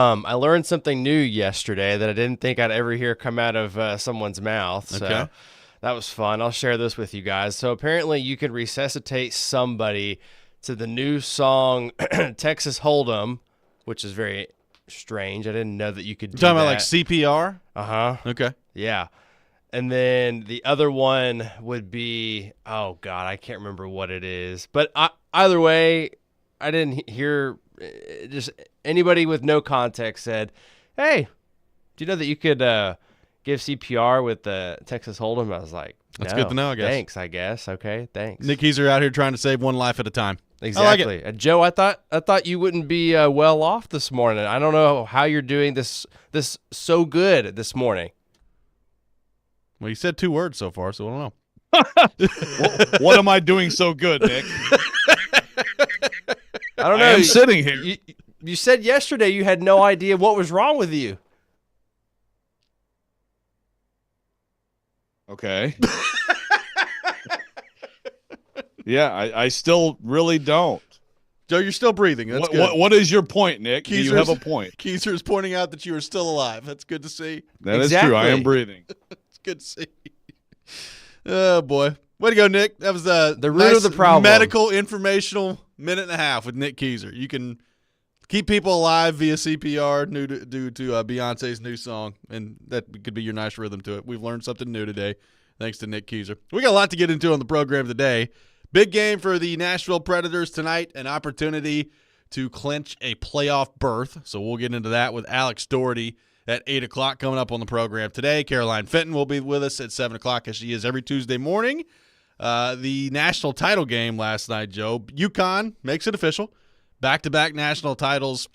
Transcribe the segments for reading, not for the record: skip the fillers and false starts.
I learned something new yesterday that I didn't think I'd ever hear come out of someone's mouth. So Okay. that was fun. I'll share this with you guys. So apparently, you can resuscitate somebody to the new song Texas Hold'em, which is very strange. I didn't know that you could You do talking that. about like CPR? Uh-huh. Okay. Yeah. And then the other one would be, oh God, I can't remember what it is. But either way, I didn't hear, just anybody with no context said, hey, do you know that you could give CPR with the Texas Hold'em? I was like, That's no, good to know, I guess. Thanks, I guess. Okay, thanks. Nick Keyser out here trying to save one life at a time. Exactly. I like it. Joe, I thought you wouldn't be well off this morning. I don't know how you're doing this so good this morning. Well, you said 2 words so far, so I don't know. What am I doing so good, Nick? I don't know. I am sitting here. You said yesterday you had no idea what was wrong with you. Okay. Yeah, I still really don't. Joe, you're still breathing. That's good. What is your point, Nick? Do you have a point? Keyser is pointing out that you are still alive. That's good to see. That is true. I am breathing. It's good to see. Oh, boy. Way to go, Nick. That was the root of the problem. Medical informational minute and a half with Nick Keyser. You can keep people alive via CPR due to Beyonce's new song, and that could be your nice rhythm to it. We've learned something new today thanks to Nick Keyser. We got a lot to get into on the program today. Big game for the Nashville Predators tonight, an opportunity to clinch a playoff berth. So we'll get into that with Alex Doherty at 8 o'clock coming up on the program today. Caroline Fenton will be with us at 7 o'clock as she is every Tuesday morning. The national title game last night, Joe. UConn makes it official. Back-to-back national titles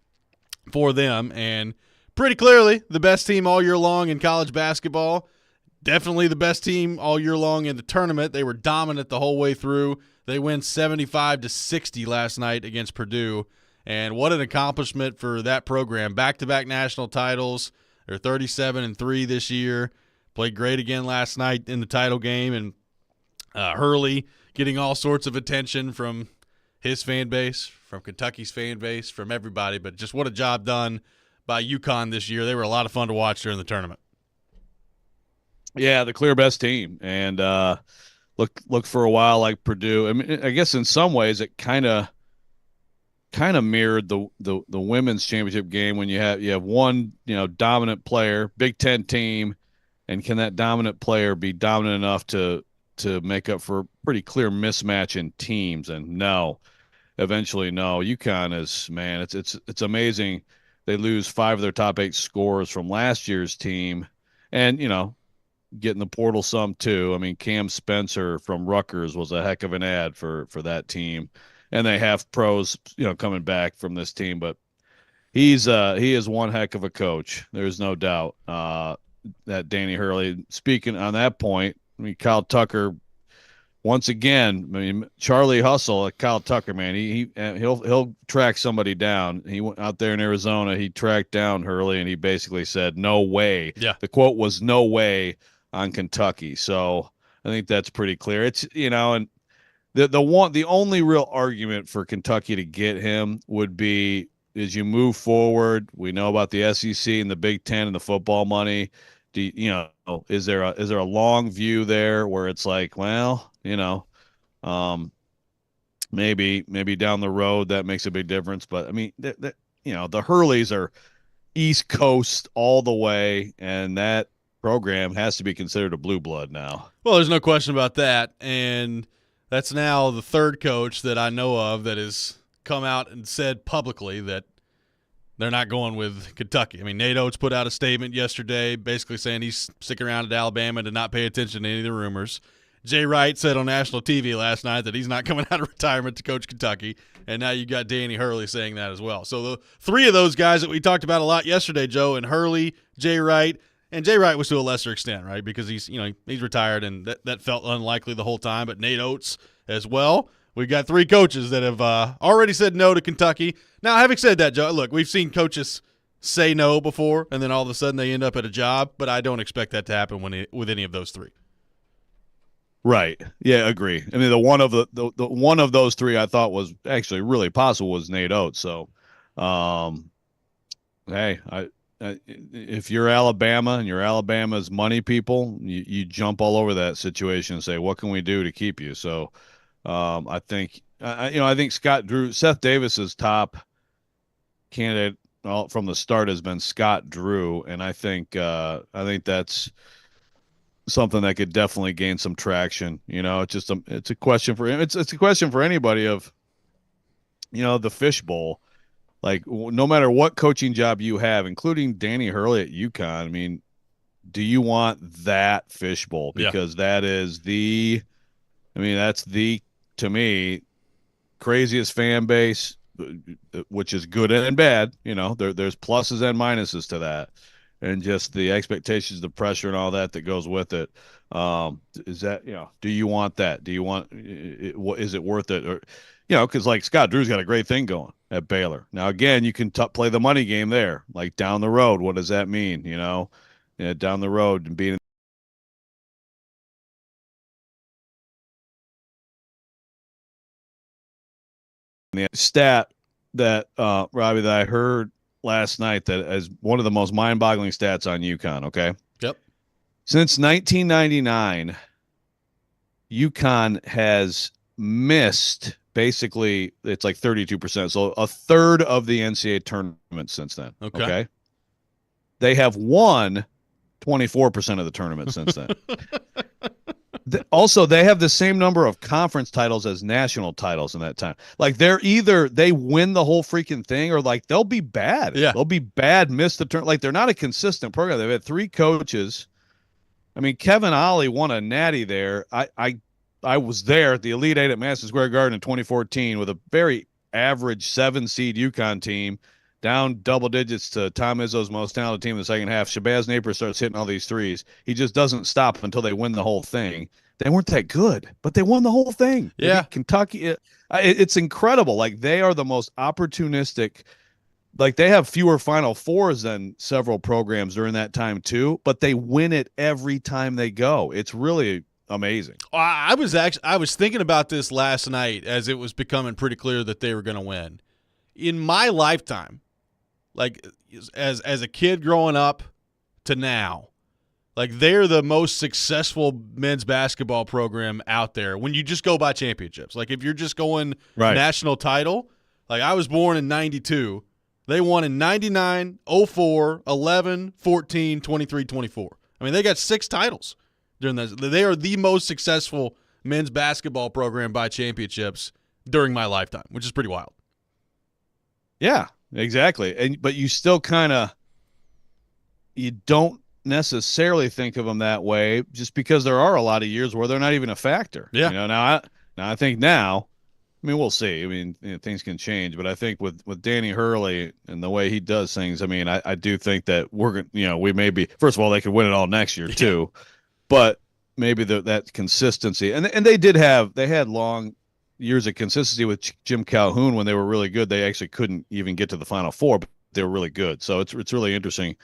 for them, and pretty clearly the best team all year long in college basketball. Definitely the best team all year long in the tournament. They were dominant the whole way through. They win 75-60 last night against Purdue, and what an accomplishment for that program. Back-to-back national titles. They're 37-3 this year. Played great again last night in the title game, and Hurley getting all sorts of attention from his fan base, from Kentucky's fan base, from everybody. But just what a job done by UConn this year. They were a lot of fun to watch during the tournament. Yeah, the clear best team, and look for a while like Purdue. I mean, I guess in some ways it kind of mirrored the women's championship game when you have one dominant player, Big Ten team, and can that dominant player be dominant enough to make up for a pretty clear mismatch in teams? And no, eventually no. UConn is, man, it's amazing. They lose 5 of their top 8 scorers from last year's team, and getting the portal some too. I mean, Cam Spencer from Rutgers was a heck of an ad for that team, and they have pros, coming back from this team. But he is one heck of a coach. There's no doubt that Danny Hurley. Speaking on that point, I mean, Kyle Tucker. Once again, I mean, Charlie Hustle, Kyle Tucker, man, he'll track somebody down. He went out there in Arizona. He tracked down Hurley, and he basically said, "No way." Yeah. The quote was, "No way." On Kentucky. So I think that's pretty clear. It's, and the only real argument for Kentucky to get him would be as you move forward. We know about the SEC and the Big Ten and the football money. Is there a long view there where it's like, well, maybe down the road that makes a big difference. But I mean, the Hurleys are East Coast all the way, and that program has to be considered a blue blood now. Well, there's no question about that, and that's now the third coach that I know of that has come out and said publicly that they're not going with Kentucky. I mean, Nate Oates put out a statement yesterday basically saying he's sticking around at Alabama and to not pay attention to any of the rumors. Jay Wright said on national TV last night that he's not coming out of retirement to coach Kentucky, and now you got Danny Hurley saying that as well. So the 3 of those guys that we talked about a lot yesterday, Joe, and Hurley, Jay Wright. And Jay Wright was to a lesser extent, right? Because he's retired, and that felt unlikely the whole time. But Nate Oates as well. We've got 3 coaches that have already said no to Kentucky. Now, having said that, Joe, look, we've seen coaches say no before, and then all of a sudden they end up at a job. But I don't expect that to happen with any of those 3. Right. Yeah, agree. I mean, the one of those 3 I thought was actually really possible was Nate Oates. So, hey, if you're Alabama and you're Alabama's money people, you jump all over that situation and say, what can we do to keep you? So I think I think Seth Davis's top candidate from the start has been Scott Drew, and I think that's something that could definitely gain some traction. It's a question for him. It's a question for anybody of the fishbowl. Like no matter what coaching job you have, including Danny Hurley at UConn, I mean, do you want that fishbowl? Yeah. Because that's to me craziest fan base, which is good and bad. There's pluses and minuses to that, and just the expectations, the pressure, and all that goes with it. Is that do you want that? Do you want is it worth it? Or because like Scott Drew's got a great thing going at Baylor. Now again, you can play the money game there, like down the road. What does that mean? Down the road and being the stat that Robby, that I heard last night that is one of the most mind-boggling stats on UConn. Okay. Yep. Since 1999, UConn has missed basically it's like 32%, so a third of the NCAA tournament since then. Okay. They have won 24% of the tournament since then. Also, they have the same number of conference titles as national titles in that time. Like they win the whole freaking thing, or like they'll be bad. Yeah. They'll be bad, miss the turn. Like they're not a consistent program. They've had 3 coaches. I mean, Kevin Ollie won a natty there. I was there at the Elite Eight at Madison Square Garden in 2014 with a very average 7-seed UConn team, down double digits to Tom Izzo's most talented team in the second half. Shabazz Napier starts hitting all these threes. He just doesn't stop until they win the whole thing. They weren't that good, but they won the whole thing. Yeah. Kentucky, it's incredible. Like they are the most opportunistic. Like they have fewer Final Fours than several programs during that time too, but they win it every time they go. It's really amazing. I was thinking about this last night as it was becoming pretty clear that they were going to win. In my lifetime, like as a kid growing up to now, like they're the most successful men's basketball program out there when you just go by championships. Like if you're just going national title, like I was born in 92. They won in 99, 04, 11, 14, 23, 24. I mean, they got 6 titles during this. They are the most successful men's basketball program by championships during my lifetime, which is pretty wild. Yeah, exactly. But you still you don't necessarily think of them that way just because there are a lot of years where they're not even a factor. Yeah. Now I think now, I mean, we'll see. I mean, things can change, but I think with Danny Hurley and the way he does things, I mean, I do think that we're going to, we may be, first of all, they could win it all next year too, but maybe that consistency, and they had long years of consistency with Jim Calhoun when they were really good. They actually couldn't even get to the Final Four, but they were really good. So it's really interesting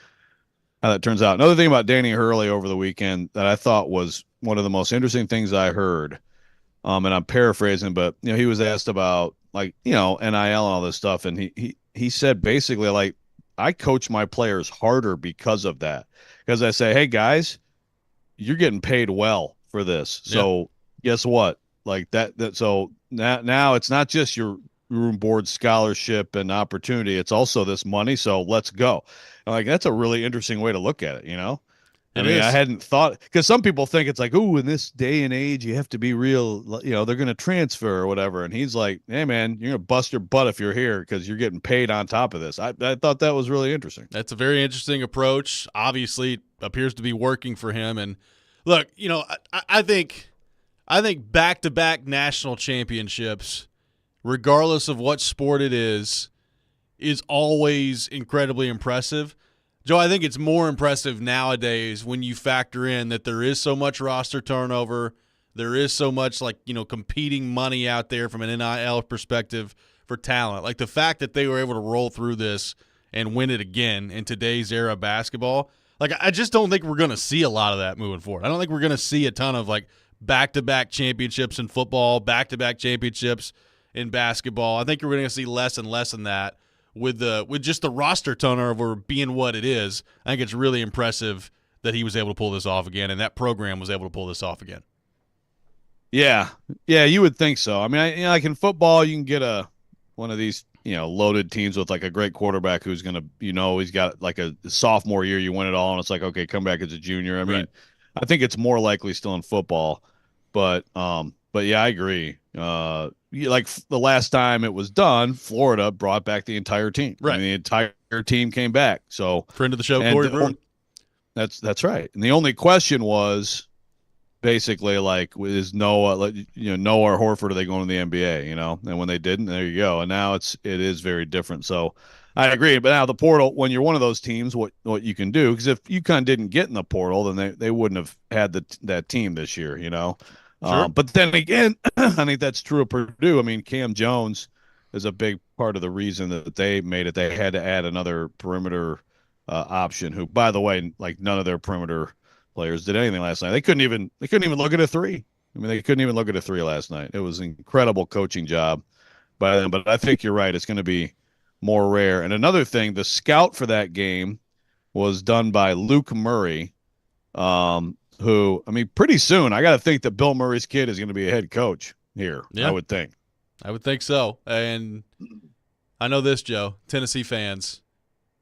how that turns out. Another thing about Danny Hurley over the weekend that I thought was one of the most interesting things I heard, and I'm paraphrasing, but he was asked about like NIL and all this stuff, and he said basically like, I coach my players harder because of that, because I say, hey guys, you're getting paid well for this, so guess what? Like that so now it's not just your room board scholarship and opportunity, it's also this money, so let's go. And like that's a really interesting way to look at it. I mean, I hadn't thought, because some people think it's like, oh, in this day and age, you have to be real, they're going to transfer or whatever. And he's like, hey, man, you're going to bust your butt if you're here because you're getting paid on top of this. I thought that was really interesting. That's a very interesting approach. Obviously, it appears to be working for him. And look, I think back-to-back national championships, regardless of what sport it is always incredibly impressive. Joe, I think it's more impressive nowadays when you factor in that there is so much roster turnover, there is so much competing money out there from an NIL perspective for talent. Like the fact that they were able to roll through this and win it again in today's era of basketball, like I just don't think we're going to see a lot of that moving forward. I don't think we're going to see a ton of back-to-back championships in football, back-to-back championships in basketball. I think we're going to see less and less in that with just the roster turnover being what it is, I think it's really impressive that he was able to pull this off again, and that program was able to pull this off again. Yeah, yeah, you would think so. I mean, like in football, you can get one of these loaded teams with like a great quarterback who's gonna he's got like a sophomore year, you win it all, and it's like, okay, come back as a junior. I mean, Right. I think it's more likely still in football, but yeah, I agree. Like the last time it was done, Florida brought back the entire team. Right. I mean, the entire team came back. So Friend of the show, and Corey Brewer. that's right. And the only question was basically like, is Noah, Noah or Horford, are they going to the NBA? And when they didn't, there you go. And now it is very different. So I agree. But now the portal, when you're one of those teams, what you can do, because if UConn didn't get in the portal, then they wouldn't have had that team this year. Sure. But then again, I think that's true of Purdue. I mean, Cam Jones is a big part of the reason that they made it. They had to add another perimeter option. Who, by the way, like none of their perimeter players did anything last night. They couldn't even look at a three. I mean, they couldn't even look at a three last night. It was an incredible coaching job by them. But I think you're right. It's going to be more rare. And another thing, the scout for that game was done by Luke Murray, who, I mean, pretty soon I got to think that Bill Murray's kid is going to be a head coach here. Yeah. I would think. I would think so. And I know this, Joe. Tennessee fans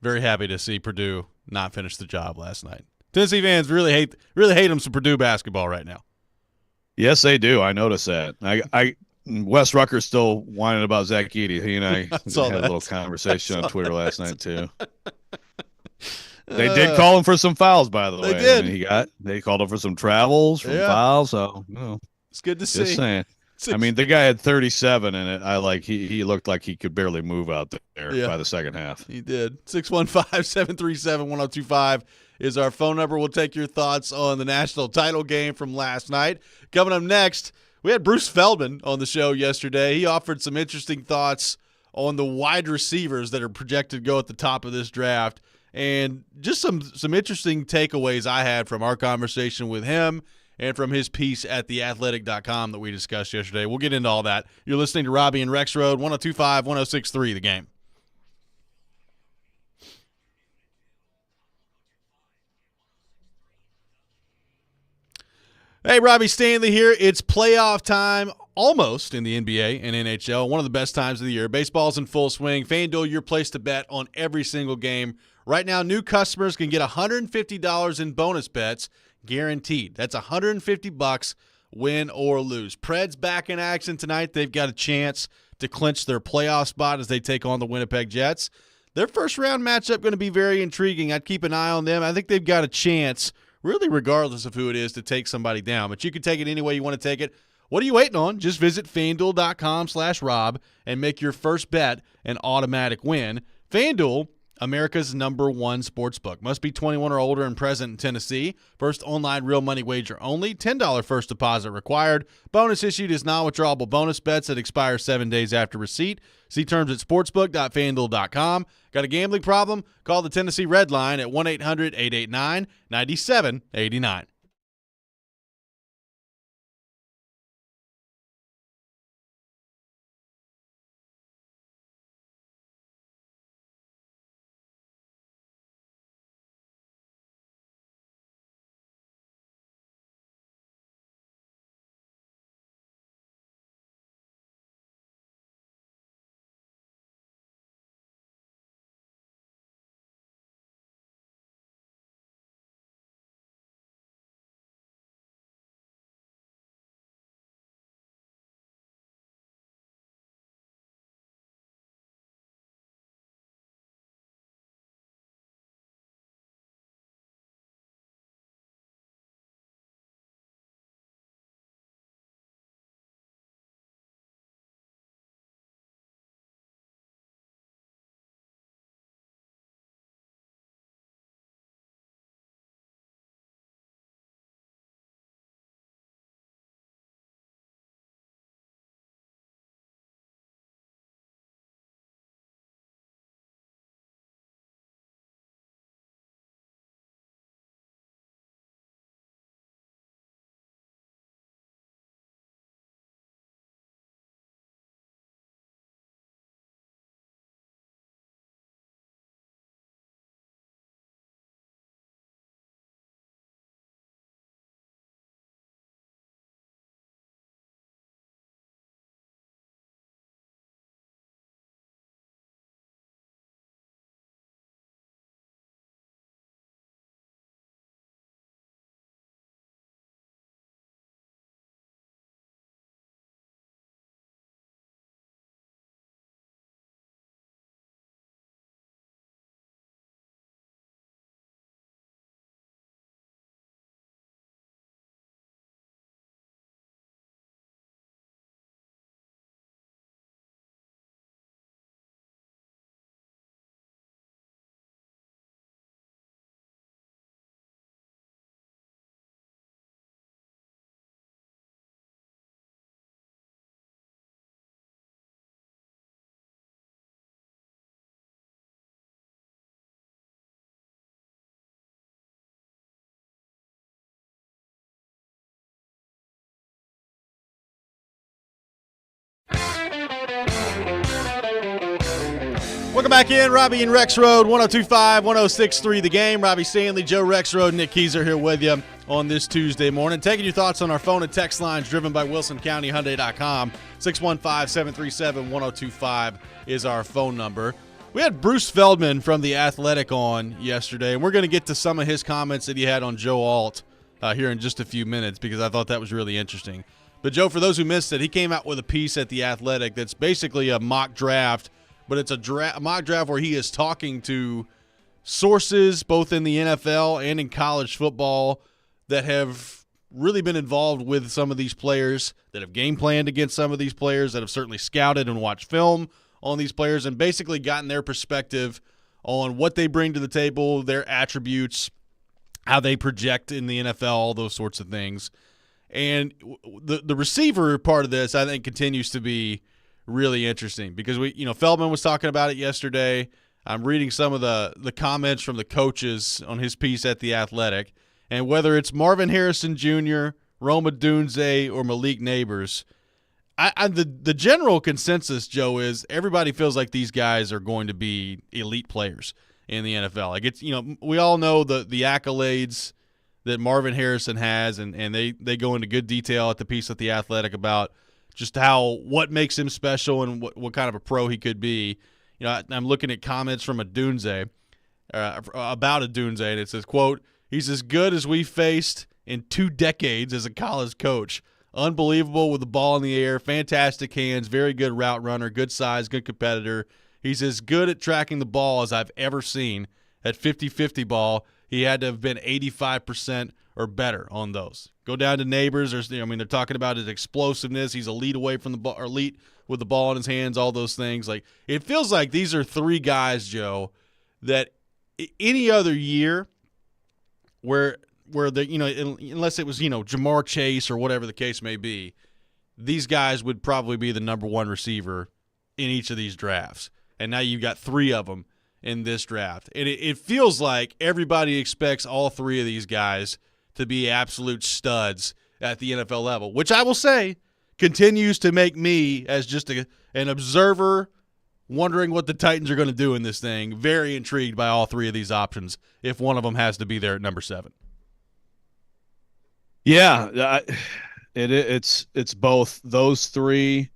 very happy to see Purdue not finish the job last night. Tennessee fans really hate them some Purdue basketball right now. Yes, they do. I noticed that. Wes Rucker's still whining about Zach Edey. He and I had a little conversation on Twitter last night too. They did call him for some fouls, by the way. They did. I mean, they called him for some travels, from fouls. So it's good to see. Just saying. I mean, the guy had 37 in it. He looked like he could barely move out there by the second half. He did. 615-737-1025 is our phone number. We'll take your thoughts on the national title game from last night. Coming up next, we had Bruce Feldman on the show yesterday. He offered some interesting thoughts on the wide receivers that are projected to go at the top of this draft, and just some interesting takeaways I had from our conversation with him and from his piece at theathletic.com that we discussed yesterday. We'll get into all that. You're listening to Robby and Rexrode, 102.5, 106.3, The Game. Hey, Robbie Stanley here. It's playoff time almost in the NBA and NHL. One of the best times of the year. Baseball's in full swing. FanDuel, your place to bet on every single game. Right now, new customers can get $150 in bonus bets guaranteed. That's $150 win or lose. Preds back in action tonight. They've got a chance to clinch their playoff spot as they take on the Winnipeg Jets. Their first round matchup going to be very intriguing. I'd keep an eye on them. I think they've got a chance, really regardless of who it is, to take somebody down. But you can take it any way you want to take it. What are you waiting on? Just visit FanDuel.com/Rob and make your first bet an automatic win. FanDuel, America's #1 sportsbook. Must be 21 or older and present in Tennessee. First online real money wager only. $10 first deposit required. Bonus issued is non-withdrawable bonus bets that expire 7 days after receipt. See terms at sportsbook.fanduel.com. Got a gambling problem? Call the Tennessee Red Line at 1-800-889-9789. Welcome back in. Robby and Rexrode, 102.5, 106.3 The Game. Robbie Stanley, Joe Rexrode, Nick Keyser here with you on this Tuesday morning. Taking your thoughts on our phone and text lines driven by WilsonCountyHyundai.com. 615-737-1025 is our phone number. We had Bruce Feldman from The Athletic on yesterday, and we're going to get to some of his comments that he had on Joe Alt here in just a few minutes because I thought that was really interesting. But, Joe, for those who missed it, he came out with a piece at The Athletic that's basically a mock draft, but it's a mock draft where he is talking to sources both in the NFL and in college football that have really been involved with some of these players, that have game planned against some of these players, that have certainly scouted and watched film on these players and basically gotten their perspective on what they bring to the table, their attributes, how they project in the NFL, all those sorts of things. And the receiver part of this, I think, continues to be really interesting because Feldman was talking about it yesterday. I'm reading some of the comments from the coaches on his piece at The Athletic, and whether it's Marvin Harrison Jr., Roma Dunze, or Malik Neighbors, the general consensus, Joe, is everybody feels like these guys are going to be elite players in the NFL. Like we all know the accolades that Marvin Harrison has, and they go into good detail at the piece at The Athletic about just what makes him special and what kind of a pro he could be. I'm looking at comments from about a Dunze, and it says, quote, "He's as good as we faced in 2 decades as a college coach. Unbelievable with the ball in the air, fantastic hands, very good route runner, good size, good competitor. He's as good at tracking the ball as I've ever seen. At 50-50 ball, he had to have been 85% or better on those." Go down to Neighbors. They're talking about his explosiveness. He's elite away from the ball, or elite with the ball in his hands, all those things. Like, it feels like these are 3 guys, Joe, that any other year where unless it was, Jamar Chase or whatever the case may be, these guys would probably be the number 1 receiver in each of these drafts. And now you've got 3 of them in this draft. And it feels like everybody expects all 3 of these guys to be absolute studs at the NFL level, which I will say continues to make me, as just an observer wondering what the Titans are going to do in this thing, very intrigued by all 3 of these options if one of them has to be there at number 7. Yeah, it's both those 3,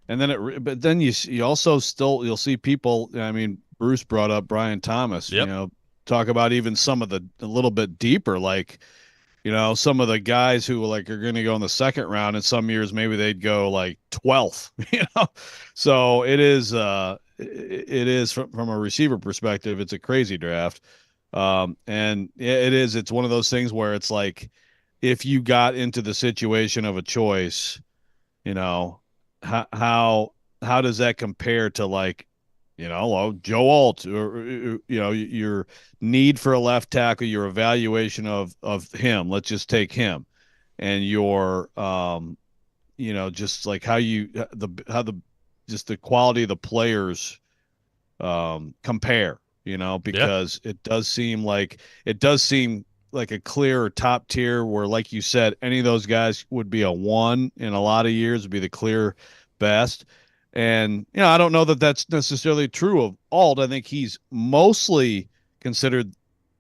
and then you also you'll see people. I mean, Bruce brought up Brian Thomas. Yep. Talk about even some of a little bit deeper, like some of the guys who are going to go in the 2nd round. In some years, maybe they'd go like 12th. So it is from a receiver perspective, it's a crazy draft, and it's one of those things where it's like, if you got into the situation of a choice, how does that compare to Joe Alt, or your need for a left tackle, your evaluation of him. Let's just take him, and your just like how the quality of the players compare. Because it does seem like a clear top tier where, like you said, any of those guys would be a 1 in a lot of years, would be the clear best. And, I don't know that that's necessarily true of Alt. I think he's mostly considered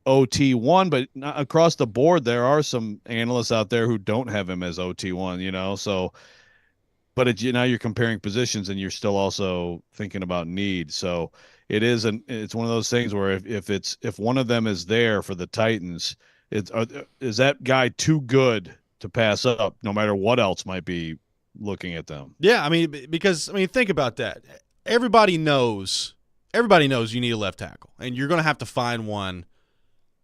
OT1, but across the board, there are some analysts out there who don't have him as OT1, so, but now you're comparing positions and you're still also thinking about need. So it's one of those things where if one of them is there for the Titans, is that guy too good to pass up, no matter what else might be looking at them? Yeah, because think about that. Everybody knows you need a left tackle, and you're going to have to find one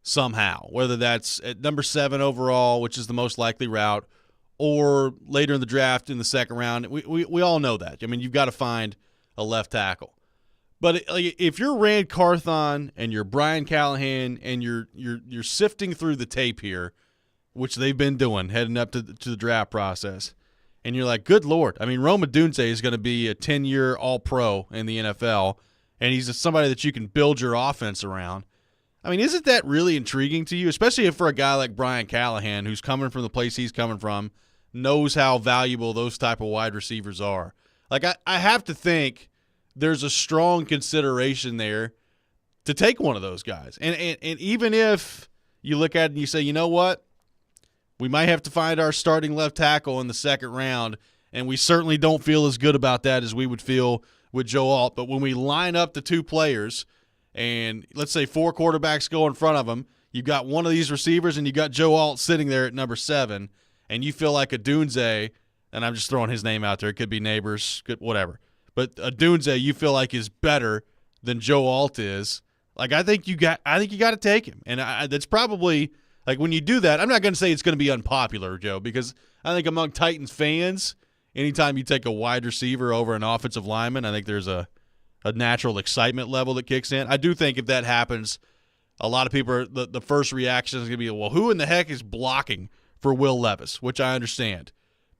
somehow, whether that's at number 7 overall, which is the most likely route, or later in the draft in the 2nd round. We all know that. You've got to find a left tackle. But if you're Rand Carthon and you're Brian Callahan and you're sifting through the tape here, which they've been doing heading up to the draft process, and you're like, good Lord. Roma Dunze is going to be a 10-year All-Pro in the NFL, and he's somebody that you can build your offense around. Isn't that really intriguing to you, especially if for a guy like Brian Callahan, who's coming from the place he's coming from, knows how valuable those type of wide receivers are? I have to think there's a strong consideration there to take one of those guys. And even if you look at it and you say, you know what, we might have to find our starting left tackle in the second round, and we certainly don't feel as good about that as we would feel with Joe Alt. But when we line up the two players and let's say 4 quarterbacks go in front of them, you've got one of these receivers and you got Joe Alt sitting there at number 7, and you feel like a Dunze, and I'm just throwing his name out there. It could be Neighbors, whatever. But a Dunze you feel like is better than Joe Alt is. Like I think you got to take him, and that's probably like when you do that. I'm not going to say it's going to be unpopular, Joe, because I think among Titans fans, anytime you take a wide receiver over an offensive lineman, I think there's a natural excitement level that kicks in. I do think if that happens, a lot of people the first reaction is going to be, well, who in the heck is blocking for Will Levis, which I understand.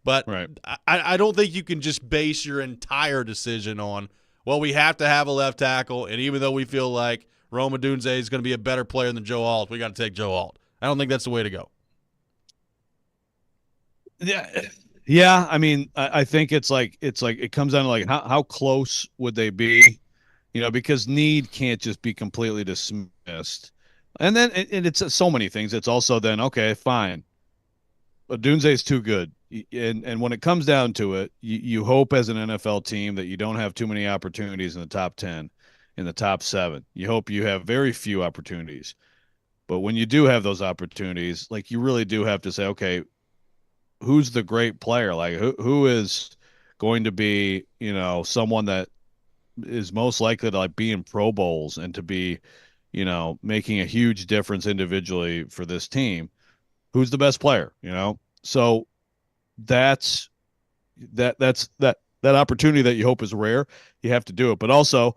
But Right. I don't think you can just base your entire decision on, well, we have to have a left tackle, and even though we feel like Roma Dunze is going to be a better player than Joe Alt, we got to take Joe Alt. I don't think that's the way to go. Yeah. I mean, I think it's like it comes down to like how close would they be, because need can't just be completely dismissed. And then it's so many things. It's also then, okay, fine, but Dunze is too good. And when it comes down to it, you hope as an NFL team that you don't have too many opportunities in the top 10, in the top 7. You hope you have very few opportunities. But when you do have those opportunities, like you really do have to say, okay, who's the great player? Like who is going to be, someone that is most likely to like be in Pro Bowls and to be, making a huge difference individually for this team. Who's the best player, So that's that opportunity that you hope is rare. You have to do it. But also,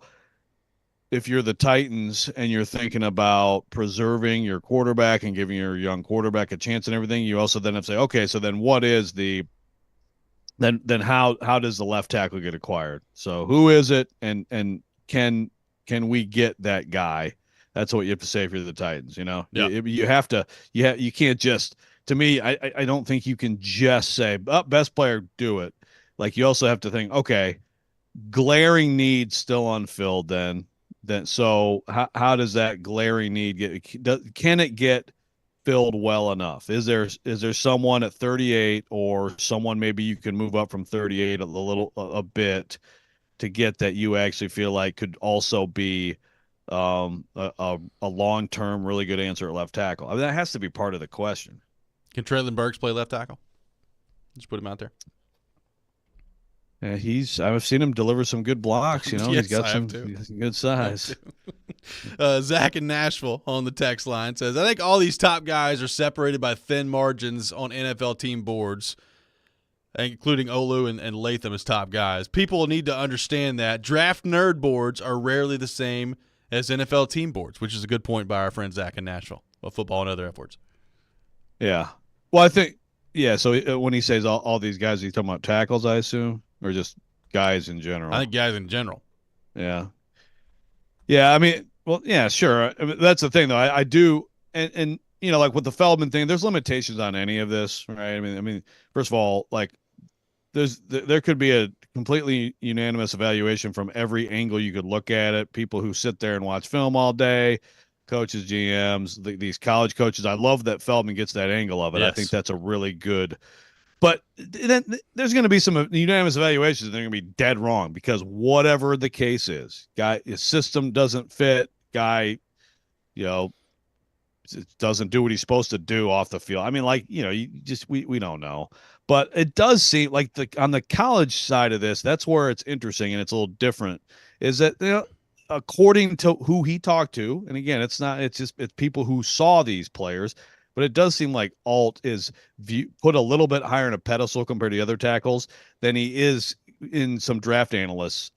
if you're the Titans and you're thinking about preserving your quarterback and giving your young quarterback a chance and everything, you also then have to say, okay, so then what is then how does the left tackle get acquired? So who is it, and can we get that guy? That's what you have to say if you're the Titans. Yeah. You have to. You can't just. To me, I don't think you can just say, best player, do it. Like you also have to think, okay, glaring need still unfilled. Then so how does that glaring need can it get filled well enough? Is there someone at 38 or someone maybe you can move up from 38 a bit to get that you actually feel like could also be a long-term really good answer at left tackle? I mean, that has to be part of the question. Can Traylon Burks play left tackle? Just put him out there. Yeah, I've seen him deliver some good blocks. Yes, he's got some good size. Zach in Nashville on the text line says, I think all these top guys are separated by thin margins on NFL team boards, including Olu and Latham as top guys. People need to understand that draft nerd boards are rarely the same as NFL team boards, which is a good point by our friend Zach in Nashville about football and other F words. Yeah. Well, I think, yeah, so when he says all these guys, he's talking about tackles, I assume, or just guys in general? I think guys in general. Yeah. Yeah, I mean, well, yeah, sure. I mean, that's the thing, though. I do, and like with the Feldman thing, there's limitations on any of this, right? I mean, first of all, like, there could be a completely unanimous evaluation from every angle you could look at it. People who sit there and watch film all day, coaches, GMs, these college coaches. I love that Feldman gets that angle of it. Yes. I think that's a really good. But then there's going to be some unanimous evaluations, and they're going to be dead wrong because whatever the case is, his system doesn't fit. Guy, doesn't do what he's supposed to do off the field. I mean, like, we don't know. But it does seem like on the college side of this, that's where it's interesting and it's a little different. Is that according to who he talked to, and again, it's people who saw these players, but it does seem like Alt is put a little bit higher in a pedestal compared to the other tackles than he is in some draft analyst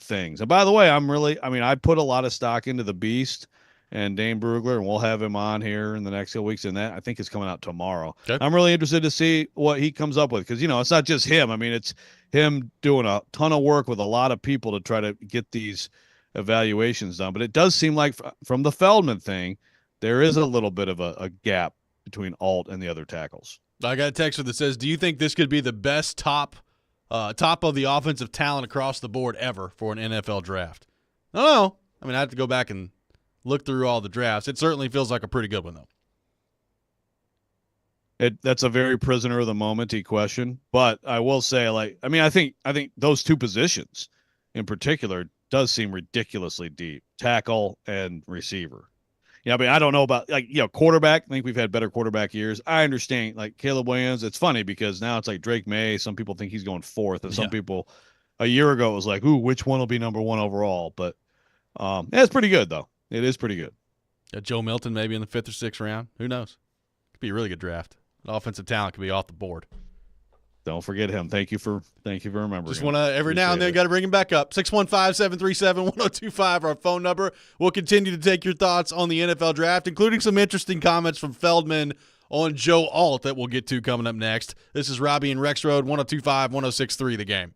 things. And by the way, I put a lot of stock into the Beast and Dane Brugler, and we'll have him on here in the next couple weeks. And that I think is coming out tomorrow. Okay. I'm really interested to see what he comes up with because it's not just him. I mean, it's him doing a ton of work with a lot of people to try to get these evaluations done. But it does seem like from the Feldman thing, there is a little bit of a gap between Alt and the other tackles. I got a texter that says, do you think this could be the best top top of the offensive talent across the board ever for an NFL draft. I don't know. I mean, I have to go back and look through all the drafts. It certainly feels like a pretty good one, though. That's a very prisoner of the moment question, but I will say, I think those two positions in particular does seem ridiculously deep: tackle and receiver. Yeah, I don't know about quarterback. I think we've had better quarterback years. I understand Caleb Williams. It's funny because now it's like Drake May. Some people think he's going fourth, and some people a year ago it was like, ooh, which one will be number one overall? But it's pretty good though. It is pretty good. Joe Milton maybe in the 5th or 6th round. Who knows? Could be a really good draft. Offensive talent could be off the board. Don't forget him. Thank you for remembering. Just want to every now and then got to bring him back up. 615-737-1025, our phone number. We'll continue to take your thoughts on the NFL draft, including some interesting comments from Feldman on Joe Alt that we'll get to coming up next. This is Robby and Rexrode, 1025-1063 The Game.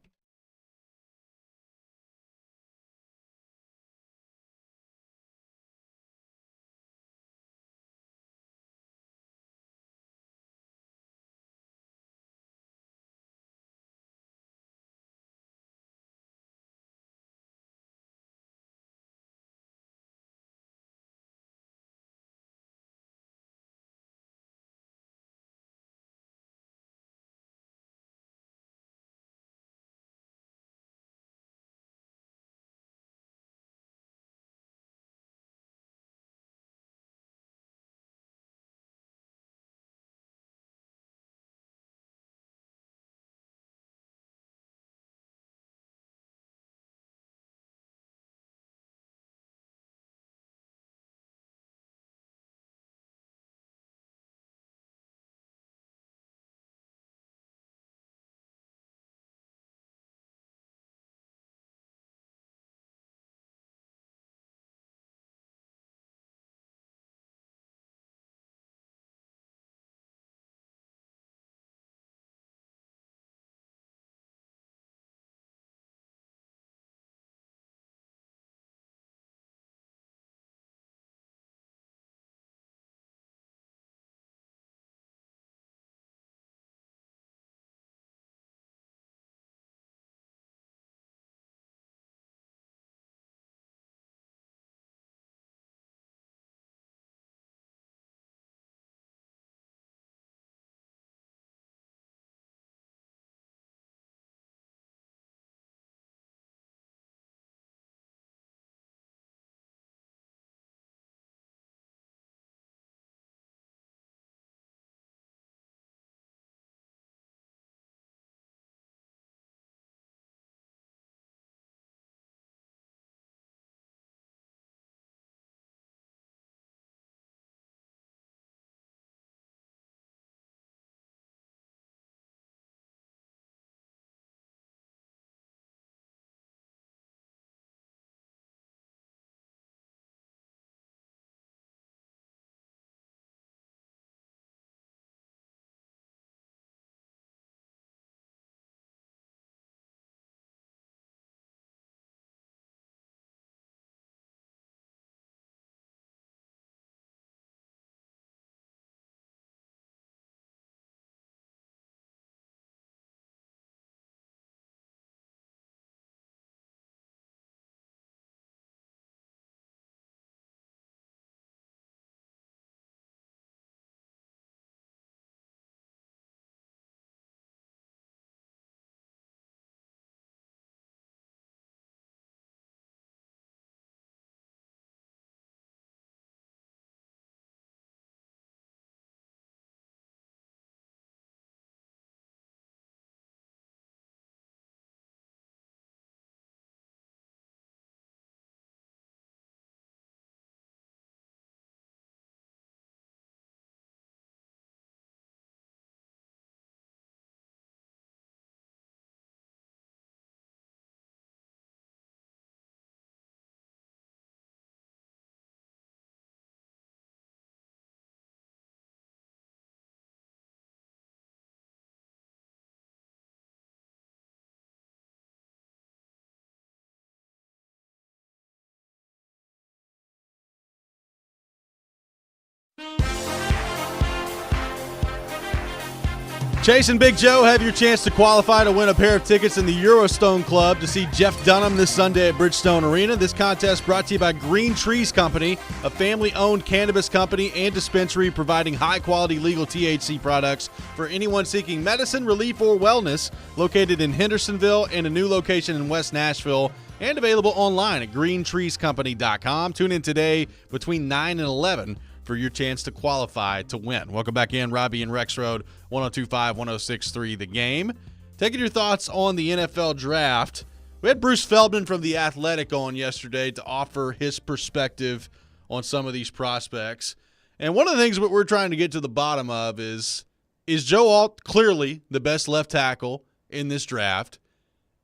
Chase and Big Joe have your chance to qualify to win a pair of tickets in the Eurostone Club to see Jeff Dunham this Sunday at Bridgestone Arena. This contest brought to you by Green Trees Company, a family-owned cannabis company and dispensary providing high-quality legal THC products for anyone seeking medicine, relief, or wellness, located in Hendersonville and a new location in West Nashville, and available online at greentreescompany.com. Tune in today between 9 and 11 for your chance to qualify to win. Welcome back in, Robby and Rexrode, 102.5, 106.3 The Game. Taking your thoughts on the NFL draft. We had Bruce Feldman from The Athletic on yesterday to offer his perspective on some of these prospects. And one of the things that we're trying to get to the bottom of is Joe Alt clearly the best left tackle in this draft?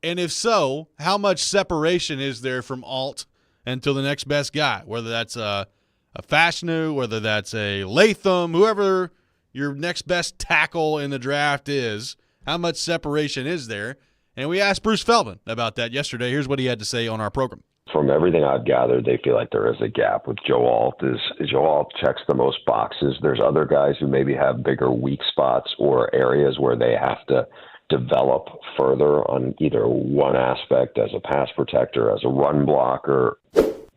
And if so, how much separation is there from Alt until the next best guy, whether that's a Fashanu, whether that's a Latham, whoever your next best tackle in the draft is, how much separation is there? And we asked Bruce Feldman about that yesterday. Here's what he had to say on our program. From everything I've gathered, they feel like there is a gap with Joe Alt. Joe Alt checks the most boxes. There's other guys who maybe have bigger weak spots or areas where they have to develop further on either one aspect as a pass protector, as a run blocker.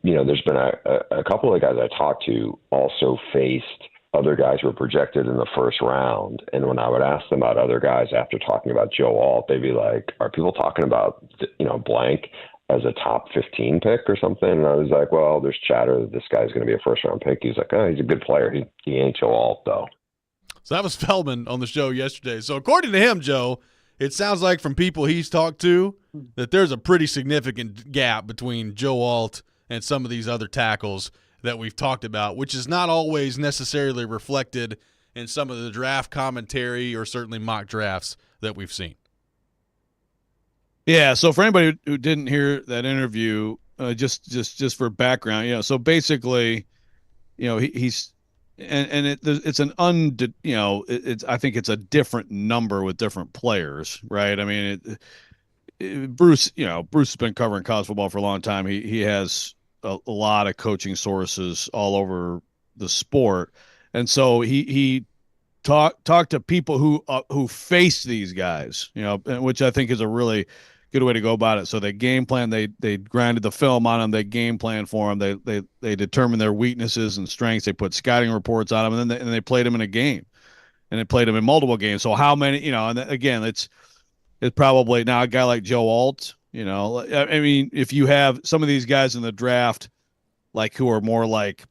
You know, there's been a couple of guys I talked to also faced other guys who were projected in the first round. And when I would ask them about other guys after talking about Joe Alt, they'd be like, are people talking about, blank as a top 15 pick or something? And I was like, well, there's chatter that this guy's going to be a first round pick. He's like, oh, he's a good player. He ain't Joe Alt, though. So that was Feldman on the show yesterday. So according to him, Joe, it sounds like from people he's talked to that there's a pretty significant gap between Joe Alt and some of these other tackles that we've talked about, which is not always necessarily reflected in some of the draft commentary or certainly mock drafts that we've seen. Yeah, so for anybody who didn't hear that interview, just for background, so basically, he's it's an I think it's a different number with different players, right? I mean, Bruce has been covering college football for a long time. He has a lot of coaching sources all over the sport, and so he talked to people who face these guys, which I think is a really good way to go about it. So they game plan, they grinded the film on them, they game plan for them, they determine their weaknesses and strengths, they put scouting reports on them, and then they played them in a game, and they played them in multiple games. So how many, and again, it's probably now a guy like Joe Alt. I mean, if you have some of these guys in the draft, like who are more like,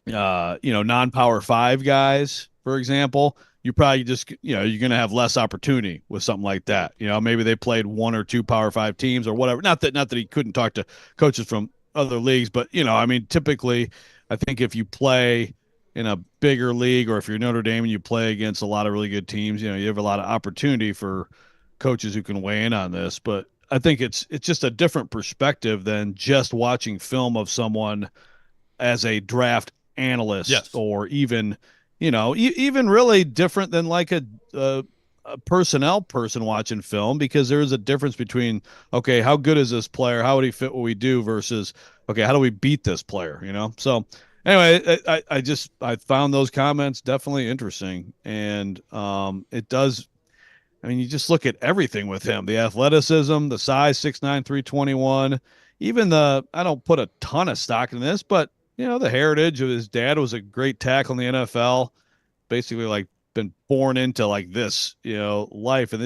non-power 5 guys, for example, you probably just, you're going to have less opportunity with something like that. Maybe they played 1 or 2 power 5 teams or whatever. Not that he couldn't talk to coaches from other leagues, but, I mean, typically I think if you play in a bigger league, or if you're Notre Dame and you play against a lot of really good teams, you have a lot of opportunity for coaches who can weigh in on this. But I think it's just a different perspective than just watching film of someone as a draft analyst. Yes. Or even, even really different than like a personnel person watching film, because there is a difference between, okay, how good is this player? How would he fit what we do versus, okay, how do we beat this player? So anyway, I found those comments definitely interesting. And it does, I mean, you just look at everything with him, the athleticism, the size, 6'9", 321, even I don't put a ton of stock in this, but, the heritage of his dad was a great tackle in the NFL, basically like been born into like this, life. And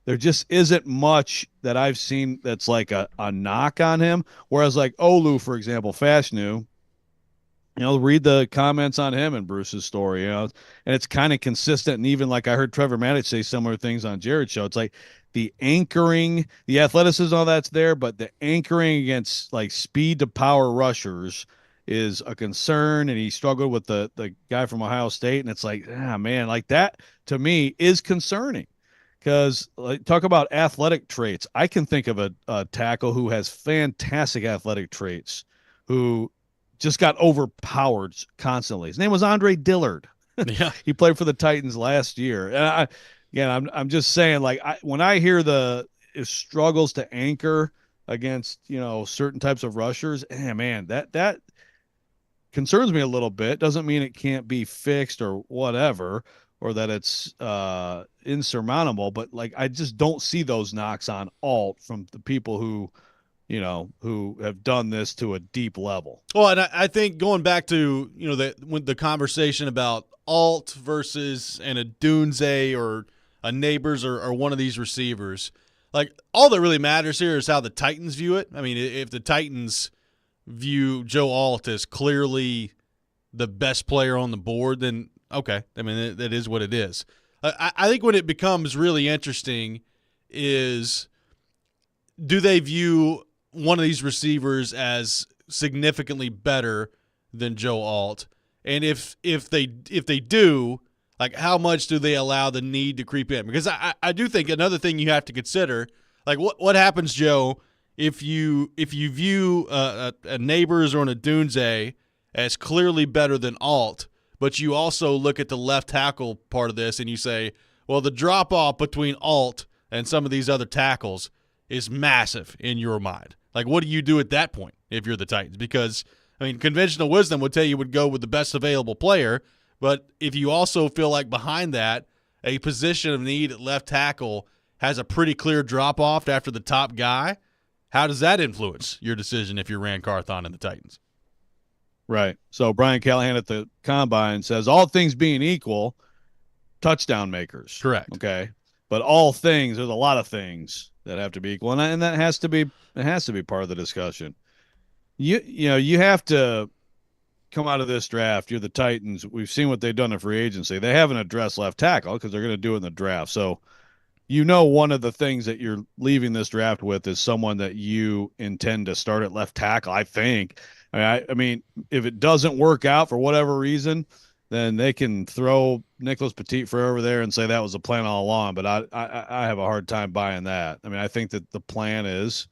there just isn't much that I've seen that's like a knock on him. Whereas like Olu, for example, Fashanu, read the comments on him and Bruce's story, and it's kind of consistent. And even like I heard Trevor Maddich say similar things on Jared's show. It's like the anchoring, the athleticism, all that's there, but the anchoring against like speed to power rushers is a concern. And he struggled with the guy from Ohio State. And it's like, man, like that to me is concerning, because like, talk about athletic traits. I can think of a tackle who has fantastic athletic traits, who just got overpowered constantly. His name was Andre Dillard. Yeah. He played for the Titans last year. And I'm just saying, like, when I hear the struggles to anchor against, certain types of rushers, man, that concerns me a little bit. Doesn't mean it can't be fixed or whatever, or that it's insurmountable, but like I just don't see those knocks on Alt from the people who have done this to a deep level. Well, and I think going back to the conversation about Alt versus a Dunze or a Neighbors or one of these receivers, like all that really matters here is how the Titans view it. I mean, if the Titans view Joe Alt as clearly the best player on the board, then okay. I mean, that is what it is. I think when it becomes really interesting is, do they view one of these receivers as significantly better than Joe Alt? And if they do, like how much do they allow the need to creep in? Because I do think another thing you have to consider, like what happens, Joe, if you view a Neighbors or a Dunze as clearly better than Alt, but you also look at the left tackle part of this and you say, well, the drop off between Alt and some of these other tackles is massive in your mind. Like, what do you do at that point if you're the Titans? Because, I mean, conventional wisdom would tell you would go with the best available player, but if you also feel like behind that, a position of need at left tackle has a pretty clear drop-off after the top guy, how does that influence your decision if you're Rand Carthon and the Titans? Right. So Brian Callahan at the Combine says, all things being equal, touchdown makers. Correct. Okay. But all things, there's a lot of things that have to be equal, and that has to be part of the discussion. You have to come out of this draft. You're the Titans. We've seen what they've done in free agency. They haven't addressed left tackle because they're going to do it in the draft. So one of the things that you're leaving this draft with is someone that you intend to start at left tackle, I think. I mean, if it doesn't work out for whatever reason, then they can throw Nicholas Petit-Frere over there and say that was the plan all along. But I have a hard time buying that. I mean, I think that the plan is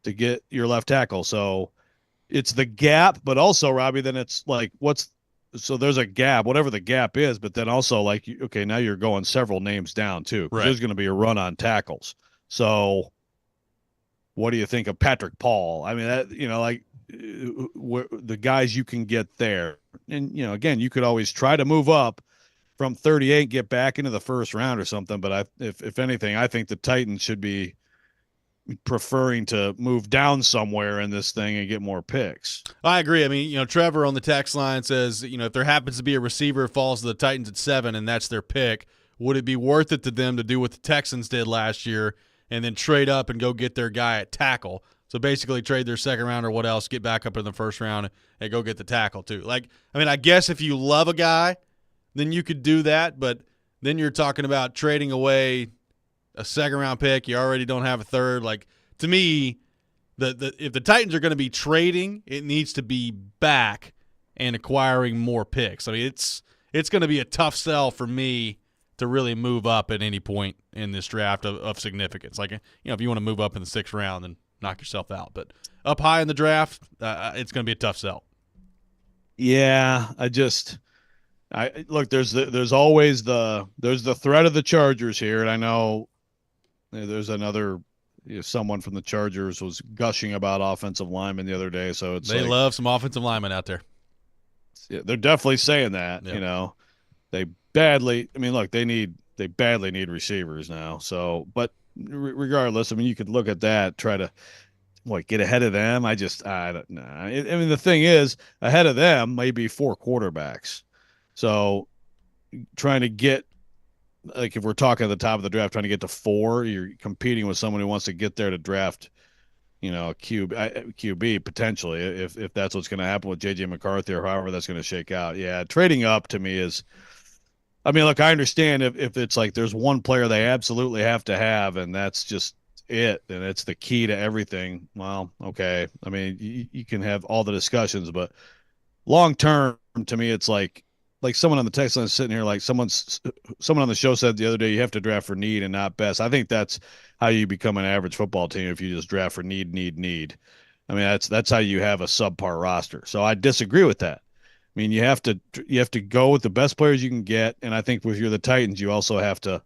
to get your left tackle. So it's the gap, but also, Robbie, then it's like, so there's a gap, whatever the gap is, but then also like, okay, now you're going several names down too. Right. There's going to be a run on tackles. So what do you think of Patrick Paul? I mean, that, the guys you can get there. And, again, you could always try to move up from 38, get back into the first round or something. But if anything, I think the Titans should be preferring to move down somewhere in this thing and get more picks. I agree. I mean, Trevor on the text line says, if there happens to be a receiver who falls to the Titans at 7 and that's their pick, would it be worth it to them to do what the Texans did last year and then trade up and go get their guy at tackle? So basically trade their second round or what else, get back up in the first round and go get the tackle too. Like, I mean, I guess if you love a guy, then you could do that, but then you're talking about trading away a second round pick. You already don't have a third. Like, to me, if the Titans are going to be trading, it needs to be back and acquiring more picks. I mean, it's going to be a tough sell for me to really move up at any point in this draft of significance. Like, if you want to move up in the 6th round, then knock yourself out. But up high in the draft, it's going to be a tough sell. Yeah, look. There's always the threat of the Chargers here, and I know there's another. Someone from the Chargers was gushing about offensive linemen the other day, so they love some offensive linemen out there. Yeah, they're definitely saying that. Yep. They badly. I mean, look, they badly need receivers now. So, but regardless, I mean, you could look at that, try to get ahead of them. I don't know. I mean, the thing is, ahead of them may be 4 quarterbacks. So trying to get, like, if we're talking at the top of the draft, trying to get to 4, you're competing with someone who wants to get there to draft, a QB potentially, if that's what's going to happen with J.J. McCarthy or however that's going to shake out. Yeah, trading up to me is, I mean, look, I understand if it's like there's one player they absolutely have to have and that's just it, and it's the key to everything. Well, okay. I mean, you can have all the discussions, but long term, to me, it's like someone on the text line is sitting here, like someone on the show said the other day, you have to draft for need and not best. I think that's how you become an average football team if you just draft for need. I mean, that's how you have a subpar roster. So I disagree with that. I mean, you have to go with the best players you can get, and I think if you're the Titans, you also have to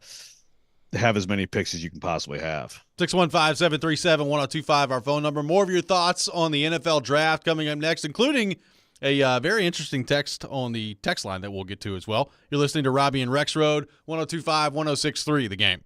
have as many picks as you can possibly have. 615-737-1025, our phone number. More of your thoughts on the NFL draft coming up next, including A very interesting text on the text line that we'll get to as well. You're listening to Robby and Rexrode, 102.5, 106.3, The Game.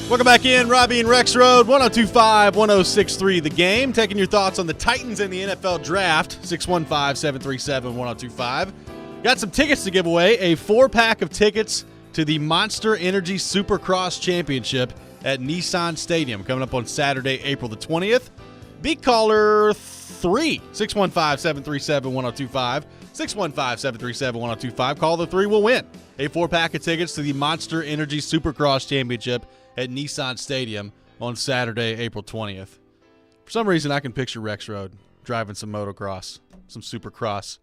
Welcome back in, Robby and Rexrode, 102.5, 106.3 The Game. Taking your thoughts on the Titans in the NFL Draft, 615-737-1025. Got some tickets to give away, a 4-pack of tickets to the Monster Energy Supercross Championship at Nissan Stadium coming up on Saturday, April the 20th. Beat caller 3, 615-737-1025, 615-737-1025. Call the 3 will win a 4-pack of tickets to the Monster Energy Supercross Championship at Nissan Stadium on Saturday, April 20th. For some reason, I can picture Rexrode driving some motocross, some supercross.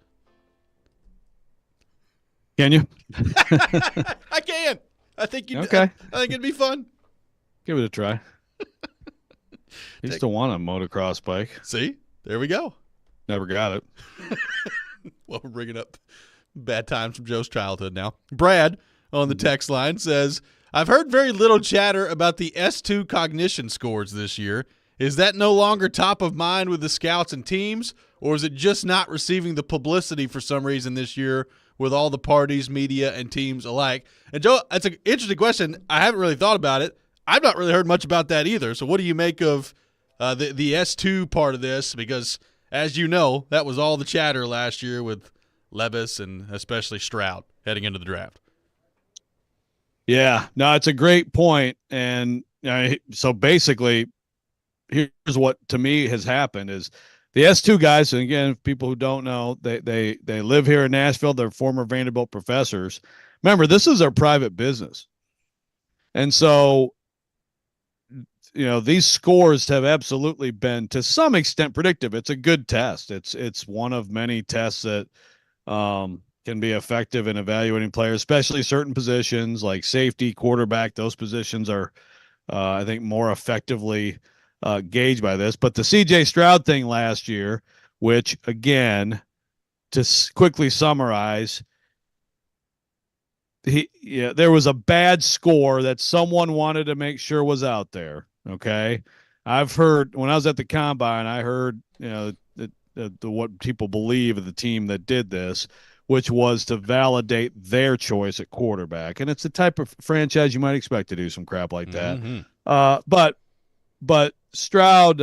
Can you? I can. I think you. Okay. I think it'd be fun. Give it a try. I used to want a motocross bike. See? There we go. Never got it. Well, we're bringing up bad times from Joe's childhood now. Brad on the text line says, I've heard very little chatter about the S2 cognition scores this year. Is that no longer top of mind with the scouts and teams, or is it just not receiving the publicity for some reason this year with all the parties, media, and teams alike? And Joe, that's an interesting question. I haven't really thought about it. I've not really heard much about that either. So what do you make of the S2 part of this? Because, as you know, that was all the chatter last year with Levis and especially Stroud heading into the draft. Yeah, no, it's a great point. And so basically, here's what to me has happened is the S2 guys, and again, people who don't know, they live here in Nashville. They're former Vanderbilt professors. Remember, this is our private business. And so, these scores have absolutely been to some extent predictive. It's a good test. It's one of many tests that can be effective in evaluating players, especially certain positions like safety, quarterback. Those positions are, I think, more effectively gauged by this. But the C.J. Stroud thing last year, which, again, to quickly summarize, there was a bad score that someone wanted to make sure was out there. Okay, I've heard when I was at the combine, I heard what people believe of the team that did this, which was to validate their choice at quarterback. And it's the type of franchise you might expect to do some crap like that. Mm-hmm. But Stroud,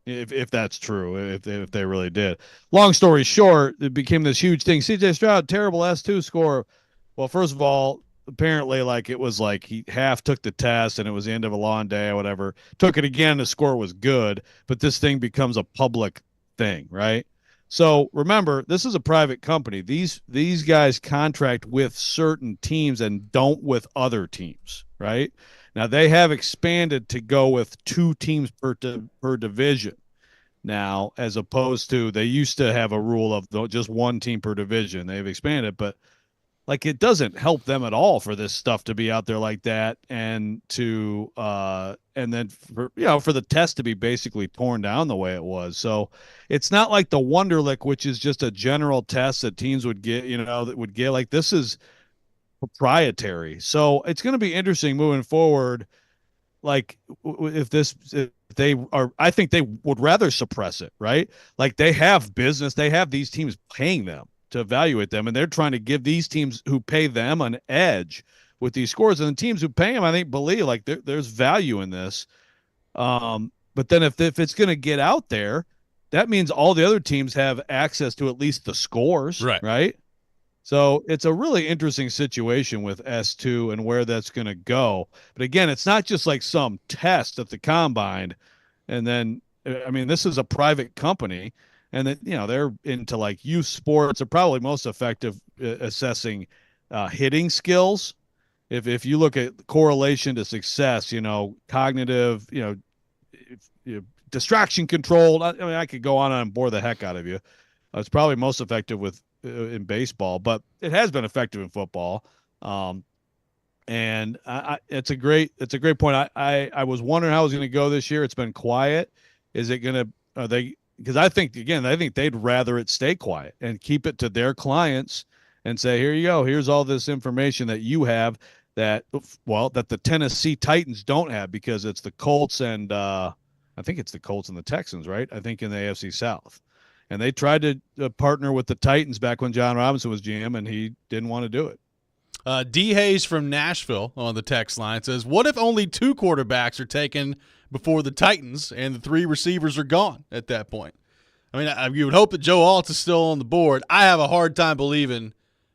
if that's true, if they really did. Long story short, it became this huge thing. C.J. Stroud, terrible S2 score. Well, first of all, apparently it was like he half took the test and it was the end of a long day or whatever. Took it again, the score was good, but this thing becomes a public thing, right? So remember, this is a private company. These guys contract with certain teams and don't with other teams, right? Now they have expanded to go with 2 teams per division now, as opposed to they used to have a rule of just 1 team per division. They've expanded, but it doesn't help them at all for this stuff to be out there like that, and to and then for the test to be basically torn down the way it was. So it's not like the Wonderlic, which is just a general test that teams would get, that would get. Like, this is proprietary. So it's going to be interesting moving forward. Like, if they are, I think they would rather suppress it, right? Like, they have business, they have these teams paying them to evaluate them, and they're trying to give these teams who pay them an edge with these scores. And the teams who pay them, I think, believe there's value in this. But then if it's going to get out there, that means all the other teams have access to at least the scores, right? So it's a really interesting situation with S2 and where that's going to go. But again, it's not just like some test at the combine. And then, I mean, this is a private company, and that, they're into youth sports. Are probably most effective assessing hitting skills. If you look at correlation to success, cognitive, distraction controlled. I mean, I could go on and bore the heck out of you. It's probably most effective with in baseball, but it has been effective in football. And it's a great point. I was wondering how it was going to go this year. It's been quiet. Is it going to? Because I think they'd rather it stay quiet and keep it to their clients and say, here you go. Here's all this information that you have that the Tennessee Titans don't have, because it's the Colts and I think it's the Colts and the Texans, right? I think in the AFC South. And they tried to partner with the Titans back when John Robinson was GM, and he didn't want to do it. D. Hayes from Nashville on the text line says, what if only 2 quarterbacks are taken before the Titans and the 3 receivers are gone at that point? I mean, you would hope that Joe Alt is still on the board. I have a hard time believing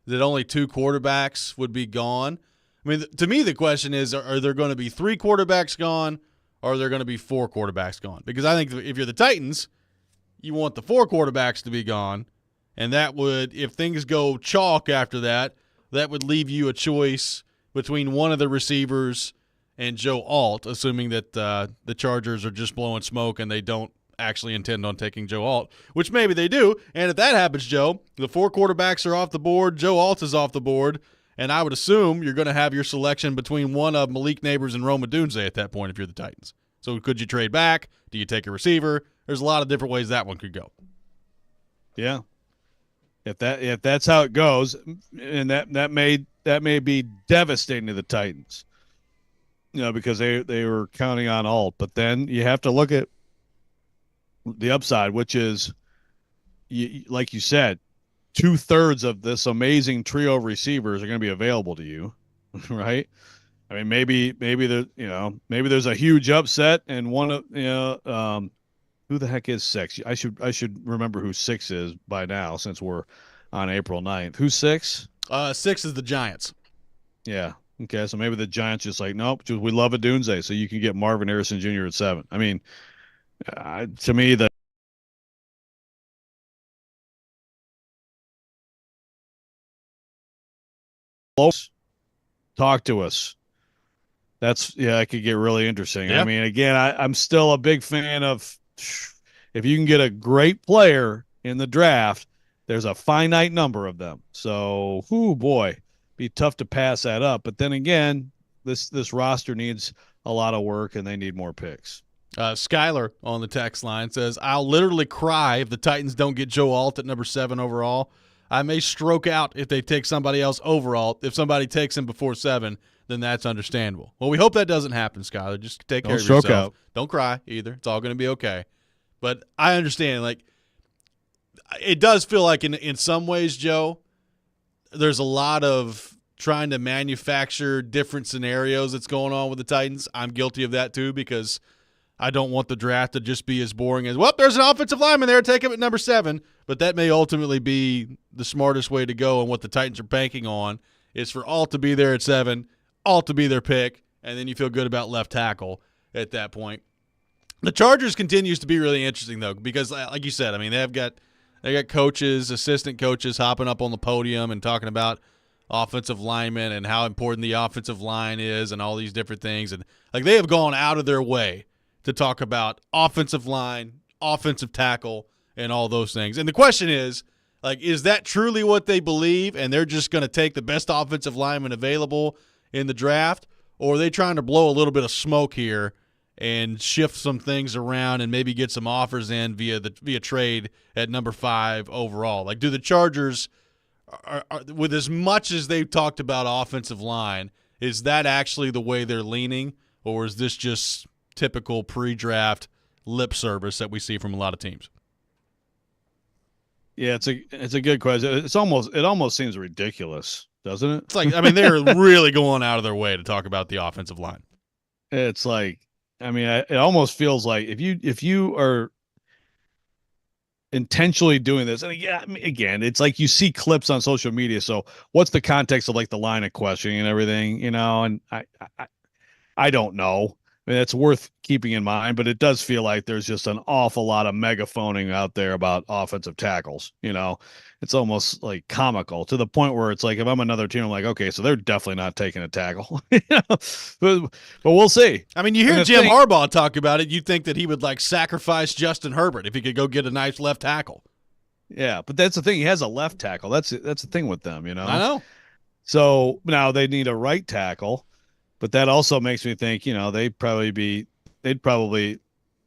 that only 2 quarterbacks would be gone. I mean, to me, the question is, are there going to be 3 quarterbacks gone, or are there going to be 4 quarterbacks gone? Because I think if you're the Titans, you want the 4 quarterbacks to be gone, and that would, if things go chalk after that, that would leave you a choice between one of the receivers and Joe Alt, assuming that the Chargers are just blowing smoke and they don't actually intend on taking Joe Alt, which maybe they do. And if that happens, Joe, the 4 quarterbacks are off the board, Joe Alt is off the board, and I would assume you're going to have your selection between one of Malik Neighbors and Rome Odunze at that point if you're the Titans. So could you trade back? Do you take a receiver? There's a lot of different ways that one could go. Yeah. If that's how it goes, and that may be devastating to the Titans, because they were counting on Alt. But then you have to look at the upside, which is, like you said, 2/3 of this amazing trio of receivers are going to be available to you, right? I mean, maybe maybe there's a huge upset, and one of who the heck is 6? I should remember who 6 is by now, since we're on April 9th. Who's 6? 6 is the Giants. Yeah. Okay, so maybe the Giants just like, nope, we love Adunze, so you can get Marvin Harrison Jr. at 7. I mean, to me, the talk to us. That could get really interesting. Yeah. I mean, again, I'm still a big fan of, if you can get a great player in the draft, there's a finite number of them. So, boy, be tough to pass that up. But then again, this roster needs a lot of work, and they need more picks. Skyler on the text line says, I'll literally cry if the Titans don't get Joe Alt at number 7 overall. I may stroke out if they take somebody else overall. If somebody takes him before 7, then that's understandable. Well, we hope that doesn't happen, Skyler. Just take care of yourself. Out. Don't cry either. It's all going to be okay. But I understand, like, it does feel like in some ways, Joe, there's a lot of trying to manufacture different scenarios that's going on with the Titans. I'm guilty of that too, because I don't want the draft to just be as boring as, well, there's an offensive lineman there, take him at number 7. But that may ultimately be the smartest way to go, and what the Titans are banking on is for Alt to be there at 7, Alt to be their pick, and then you feel good about left tackle at that point. The Chargers continues to be really interesting, though, because like you said, I mean, they got coaches, assistant coaches hopping up on the podium and talking about offensive linemen and how important the offensive line is and all these different things. And like, they have gone out of their way to talk about offensive line, offensive tackle, and all those things. And the question is, like, is that truly what they believe, and they're just going to take the best offensive lineman available in the draft, or are they trying to blow a little bit of smoke here and shift some things around and maybe get some offers in via trade at number 5 overall? Like, do the Chargers, are, with as much as they've talked about offensive line, is that actually the way they're leaning, or is this just typical pre-draft lip service that we see from a lot of teams? Yeah, it's a good question. It almost seems ridiculous, doesn't it? It's like, I mean, they're really going out of their way to talk about the offensive line. It's like, I mean, it almost feels like if you are intentionally doing this, and again, it's like you see clips on social media. So what's the context of like the line of questioning and everything, and I don't know. I mean, it's worth keeping in mind, but it does feel like there's just an awful lot of megaphoning out there about offensive tackles. It's almost like comical, to the point where it's like, if I'm another team, I'm like, okay, so they're definitely not taking a tackle. But we'll see. I mean, you hear Jim Harbaugh talk about it, you'd think that he would like sacrifice Justin Herbert if he could go get a nice left tackle. Yeah, but that's the thing. He has a left tackle. That's the thing with them, I know. So now they need a right tackle. But that also makes me think, they'd probably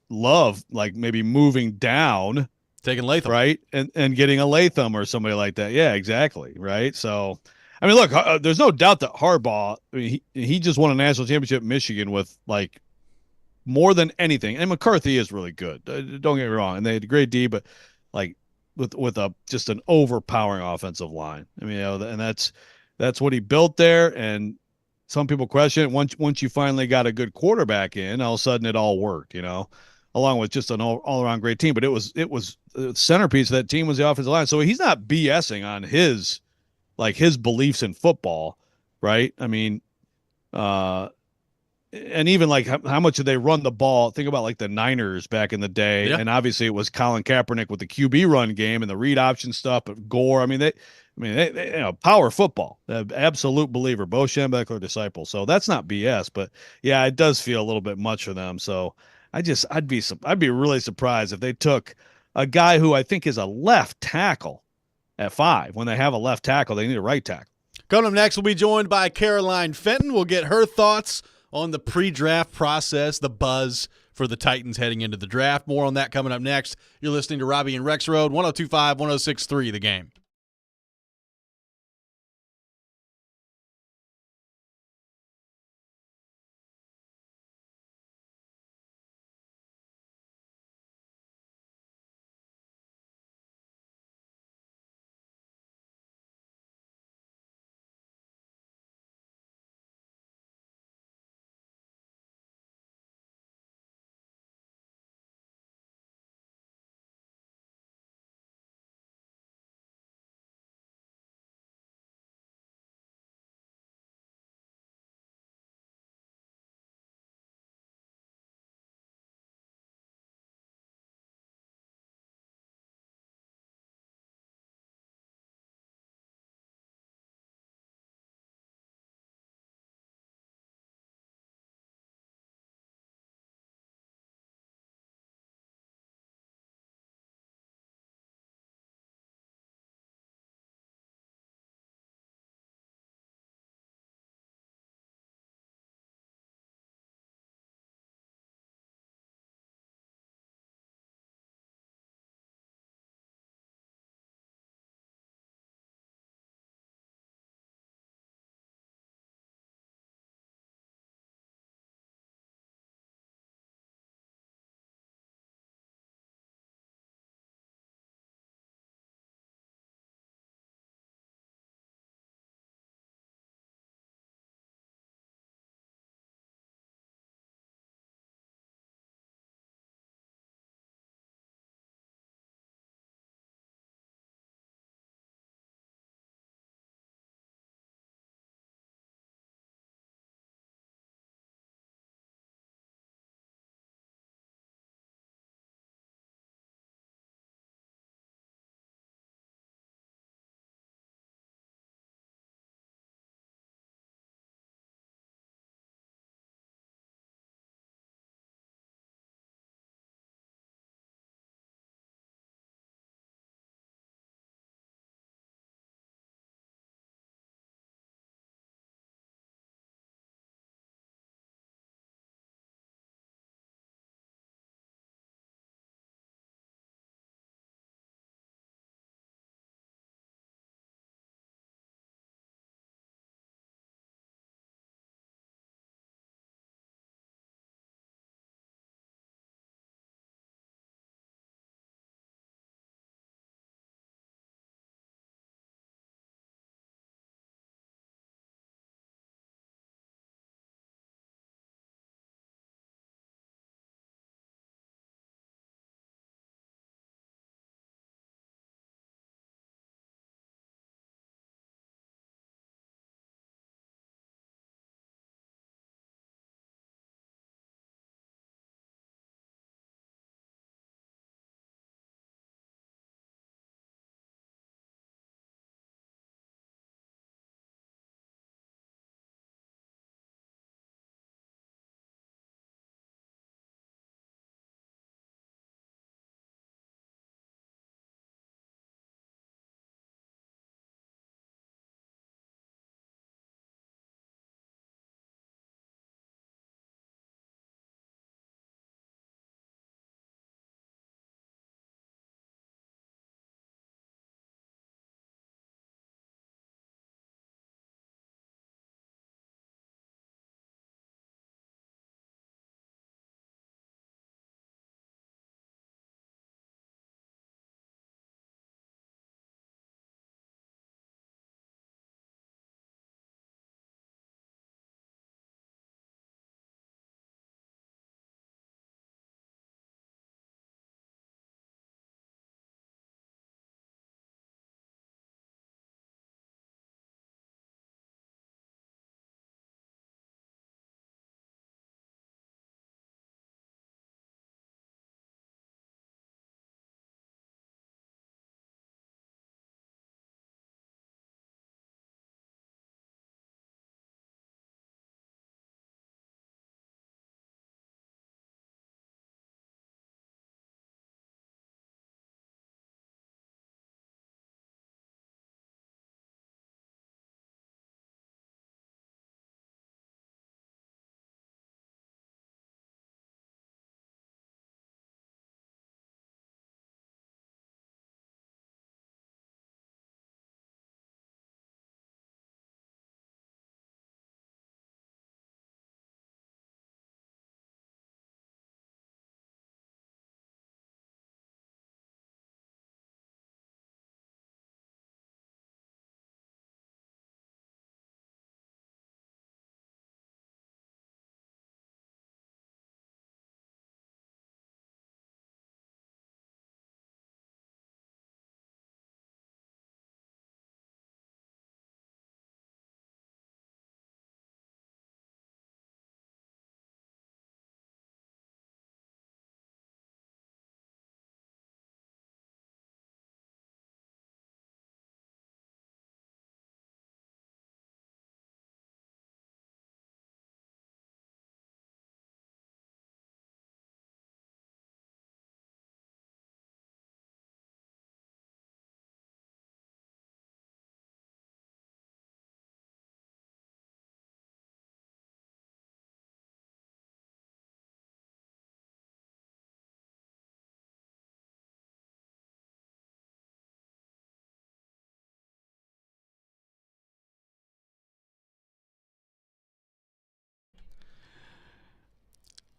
love, like, maybe moving down, taking Latham, right, and getting a Latham or somebody like that. Yeah, exactly, right. So, I mean, look, there's no doubt that Harbaugh, I mean, he just won a national championship in Michigan with like more than anything. And McCarthy is really good. Don't get me wrong, and they had a great D, but like with just an overpowering offensive line. I mean, and that's what he built there. And some people question it. Once you finally got a good quarterback in, all of a sudden it all worked, along with just an all-around great team. But it was the centerpiece of that team was the offensive line. So he's not BSing on his beliefs in football, right? I mean, and even like how much did they run the ball? Think about like the Niners back in the day, and obviously it was Colin Kaepernick with the QB run game and the read option stuff. But Gore, I mean, they power football, absolute believer, Bo Schembechler disciple. So that's not BS, but yeah, it does feel a little bit much for them. So I'd be really surprised if they took a guy who I think is a left tackle at 5. When they have a left tackle, they need a right tackle. Coming up next, we'll be joined by Caroline Fenton. We'll get her thoughts on the pre-draft process, the buzz for the Titans heading into the draft. More on that coming up next. You're listening to Robby and Rexrode, 102.5, 106.3 The Game.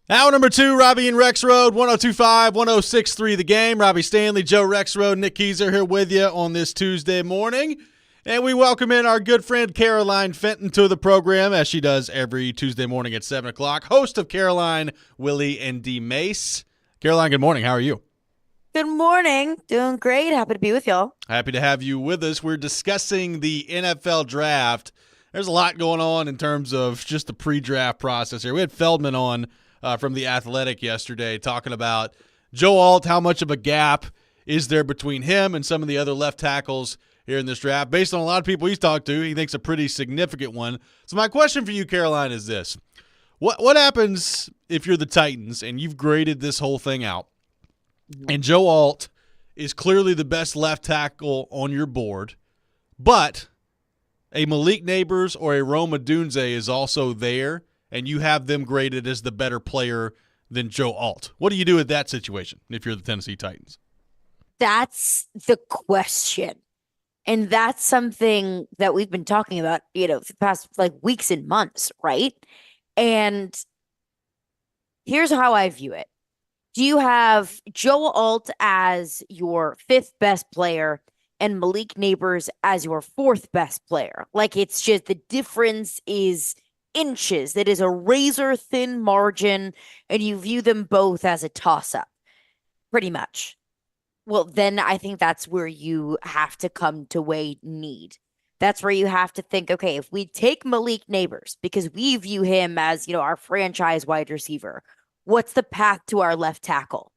Hour number 2, Robby and Rexrode, 102.5, 106.3 The Game. Robby Stanley, Joe Rexrode, Nick Keyser here with you on this Tuesday morning. And we welcome in our good friend Caroline Fenton to the program, as she does every Tuesday morning at 7 o'clock. Host of Caroline, Willie, and D. Mace. Caroline, good morning. How are you? Good morning. Doing great. Happy to be with y'all. Happy to have you with us. We're discussing the NFL draft. There's a lot going on in terms of just the pre-draft process here. We had Feldman on from The Athletic yesterday talking about Joe Alt, how much of a gap is there between him and some of the other left tackles here in this draft. Based on a lot of people he's talked to, he thinks a pretty significant one. So my question for you, Caroline, is this. What happens if you're the Titans and you've graded this whole thing out and Joe Alt is clearly the best left tackle on your board, but a Malik Neighbors or a Rome Odunze is also there, and you have them graded as the better player than Joe Alt? What do you do with that situation if you're the Tennessee Titans? That's the question. And that's something that we've been talking about, for the past weeks and months, right? And here's how I view it. Do you have Joe Alt as your 5th best player and Malik Neighbors as your 4th best player? It's just the difference is inches. That is a razor thin margin, and you view them both as a toss-up, pretty much. Well, then I think that's where you have to come to weigh need. That's where you have to think, okay, if we take Malik Neighbors, because we view him as, our franchise wide receiver, what's the path to our left tackle?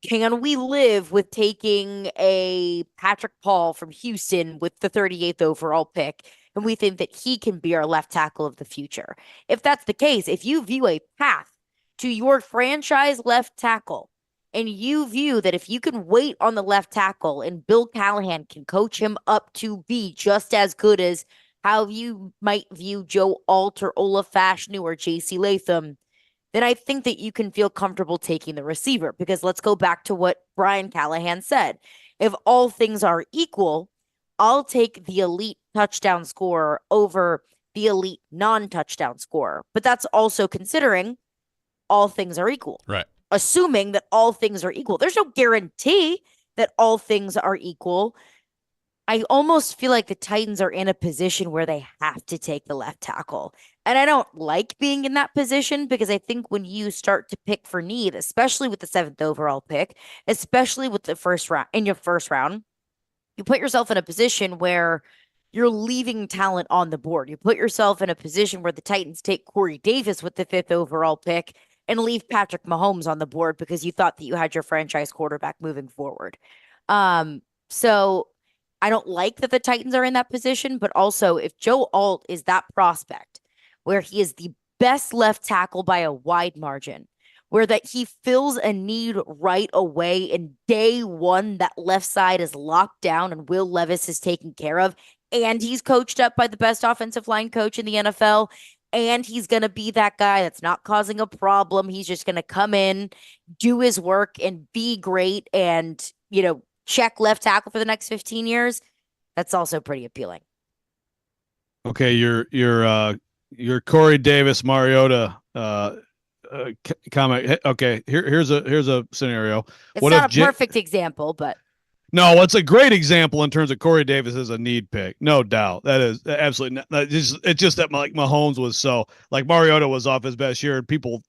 Can we live with taking a Patrick Paul from Houston with the 38th overall pick, and we think that he can be our left tackle of the future? If that's the case, if you view a path to your franchise left tackle, and you view that if you can wait on the left tackle and Bill Callahan can coach him up to be just as good as how you might view Joe Alt or Olaf Fashanu or J.C. Latham, then I think that you can feel comfortable taking the receiver. Because let's go back to what Brian Callahan said. If all things are equal, I'll take the elite touchdown scorer over the elite non-touchdown scorer. But that's also considering all things are equal. Right. Assuming that all things are equal. There's no guarantee that all things are equal. I almost feel like the Titans are in a position where they have to take the left tackle. And I don't like being in that position, because I think when you start to pick for need, especially with the 7th overall pick, especially with the first round, in your first round, you put yourself in a position where you're leaving talent on the board. You put yourself in a position where the Titans take Corey Davis with the 5th overall pick and leave Patrick Mahomes on the board because you thought that you had your franchise quarterback moving forward. So I don't like that the Titans are in that position, but also if Joe Alt is that prospect where he is the best left tackle by a wide margin, where that he fills a need right away in day one, that left side is locked down and Will Levis is taken care of, and he's coached up by the best offensive line coach in the NFL, and he's going to be that guy that's not causing a problem. He's just going to come in, do his work, and be great and, check left tackle for the next 15 years. That's also pretty appealing. Okay, your Corey Davis Mariota comment. Okay, here's a scenario. It's not a perfect example, but no, it's a great example in terms of Corey Davis as a need pick. No doubt. That is absolutely not. It's just that Mahomes was so, Mariota was off his best year, and people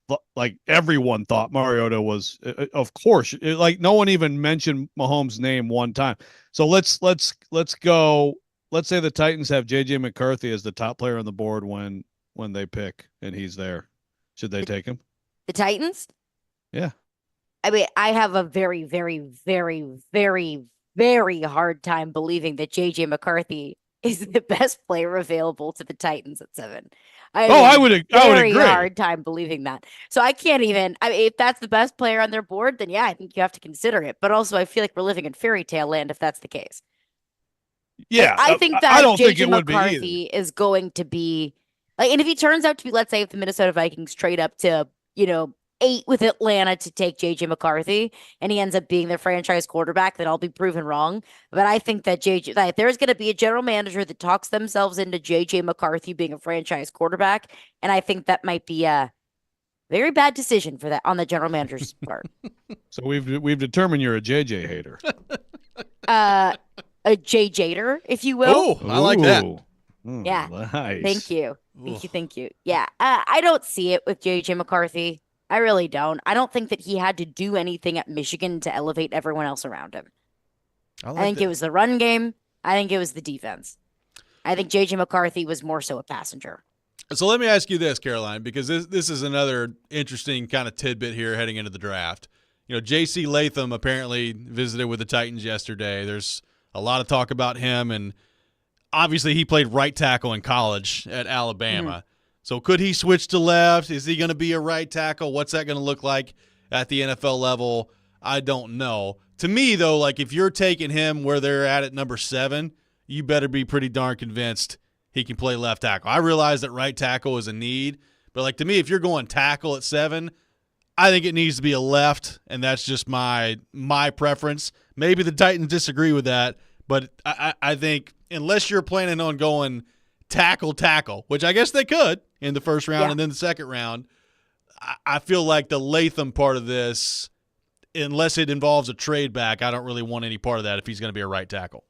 everyone thought Mariota was, of course, no one even mentioned Mahomes' name one time. So let's go. Let's say the Titans have J.J. McCarthy as the top player on the board when they pick, and he's there. Should they take him? The Titans? Yeah. I mean, I have a very, very, very, very, very hard time believing that J.J. McCarthy is the best player available to the Titans at 7. I would agree. Very hard time believing that. So I can't even. If that's the best player on their board, then yeah, I think you have to consider it. But also, I feel like we're living in fairy tale land if that's the case. Yeah, I think that I don't J.J. think it would McCarthy is going to be and if he turns out to be, let's say, if the Minnesota Vikings trade up to 8 with Atlanta to take J.J. McCarthy, and he ends up being their franchise quarterback, then I'll be proven wrong. But I think that there's going to be a general manager that talks themselves into J.J. McCarthy being a franchise quarterback, and I think that might be Very bad decision for that on the general manager's part. So we've determined you're a JJ hater. A Jay Jader, if you will. Oh, I like that. Yeah. Nice. Thank you. Thank you. Yeah. I don't see it with JJ McCarthy. I really don't. I don't think that he had to do anything at Michigan to elevate everyone else around him. I think it was the run game. I think it was the defense. I think JJ McCarthy was more so a passenger. So let me ask you this, Caroline, because this is another interesting kind of tidbit here heading into the draft. You know, J.C. Latham apparently visited with the Titans yesterday. There's a lot of talk about him, and obviously he played right tackle in college at Alabama. Mm-hmm. So could he switch to left? Is he going to be a right tackle? What's that going to look like at the NFL level? I don't know. To me, though, like if you're taking him where they're at number 7, you better be pretty darn convinced he can play left tackle. I realize that right tackle is a need, but like to me, if you're going tackle at 7, I think it needs to be a left, and that's just my preference. Maybe the Titans disagree with that, but I think unless you're planning on going tackle, which I guess they could in the first round and then the second round, I feel like the Latham part of this, unless it involves a trade back, I don't really want any part of that if he's going to be a right tackle.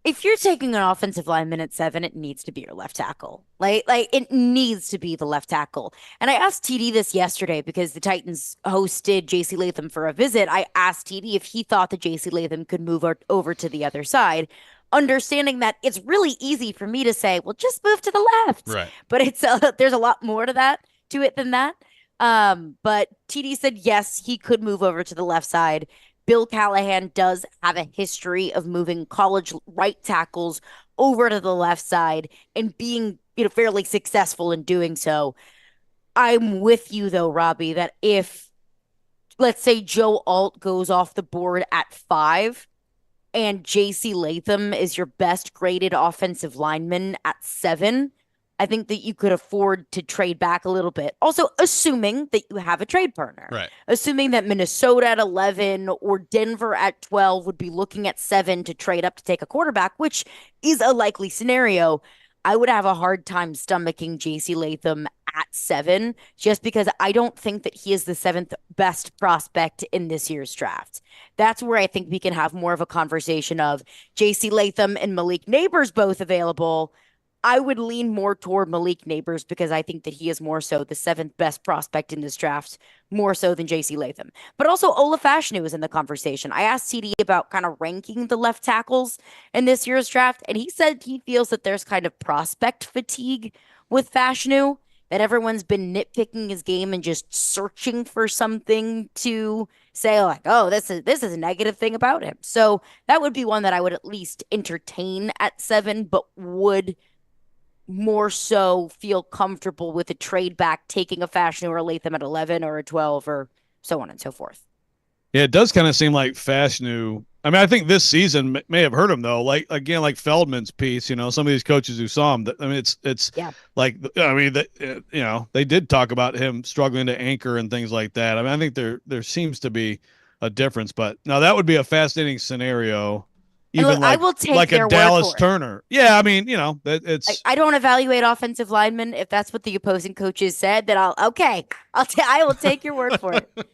If you're taking an offensive lineman at 7, it needs to be your left tackle. Like it needs to be the left tackle. And I asked TD this yesterday because the Titans hosted JC Latham for a visit. I asked TD if he thought that JC Latham could move over to the other side, understanding that it's really easy for me to say, well, just move to the left. Right. But there's a lot more to it than that. But TD said, yes, he could move over to the left side. Bill Callahan does have a history of moving college right tackles over to the left side and being, fairly successful in doing so. I'm with you though, Robby, that if, let's say Joe Alt goes off the board at 5 and JC Latham is your best graded offensive lineman at 7, I think that you could afford to trade back a little bit. Also, assuming that you have a trade partner. Right. Assuming that Minnesota at 11 or Denver at 12 would be looking at 7 to trade up to take a quarterback, which is a likely scenario. I would have a hard time stomaching JC Latham at 7 just because I don't think that he is the 7th best prospect in this year's draft. That's where I think we can have more of a conversation of JC Latham and Malik Neighbors both available. I would lean more toward Malik Neighbors because I think that he is more so the 7th best prospect in this draft, more so than JC Latham. But also Ola Fashanu is in the conversation. I asked TD about kind of ranking the left tackles in this year's draft, and he said he feels that there's kind of prospect fatigue with Fashanu, that everyone's been nitpicking his game and just searching for something to say like, oh, this is a negative thing about him. So that would be one that I would at least entertain at 7, but would more so feel comfortable with a trade back, taking a Fashanu or a Latham at 11 or a 12 or so on and so forth. Yeah, it does kind of seem like Fashanu. I mean, I think this season may have hurt him though. Like again, like Feldman's piece, some of these coaches who saw him. I mean, it's like they did talk about him struggling to anchor and things like that. I mean, I think there seems to be a difference, but now that would be a fascinating scenario. Even look, I will take like their a Dallas word for Turner. Yeah, I mean, it's. I don't evaluate offensive linemen. If that's what the opposing coaches said, then I will take your word for it.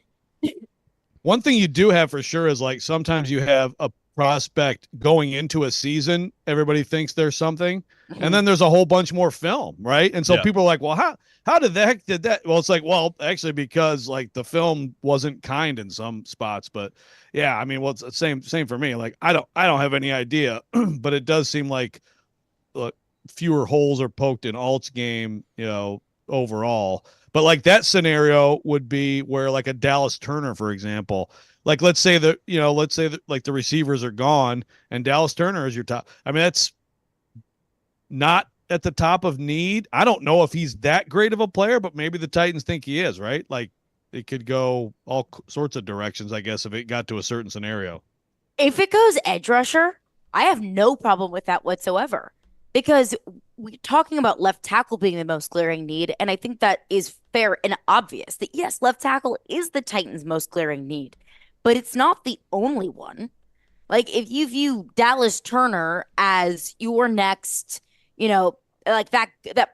One thing you do have for sure is like sometimes you have a prospect going into a season, everybody thinks there's something, and then there's a whole bunch more film, right? And so people are like, well, how did the heck did that? Well, it's like, well, actually because like the film wasn't kind in some spots, but yeah, I mean, well, it's the same for me. Like I don't have any idea, but it does seem like fewer holes are poked in Alt's game, overall. But like that scenario would be where like a Dallas Turner, for example, like let's say that like the receivers are gone and Dallas Turner is your top. I mean, that's not at the top of need. I don't know if he's that great of a player, but maybe the Titans think he is, right? Like it could go all sorts of directions, I guess, if it got to a certain scenario. If it goes edge rusher, I have no problem with that whatsoever. Because we're talking about left tackle being the most glaring need, and I think that is fair and obvious that, yes, left tackle is the Titans' most glaring need, but it's not the only one. Like, if you view Dallas Turner as your next, like that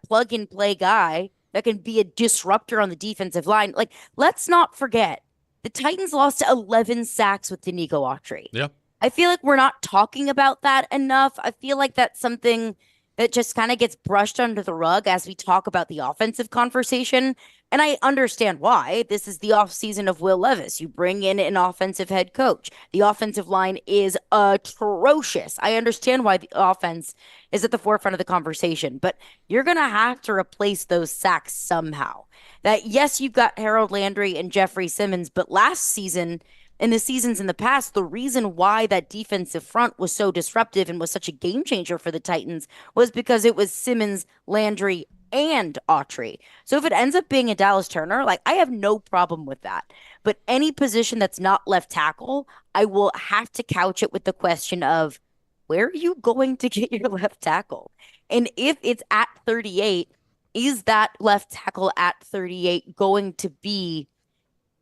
plug-and-play guy that can be a disruptor on the defensive line. Like, let's not forget the Titans lost 11 sacks with Danico Autry. Yeah. I feel like we're not talking about that enough. I feel like that's something that just kind of gets brushed under the rug as we talk about the offensive conversation. And I understand why. This is the offseason of Will Levis. You bring in an offensive head coach. The offensive line is atrocious. I understand why the offense is at the forefront of the conversation, but you're going to have to replace those sacks somehow. That, yes, you've got Harold Landry and Jeffrey Simmons, but last season, in the seasons in the past, the reason why that defensive front was so disruptive and was such a game changer for the Titans was because it was Simmons, Landry, and Autry. So if it ends up being a Dallas Turner, like, I have no problem with that. But any position that's not left tackle, I will have to couch it with the question of, where are you going to get your left tackle? And if it's at 38, is that left tackle at 38 going to be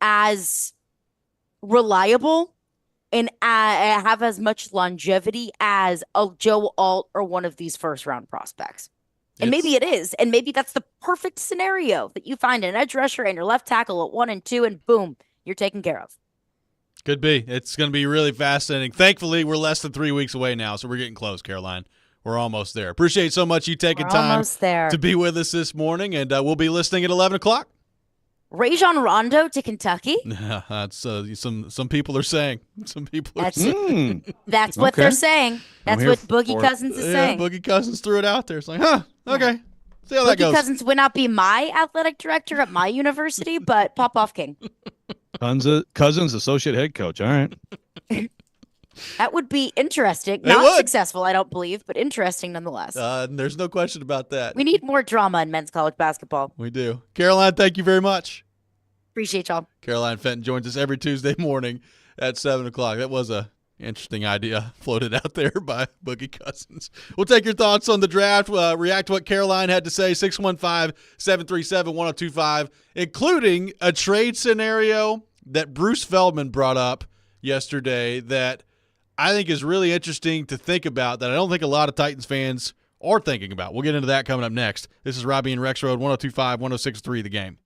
as reliable and have as much longevity as a Joe Alt or one of these first round prospects? And maybe it is. And maybe that's the perfect scenario that you find an edge rusher and your left tackle at 1 and 2, and boom, you're taken care of. Could be. It's going to be really fascinating. Thankfully, we're less than 3 weeks away now, so we're getting close, Caroline. We're almost there. Appreciate so much you taking time to be with us this morning, and we'll be listening at 11 o'clock. Rajon Rondo to Kentucky? That's some people are saying. Some people are saying. That's what they're saying. That's what Boogie Cousins is saying. Boogie Cousins threw it out there. It's like, okay. See how that goes. Boogie Cousins would not be my athletic director at my university, but Pop-Off King. Cousins, associate head coach. All right. That would be interesting. Not successful, I don't believe, but interesting nonetheless. There's no question about that. We need more drama in men's college basketball. We do. Caroline, thank you very much. Appreciate y'all. Caroline Fenton joins us every Tuesday morning at 7 o'clock. That was a interesting idea floated out there by Boogie Cousins. We'll take your thoughts on the draft, react to what Caroline had to say, 615-737-1025, including a trade scenario that Bruce Feldman brought up yesterday that I think is really interesting to think about, that I don't think a lot of Titans fans are thinking about. We'll get into that coming up next. This is Robby and Rexrode, 102.5, 106.3 The Game.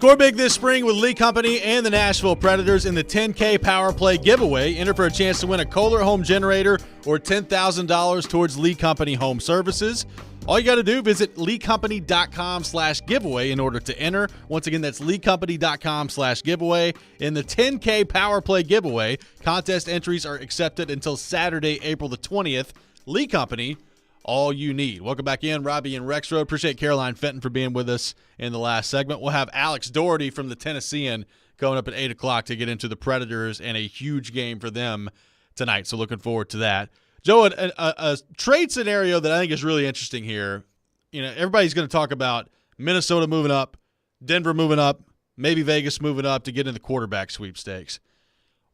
Score big this spring with Lee Company and the Nashville Predators in the 10K Power Play giveaway. Enter for a chance to win a Kohler home generator or $10,000 towards Lee Company home services. All you got to do, visit leecompany.com/giveaway in order to enter. Once again, that's leecompany.com/giveaway in the 10K Power Play giveaway. Contest entries are accepted until Saturday, April the 20th. Lee Company, all you need. Welcome back in, Robby and Rexrode. Appreciate Caroline Fenton for being with us in the last segment. We'll have Alex Doherty from the Tennessean going up at 8 o'clock to get into the Predators and a huge game for them tonight. So looking forward to that. Joe, a trade scenario that I think is really interesting here. You know, everybody's going to talk about Minnesota moving up, Denver moving up, maybe Vegas moving up to get in the quarterback sweepstakes.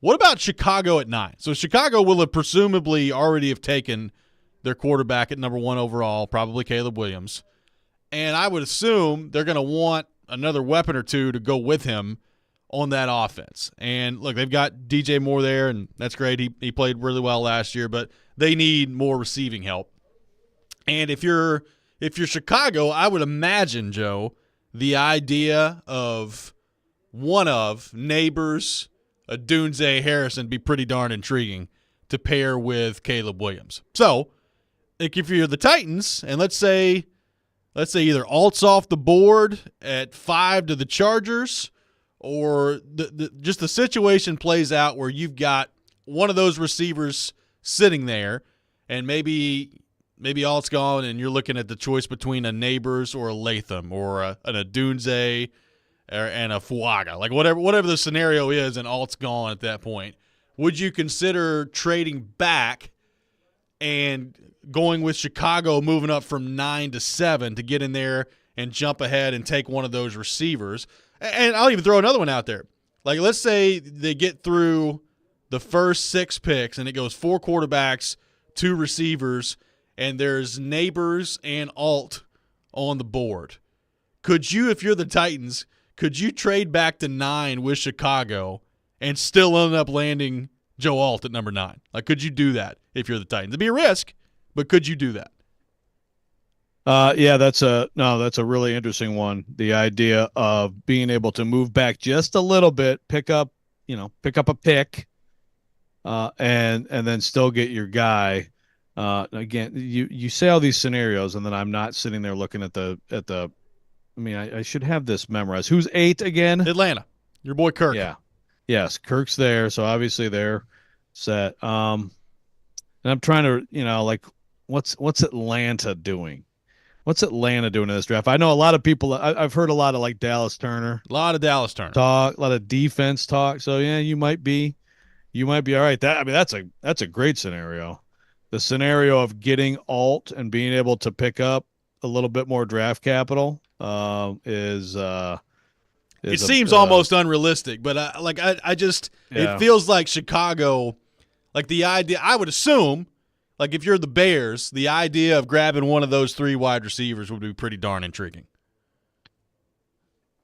What about Chicago at 9? So Chicago will have presumably already have taken their quarterback at number 1 overall, probably Caleb Williams. And I would assume they're going to want another weapon or two to go with him on that offense. And look, they've got DJ Moore there, and that's great. He played really well last year, but they need more receiving help. And if you're Chicago, I would imagine, Joe, the idea of one of Neighbors, Odunze, Harrison be pretty darn intriguing to pair with Caleb Williams. So, like if you're the Titans, and let's say either Alt's off the board at 5 to the Chargers, or just the situation plays out where you've got one of those receivers sitting there, and maybe Alt's gone, and you're looking at the choice between a Neighbors or a Latham or an Odunze and a Fuaga, like whatever the scenario is, and Alt's gone at that point. Would you consider trading back and going with Chicago, moving up from 9 to 7 to get in there and jump ahead and take one of those receivers? And I'll even throw another one out there. Like, let's say they get through the first 6 picks and it goes 4 quarterbacks, 2 receivers, and there's Neighbors and Alt on the board. Could you, if you're the Titans, could you trade back to 9 with Chicago and still end up landing Joe Alt at number 9? Like, could you do that if you're the Titans? It'd be a risk, but could you do that? Yeah, that's a really interesting one. The idea of being able to move back just a little bit, pick up a pick, and then still get your guy. Again, you say all these scenarios, and then I'm not sitting there looking at the. I mean, I should have this memorized. Who's 8 again? Atlanta. Your boy Kirk. Yeah. Yes, Kirk's there, so obviously they're set. And I'm trying to, like, what's Atlanta doing? What's Atlanta doing in this draft? I know a lot of people. I've heard a lot of like Dallas Turner. A lot of Dallas Turner talk, a lot of defense talk. So yeah, you might be all right. That's a great scenario. The scenario of getting Alt and being able to pick up a little bit more draft capital is it seems almost unrealistic, but it feels like Chicago, like the idea. I would assume, like if you're the Bears, the idea of grabbing one of those 3 wide receivers would be pretty darn intriguing.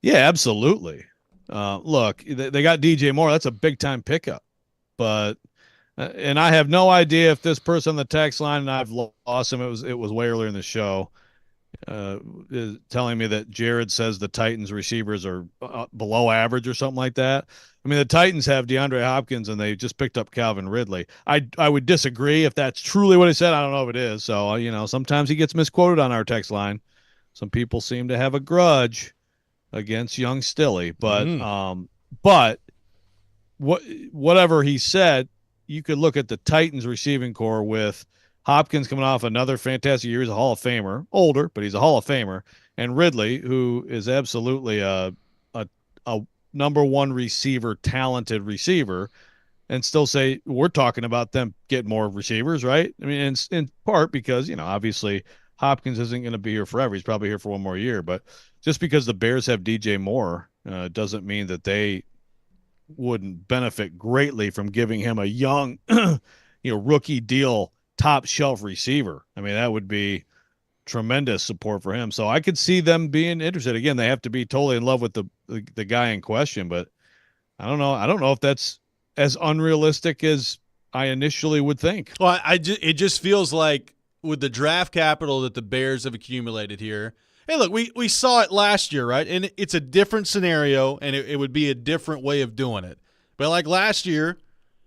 Yeah, absolutely. Look, they got DJ Moore. That's a big time pickup, but and I have no idea if this person on the text line, and I've lost him. It was way earlier in the show. Is telling me that Jared says the Titans receivers are below average or something like that. I mean, the Titans have DeAndre Hopkins and they just picked up Calvin Ridley. I would disagree if that's truly what he said. I don't know if it is. So, sometimes he gets misquoted on our text line. Some people seem to have a grudge against young Stilly, but whatever he said, you could look at the Titans receiving core with Hopkins coming off another fantastic year. He's a Hall of Famer, older, but he's a Hall of Famer. And Ridley, who is absolutely a number 1 receiver, talented receiver, and still say we're talking about them getting more receivers, right? I mean, in part because, obviously Hopkins isn't going to be here forever. He's probably here for 1 more year. But just because the Bears have DJ Moore doesn't mean that they wouldn't benefit greatly from giving him a young, rookie deal, top shelf receiver. I mean, that would be tremendous support for him. So I could see them being interested. Again, they have to be totally in love with the guy in question, but I don't know. I don't know if that's as unrealistic as I initially would think. Well, it just feels like with the draft capital that the Bears have accumulated here, Hey, look, we saw it last year, right? And it's a different scenario, and it would be a different way of doing it. But like last year,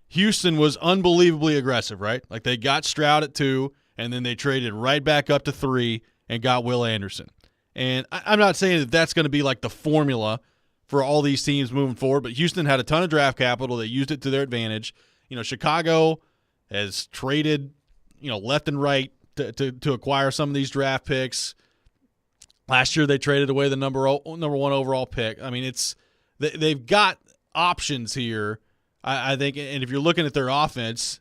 Houston was unbelievably aggressive, right? Like they got Stroud at 2, and then they traded right back up to 3 and got Will Anderson. And I'm not saying that that's going to be like the formula for all these teams moving forward, but Houston had a ton of draft capital. They used it to their advantage. Chicago has traded, left and right to acquire some of these draft picks. Last year they traded away the number 1 overall pick. I mean, they've got options here, I think. And if you're looking at their offense,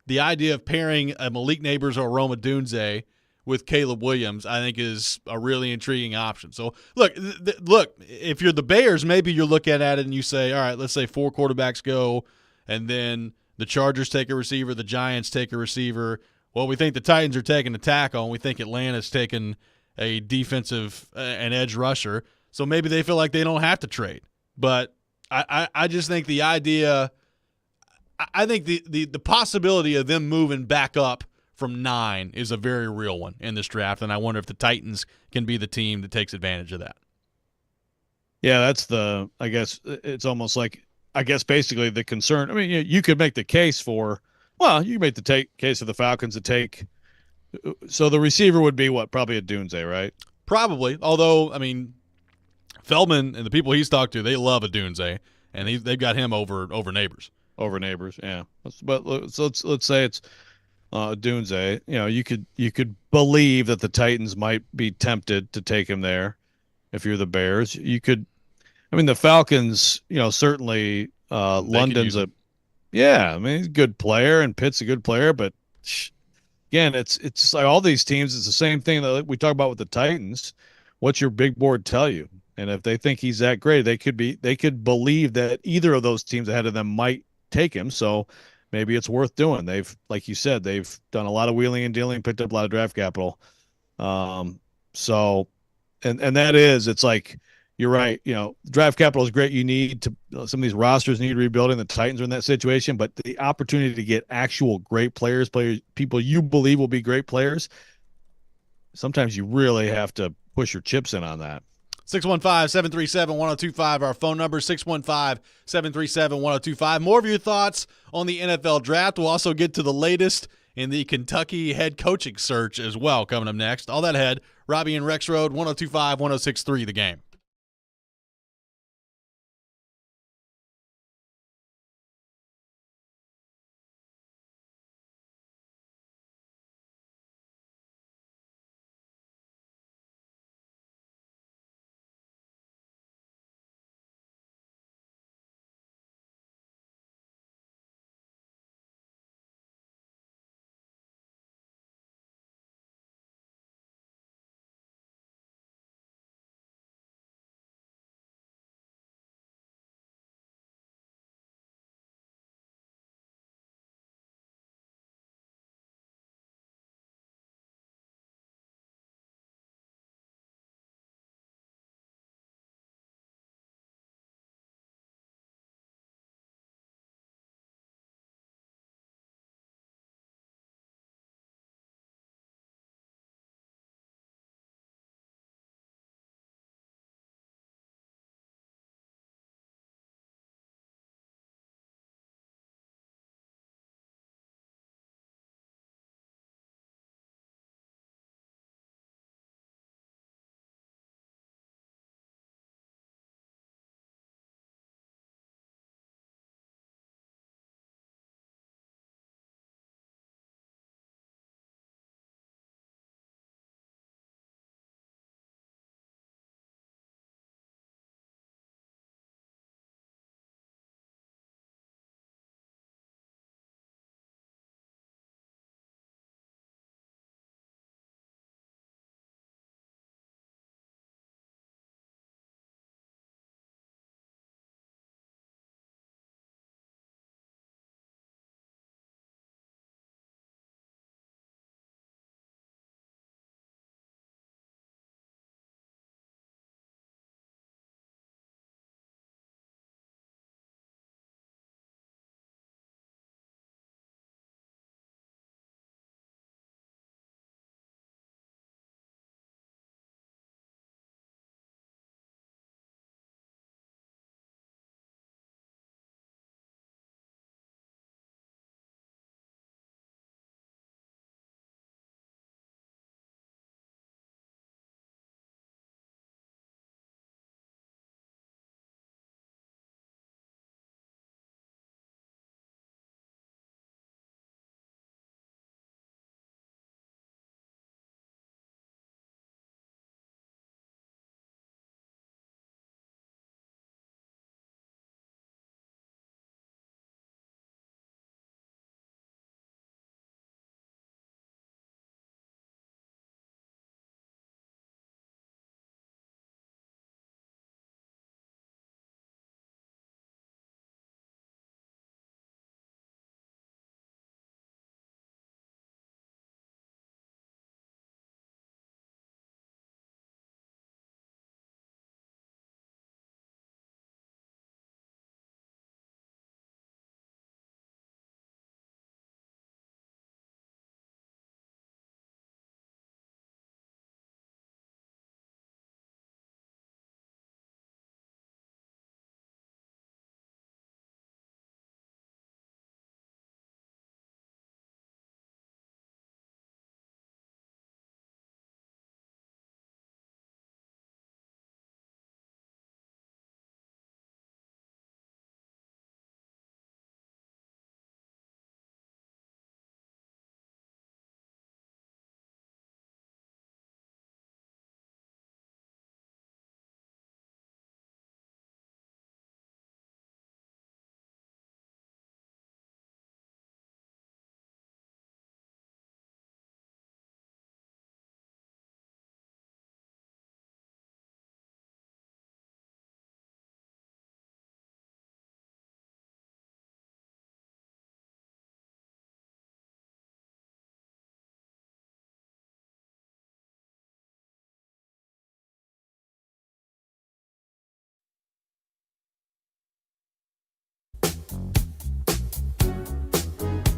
the idea of pairing a Malik Neighbors or Roma Dunze with Caleb Williams, I think, is a really intriguing option. So, look, if you're the Bears, maybe you're looking at it and you say, all right, let's say 4 quarterbacks go, and then the Chargers take a receiver, the Giants take a receiver. Well, we think the Titans are taking a tackle, and we think Atlanta's taking a defensive an edge rusher. So maybe they feel like they don't have to trade. But I just think the idea – I think the possibility of them moving back up from 9 is a very real one in this draft, and I wonder if the Titans can be the team that takes advantage of that. Yeah, that's I guess it's almost like, basically the concern. I mean, you could make the case for, you can make the case for the Falcons to take. So the receiver would be probably a Dunze, right? Probably, although, I mean, Feldman and the people he's talked to, they love a Dunze, and they've got him over Neighbors. Over Neighbors, yeah. But so let's say it's Dunze. You could believe that the Titans might be tempted to take him there. If you're the Bears, you could. I mean, the Falcons, certainly London's I mean, he's a good player, and Pitt's a good player, but again, it's like all these teams. It's the same thing that we talk about with the Titans. What's your big board tell you? And if they think he's that great, they could believe that either of those teams ahead of them might take him. So maybe it's worth doing. Like you said, they've done a lot of wheeling and dealing, picked up a lot of draft capital. So, and it's like, you're right. Draft capital is great. You need to, some of these rosters need rebuilding. The Titans are in that situation, but the opportunity to get actual great players, people you believe will be great players, sometimes you really have to push your chips in on that. 615-737-1025, our phone number, 615-737-1025. More of your thoughts on the NFL draft. We'll also get to the latest in the Kentucky head coaching search as well coming up next. All that ahead, Robby and Rexrode, 102.5, 106.3 The Game.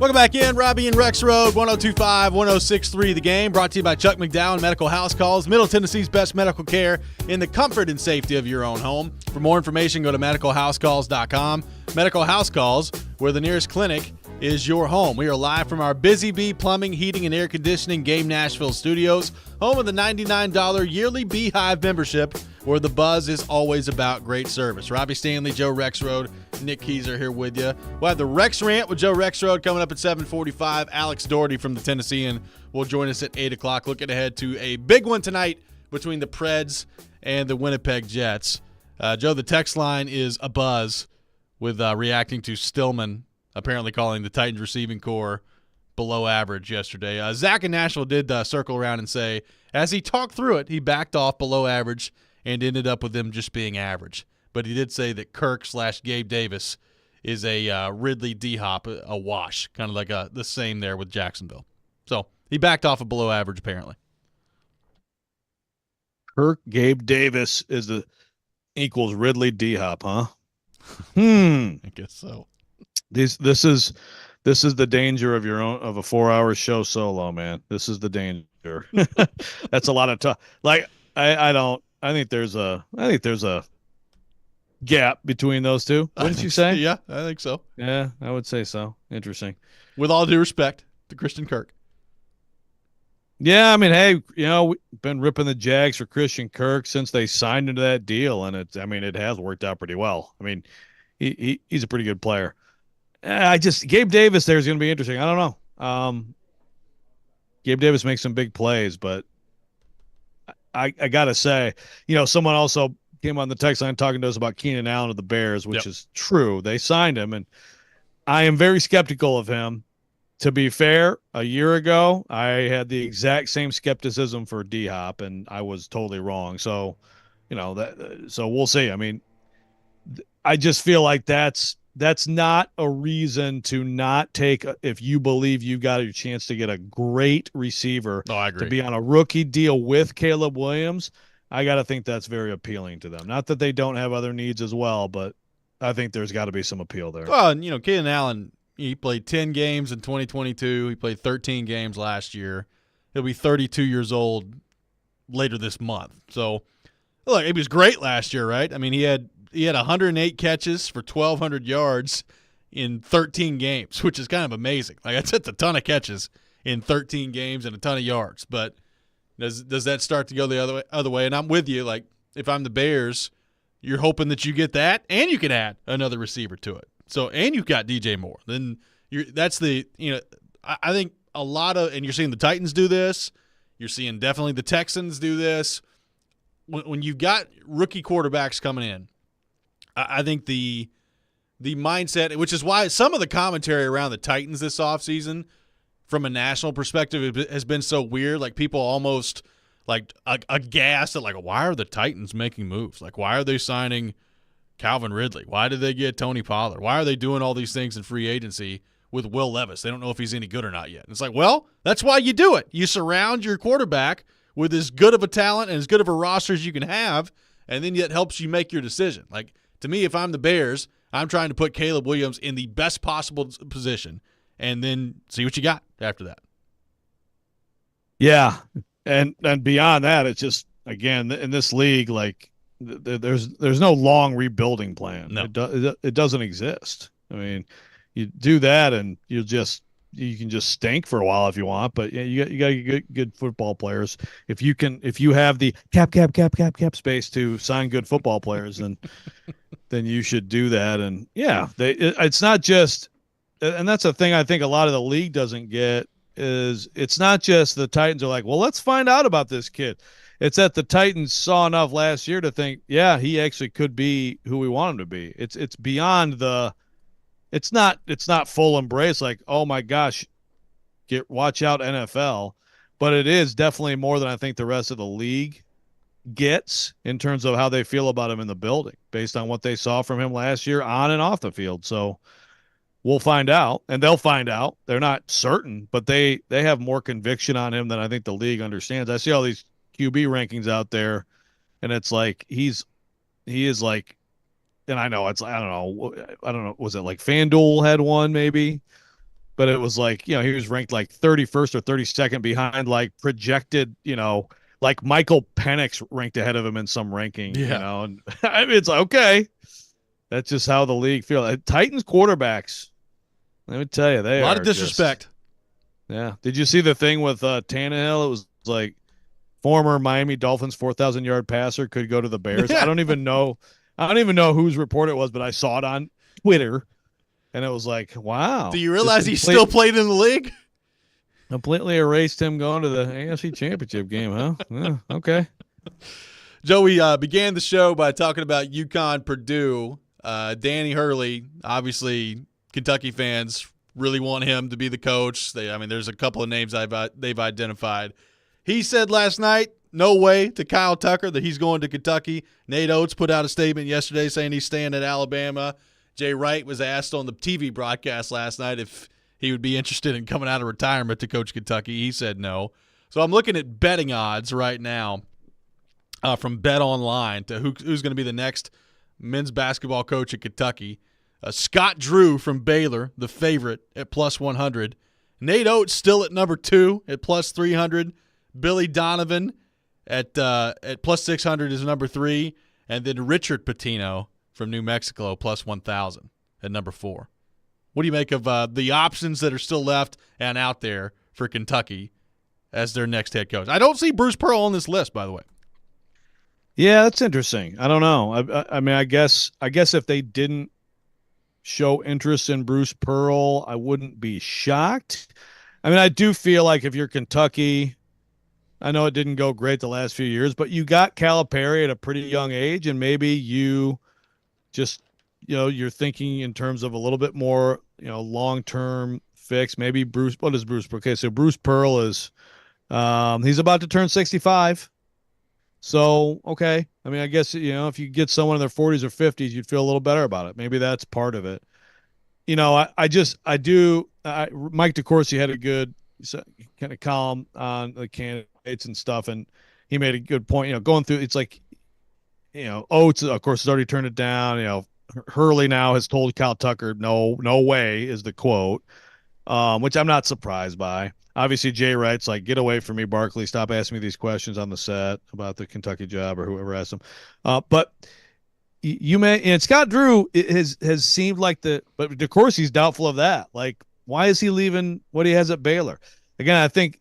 Welcome back in. Robby and Rexrode, 102.5, 106.3 The Game, brought to you by Chuck McDowell Medical House Calls, Middle Tennessee's best medical care in the comfort and safety of your own home. For more information, go to medicalhousecalls.com. Medical House Calls, where the nearest clinic is your home. We are live from our Busy Bee Plumbing, Heating, and Air Conditioning Game Nashville studios, home of the $99 yearly Beehive membership, where the buzz is always about great service. Robby Stanley, Joe Rexrode, Nick Keyser here with you. We'll have the Rex Rant with Joe Rexrode coming up at 7:45. Alex Doherty from the Tennessean will join us at 8 o'clock. Looking ahead to a big one tonight between the Preds and the Winnipeg Jets. Joe, the text line is abuzz with reacting to Stillman apparently calling the Titans receiving core below average yesterday. Zach in Nashville did circle around and say, as he talked through it, he backed off below average and ended up with them just being average. But he did say that Kirk/Gabe Davis is a Ridley D-Hop, a wash, kind of like the same there with Jacksonville. So he backed off of below average apparently. Gabe Davis equals Ridley D-Hop, huh? I guess so. This is the danger of a 4-hour show solo, man. This is the danger. That's a lot of time. Like I think there's a gap between those two. Wouldn't you say? Yeah, I think so. Yeah, I would say so. Interesting. With all due respect to Christian Kirk. Yeah, I mean, hey, we've been ripping the Jags for Christian Kirk since they signed into that deal, and it has worked out pretty well. I mean, he's a pretty good player. Gabe Davis there is going to be interesting. I don't know. Gabe Davis makes some big plays, but I got to say, someone also came on the text line talking to us about Keenan Allen of the Bears, which is true. They signed him, and I am very skeptical of him. To be fair, a year ago, I had the exact same skepticism for D-Hop, and I was totally wrong. So, so we'll see. I mean, I just feel like that's not a reason to not take if you believe you got a chance to get a great receiver to be on a rookie deal with Caleb Williams. I got to think that's very appealing to them. Not that they don't have other needs as well, but I think there's got to be some appeal there. Well, and Keenan Allen, he played 10 games in 2022. He played 13 games last year. He'll be 32 years old later this month. So, look, he was great last year, right? I mean, he had 108 catches for 1,200 yards in 13 games, which is kind of amazing. Like, that's a ton of catches in 13 games and a ton of yards. But does that start to go the other way? And I'm with you. Like, if I'm the Bears, you're hoping that you get that and you can add another receiver to it. So, and you've got DJ Moore. Then I think a lot of, and you're seeing the Titans do this. You're seeing definitely the Texans do this. When you've got rookie quarterbacks coming in, I think the mindset, which is why some of the commentary around the Titans this offseason from a national perspective has been so weird. Like, people almost like aghast at, like, why are the Titans making moves? Like, why are they signing Calvin Ridley? Why did they get Tony Pollard? Why are they doing all these things in free agency with Will Levis? They don't know if he's any good or not yet. And it's like, well, that's why you do it. You surround your quarterback with as good of a talent and as good of a roster as you can have, and then it helps you make your decision. Like, to me, if I'm the Bears, I'm trying to put Caleb Williams in the best possible position and then see what you got after that. Yeah, and beyond that, it's just, again, in this league, like, there's no long rebuilding plan. No. It doesn't exist. I mean, you do that and you can just stink for a while if you want, but you got to get good football players. If you have the cap space to sign good football players, then you should do that. And yeah, it's not just, and that's the thing I think a lot of the league doesn't get, is it's not just the Titans are like, well, let's find out about this kid. It's that the Titans saw enough last year to think, yeah, he actually could be who we want him to be. It's beyond the. It's not full embrace like, oh my gosh, watch out NFL, but it is definitely more than I think the rest of the league gets in terms of how they feel about him in the building based on what they saw from him last year on and off the field. So we'll find out, and they'll find out. They're not certain, but they have more conviction on him than I think the league understands. I see all these QB rankings out there, and it's like he is like, and I know it's I don't know, was it like FanDuel had one maybe? but it was like, he was ranked like 31st or 32nd behind like projected, like Michael Penix ranked ahead of him in some ranking, Yeah. and I mean, it's like, okay, that's just how the league feels. Titans quarterbacks, let me tell you, A they lot of are disrespect. yeah. Did you see the thing with Tannehill? It was like former Miami Dolphins 4,000-yard passer could go to the Bears. I Yeah. don't even know. I don't even know whose report it was, but I saw it on Twitter, and it was like, wow. Do you Just realize he still played in the league? completely erased him going to the AFC Championship game, huh? Yeah, okay. Joey began the show by talking about UConn Purdue. Danny Hurley, obviously, Kentucky fans really want him to be the coach. There's a couple of names they've identified. He said last night, no way to Kyle Tucker that he's going to Kentucky. Nate Oates put out a statement yesterday saying he's staying at Alabama. Jay Wright was asked on the TV broadcast last night if he would be interested in coming out of retirement to coach Kentucky. He said no. So I'm looking at betting odds right now from Bet Online to who's going to be the next men's basketball coach at Kentucky. Scott Drew from Baylor, the favorite, at plus 100. Nate Oates still at number 2 at plus 300. Billy Donovan at plus 600 is number 3. And then Richard Pitino from New Mexico, plus 1,000 at number 4. What do you make of the options that are still left and out there for Kentucky as their next head coach? I don't see Bruce Pearl on this list, by the way. Yeah, that's interesting. I don't know. I mean, I guess if they didn't show interest in Bruce Pearl, I wouldn't be shocked. I mean, I do feel like if you're Kentucky, I know it didn't go great the last few years, but you got Calipari at a pretty young age, and maybe you just, you're thinking in terms of a little bit more, long-term fix. Maybe what is Bruce? Okay, so Bruce Pearl is, he's about to turn 65. So, okay. I mean, I guess, if you get someone in their 40s or 50s, you'd feel a little better about it. Maybe that's part of it. Mike DeCourcy had a good kind of column on the candidates and stuff, and he made a good point, going through, it's like, Oates, of course, has already turned it down. Hurley now has told Kyle Tucker, no way is the quote, which I'm not surprised by. Obviously, Jay Wright's like, get away from me, Barkley. Stop asking me these questions on the set about the Kentucky job or whoever asked him. But and Scott Drew has seemed like but DeCourcy's doubtful of that. Like, why is he leaving what he has at Baylor? Again, I think,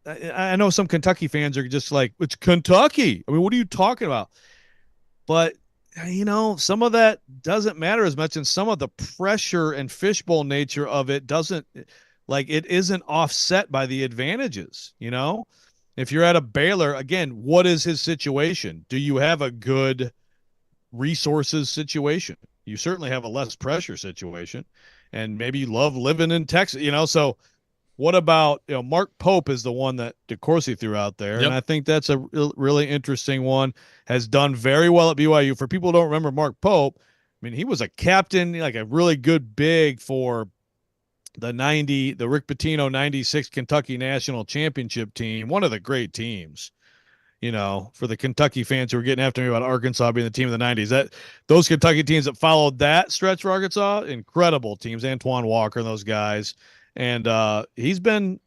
I know some Kentucky fans are just like, it's Kentucky. I mean, what are you talking about? But, some of that doesn't matter as much, and some of the pressure and fishbowl nature of it it isn't offset by the advantages, If you're at a Baylor, again, what is his situation? Do you have a good resources situation? You certainly have a less pressure situation, and maybe you love living in Texas, so what about, Mark Pope is the one that DeCourcy threw out there. Yep. And I think that's a really interesting one, has done very well at BYU. For people who don't remember Mark Pope, I mean, he was a captain, like a really good big for the Rick Pitino 96 Kentucky National Championship team, one of the great teams, for the Kentucky fans who were getting after me about Arkansas being the team of the 90s. Those Kentucky teams that followed that stretch for Arkansas, incredible teams, Antoine Walker and those guys. And he's been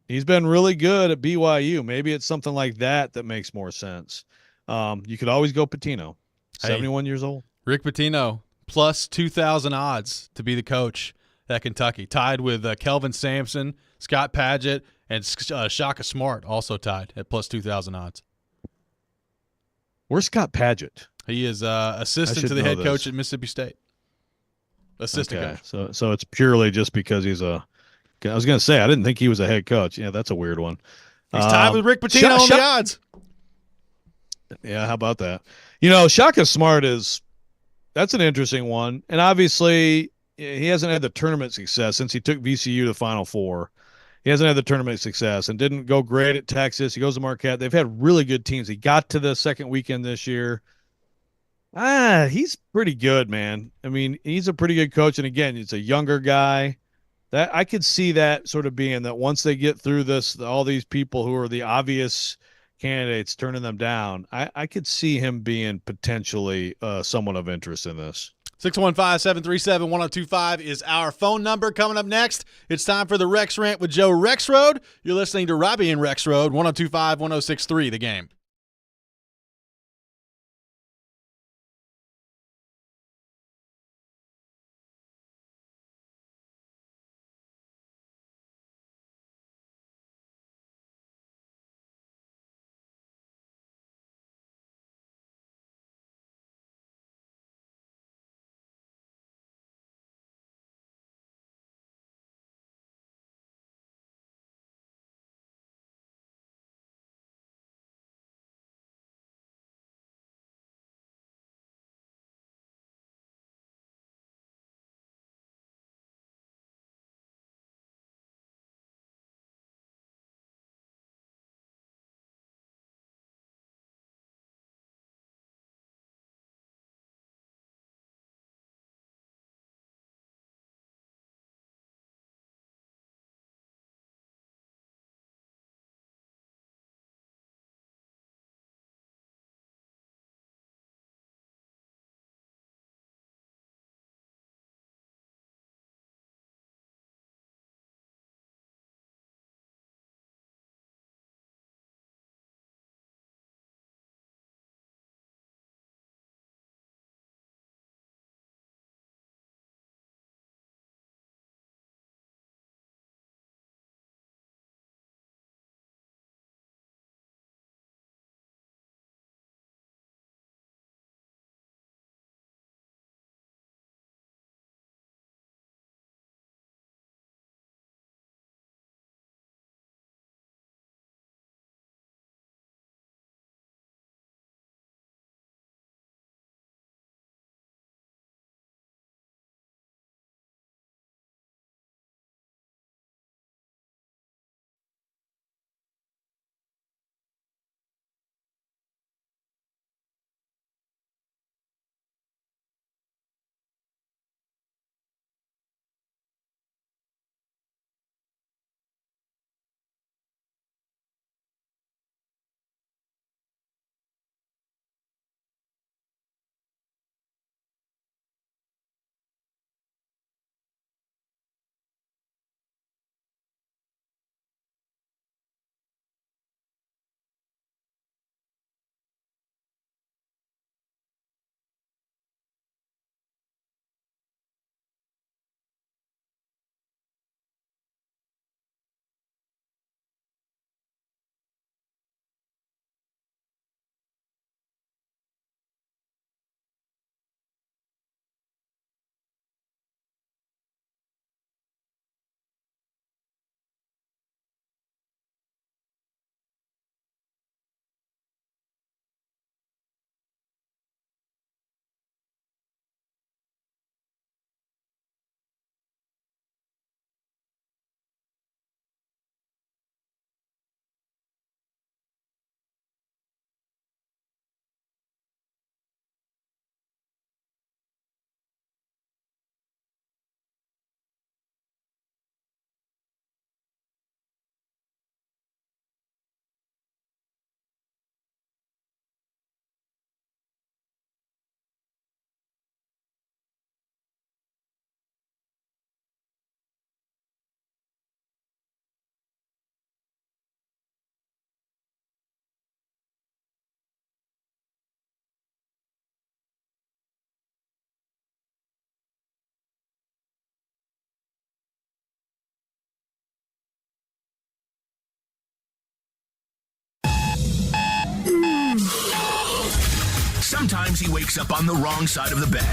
really good at BYU. Maybe it's something like that makes more sense. You could always go Pitino, 71 years old. Rick Pitino, plus 2,000 odds to be the coach at Kentucky, tied with Kelvin Sampson, Scott Padgett, and Shaka Smart, also tied at plus 2,000 odds. Where's Scott Padgett? He is assistant to the head coach at Mississippi State. Assistant coach. So it's purely just because he's I was going to say, I didn't think he was a head coach. Yeah, that's a weird one. He's tied with Rick Pitino on the odds. Yeah, how about that? Shaka Smart that's an interesting one. And obviously, he hasn't had the tournament success since he took VCU to the Final Four. He hasn't had the tournament success and didn't go great at Texas. He goes to Marquette. They've had really good teams. He got to the second weekend this year. He's pretty good, man. I mean, he's a pretty good coach. And again, it's a younger guy. That I could see that sort of being that once they get through this, all these people who are the obvious candidates turning them down, I could see him being potentially someone of interest in this. 615-737-1025 is our phone number. Coming up next, it's time for the Rex Rant with Joe Rexrode. You're listening to Robby and Rexrode, 1025-1063, The Game. Sometimes he wakes up on the wrong side of the bed.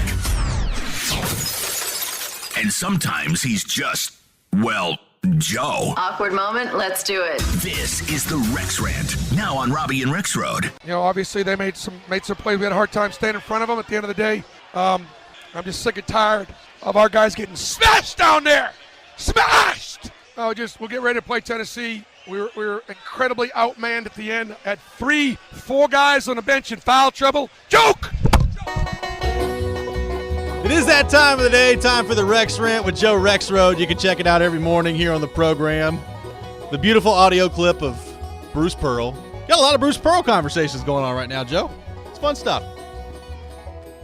And sometimes he's just, well, Joe. Awkward moment, let's do it. This is the Rex Rant, now on Robby and Rexrode. You know, obviously they made some plays. We had a hard time staying in front of them. At the end of the day, I'm just sick and tired of our guys getting smashed down there. Smashed! We'll get ready to play Tennessee. We were incredibly outmanned at the end. Had 3-4 guys on the bench in foul trouble. Joke! It is that time of the day, time for the Rex Rant with Joe Rexrode. You can check it out every morning here on the program. The beautiful audio clip of Bruce Pearl. Got a lot of Bruce Pearl conversations going on right now, Joe. It's fun stuff.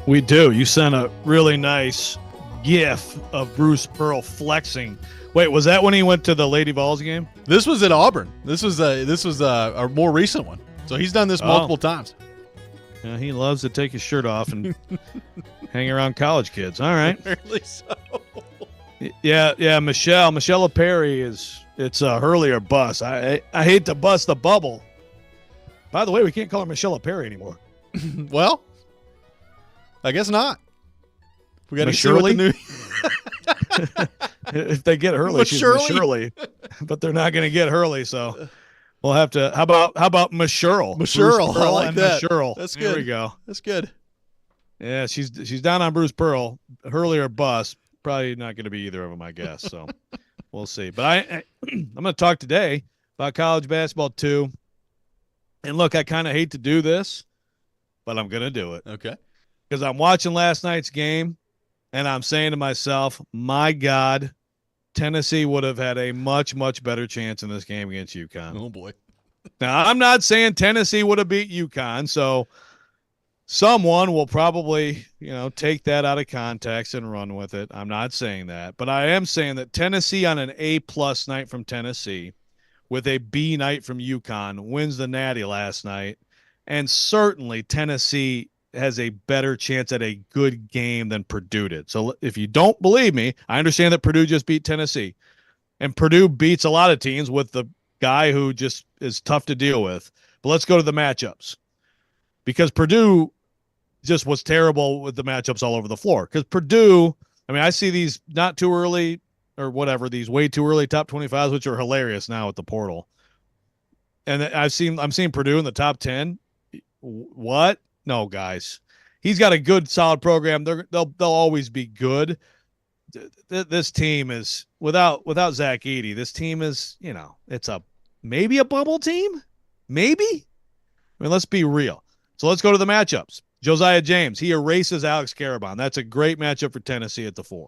We do. You sent a really nice GIF of Bruce Pearl flexing. Wait, was that when he went to the Lady Vols game? This was at Auburn. This was a more recent one. So he's done this multiple times. Yeah, he loves to take his shirt off and hang around college kids. All right. Apparently so. Yeah. Michelle Perry it's Hurley or bust. I hate to bust the bubble. By the way, we can't call her Michelle Perry anymore. Well, I guess not. We got to see Shirley? what the new. If they get Hurley, Miss she's Shirley? Miss Shirley. But they're not going to get Hurley, so we'll have to. How about Miss Shirl? Miss Shirl, Bruce I Pearl like and that. Miss Shirl. That's There good. we go. That's good. Yeah, she's down on Bruce Pearl. Hurley or bust. Probably not going to be either of them, I guess. So we'll see. But I'm going to talk today about college basketball too. And look, I kind of hate to do this, but I'm going to do it. Okay. Because I'm watching last night's game, and I'm saying to myself, my God, Tennessee would have had a much, much better chance in this game against UConn. Oh, boy. Now, I'm not saying Tennessee would have beat UConn, so someone will probably, take that out of context and run with it. I'm not saying that. But I am saying that Tennessee on an A-plus night from Tennessee with a B night from UConn wins the Natty last night, and certainly Tennessee has a better chance at a good game than Purdue did. So if you don't believe me, I understand that Purdue just beat Tennessee, and Purdue beats a lot of teams with the guy who just is tough to deal with. But let's go to the matchups, because Purdue just was terrible with the matchups all over the floor. Because Purdue, I see these not too early or whatever, these way too early top 25s, which are hilarious now at the portal. And I'm seeing Purdue in the top 10. What? No, guys. He's got a good, solid program. They'll always be good. This team is without Zach Edey. This team is, it's maybe a bubble team, maybe. Let's be real. So let's go to the matchups. Josiah James, he erases Alex Caravan. That's a great matchup for Tennessee at the 4.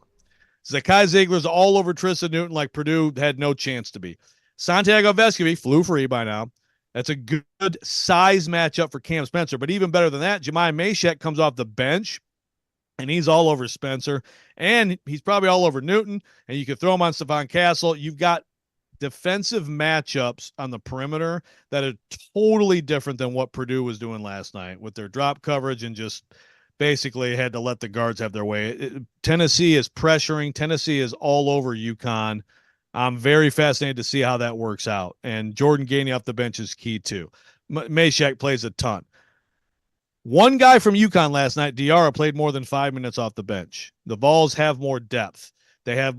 Zakai Ziegler's all over Tristan Newton like Purdue had no chance to be. Santiago Vescovi flew free by now. That's a good size matchup for Cam Spencer. But even better than that, Jemai Mashek comes off the bench, and he's all over Spencer. And he's probably all over Newton, and you can throw him on Stephon Castle. You've got defensive matchups on the perimeter that are totally different than what Purdue was doing last night with their drop coverage and just basically had to let the guards have their way. Tennessee is pressuring. Tennessee is all over UConn. I'm very fascinated to see how that works out. And Jordan Gainey off the bench is key too. Mashak plays a ton. One guy from UConn last night, Diarra, played more than 5 minutes off the bench. The Vols have more depth. They have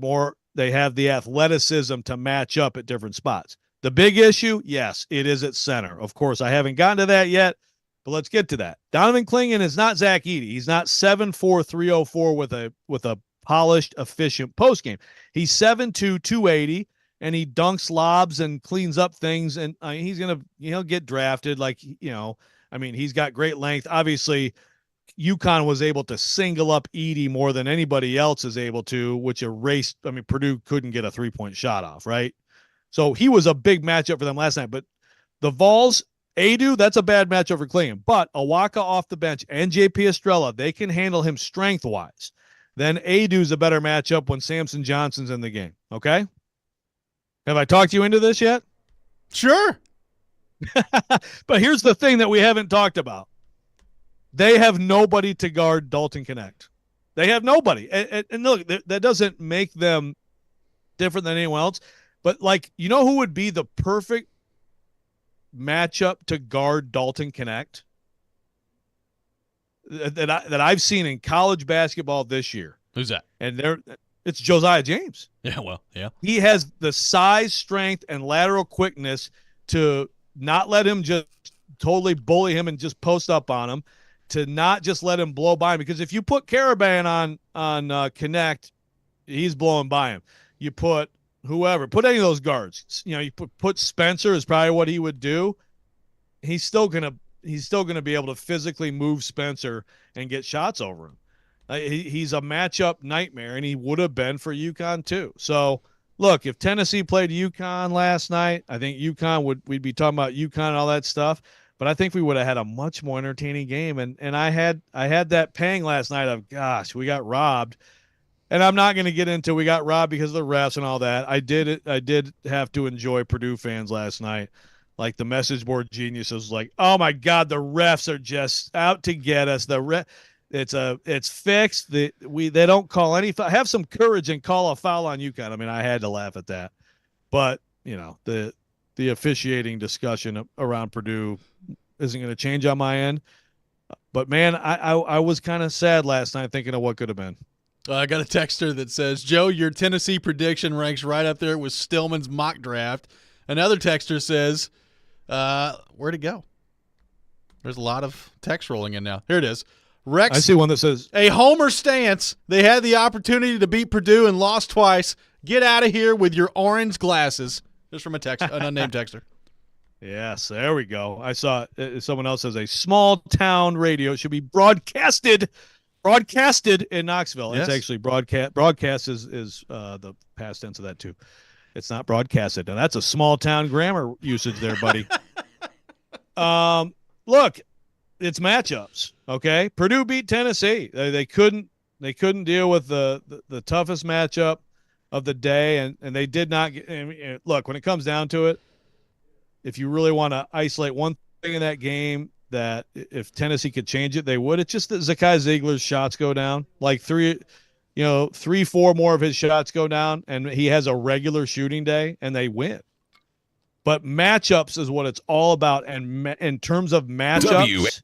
the athleticism to match up at different spots. The big issue, yes, it is at center. Of course, I haven't gotten to that yet, but let's get to that. Donovan Clingan is not Zach Edey. He's not 7'4", 304 with a polished, efficient post game. He's 7'2", 280, and he dunks lobs and cleans up things, and he'll get drafted. He's got great length. Obviously, UConn was able to single up Edey more than anybody else is able to, which erased. Purdue couldn't get a 3-point shot off, right? So he was a big matchup for them last night. But the Vols, Adu, that's a bad matchup for Clingan. But Awaka off the bench and JP Estrella, they can handle him strength-wise. Then Adu's a better matchup when Samson Johnson's in the game, okay? Have I talked you into this yet? Sure. But here's the thing that we haven't talked about. They have nobody to guard Dalton Connect. They have nobody. And look, that doesn't make them different than anyone else. But, who would be the perfect matchup to guard Dalton Connect that I've seen in college basketball this year? Who's that? And it's Josiah James. Yeah, well, yeah. He has the size, strength, and lateral quickness to not let him just totally bully him and just post up on him, to not just let him blow by him. Because if you put Caravan on Connect, he's blowing by him. You put whoever, put any of those guards. You put Spencer is probably what he would do. He's still gonna be able to physically move Spencer and get shots over him. He's a matchup nightmare, and he would have been for UConn too. So look, if Tennessee played UConn last night, I think we'd be talking about UConn and all that stuff. but I think we would have had a much more entertaining game. And I had that pang last night of, gosh, we got robbed. And I'm not going to get into we got robbed because of the refs and all that. I did have to enjoy Purdue fans last night. Like the message board geniuses, like, oh my God, the refs are just out to get us. It's fixed. They don't call any. Have some courage and call a foul on UConn. I mean, I had to laugh at that. But the officiating discussion around Purdue isn't going to change on my end. But man, I was kind of sad last night thinking of what could have been. I got a texter that says, Joe, your Tennessee prediction ranks right up there with Stillman's mock draft. Another texter says, where'd it go? There's a lot of text rolling in now. Here it is. Rex, I see one that says, a homer stance. They had the opportunity to beat Purdue and lost twice. Get out of here with your orange glasses. Just from an unnamed texter. Yes, there we go. I saw someone else says a small town radio should be broadcasted in Knoxville. Yes. It's actually broadcast. Broadcast is the past tense of that too. It's not broadcasted. Now that's a small town grammar usage there, buddy. Look, it's matchups. Okay, Purdue beat Tennessee. They couldn't deal with the toughest matchup of the day, and they did not get. Look, when it comes down to it, if you really want to isolate one thing in that game, that if Tennessee could change it, they would. It's just that Zakai Ziegler's shots go down. Like 3, 4 more of his shots go down, and he has a regular shooting day, and they win. But matchups is what it's all about. And in terms of matchups,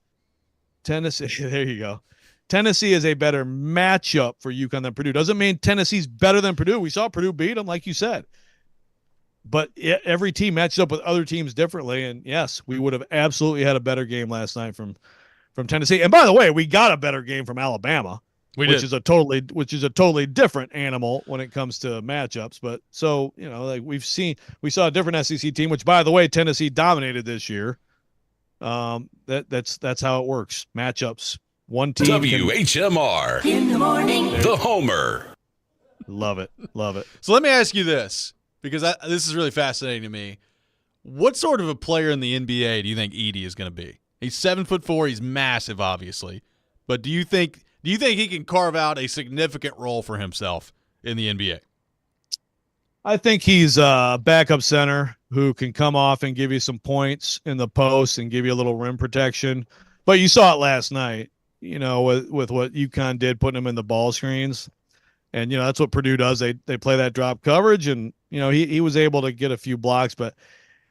Tennessee, there you go. Tennessee is a better matchup for UConn than Purdue. Doesn't mean Tennessee's better than Purdue. We saw Purdue beat them, like you said. But every team matches up with other teams differently, and yes, we would have absolutely had a better game last night from Tennessee. And by the way, we got a better game from Alabama, which is a totally different animal when it comes to matchups. But so like we saw a different SEC team, which by the way, Tennessee dominated this year. That's how it works. Matchups. One team. WHMR in the morning. The Homer. Love it. So let me ask you this. Because this is really fascinating to me. What sort of a player in the NBA do you think Edey is going to be? He's 7'4". He's massive, obviously. But do you think he can carve out a significant role for himself in the NBA? I think he's a backup center who can come off and give you some points in the post and give you a little rim protection. But you saw it last night, with what UConn did, putting him in the ball screens. And, that's what Purdue does. They play that drop coverage, and, he was able to get a few blocks. But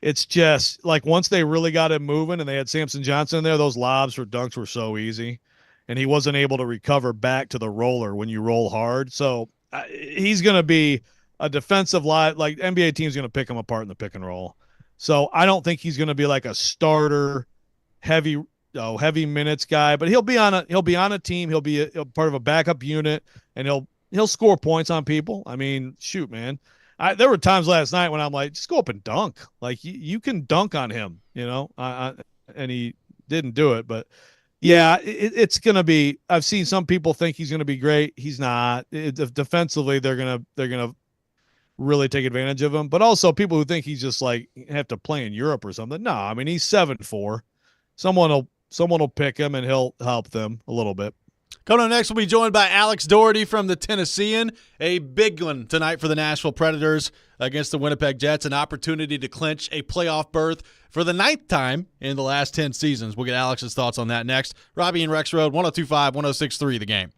it's just like once they really got him moving and they had Samson Johnson in there, those lobs for dunks were so easy. And he wasn't able to recover back to the roller when you roll hard. So he's going to be a defensive line. Like NBA team's going to pick him apart in the pick and roll. So I don't think he's going to be like a starter, heavy minutes guy. But he'll be on a team. He'll be part of a backup unit, and he'll score points on people. I mean, shoot, man. There were times last night when I'm like, just go up and dunk. Like you can dunk on him, and he didn't do it. But yeah, it's going to be. I've seen some people think he's going to be great. He's not. Defensively, they're gonna really take advantage of him. But also people who think he's just like have to play in Europe or something. No, I mean he's 7'4". Someone will pick him and he'll help them a little bit. Coming up next, we'll be joined by Alex Doherty from the Tennessean. A big one tonight for the Nashville Predators against the Winnipeg Jets. An opportunity to clinch a playoff berth for the 9th time in the last 10 seasons. We'll get Alex's thoughts on that next. Robby and Rexrode, 102.5, 106.3, The Game.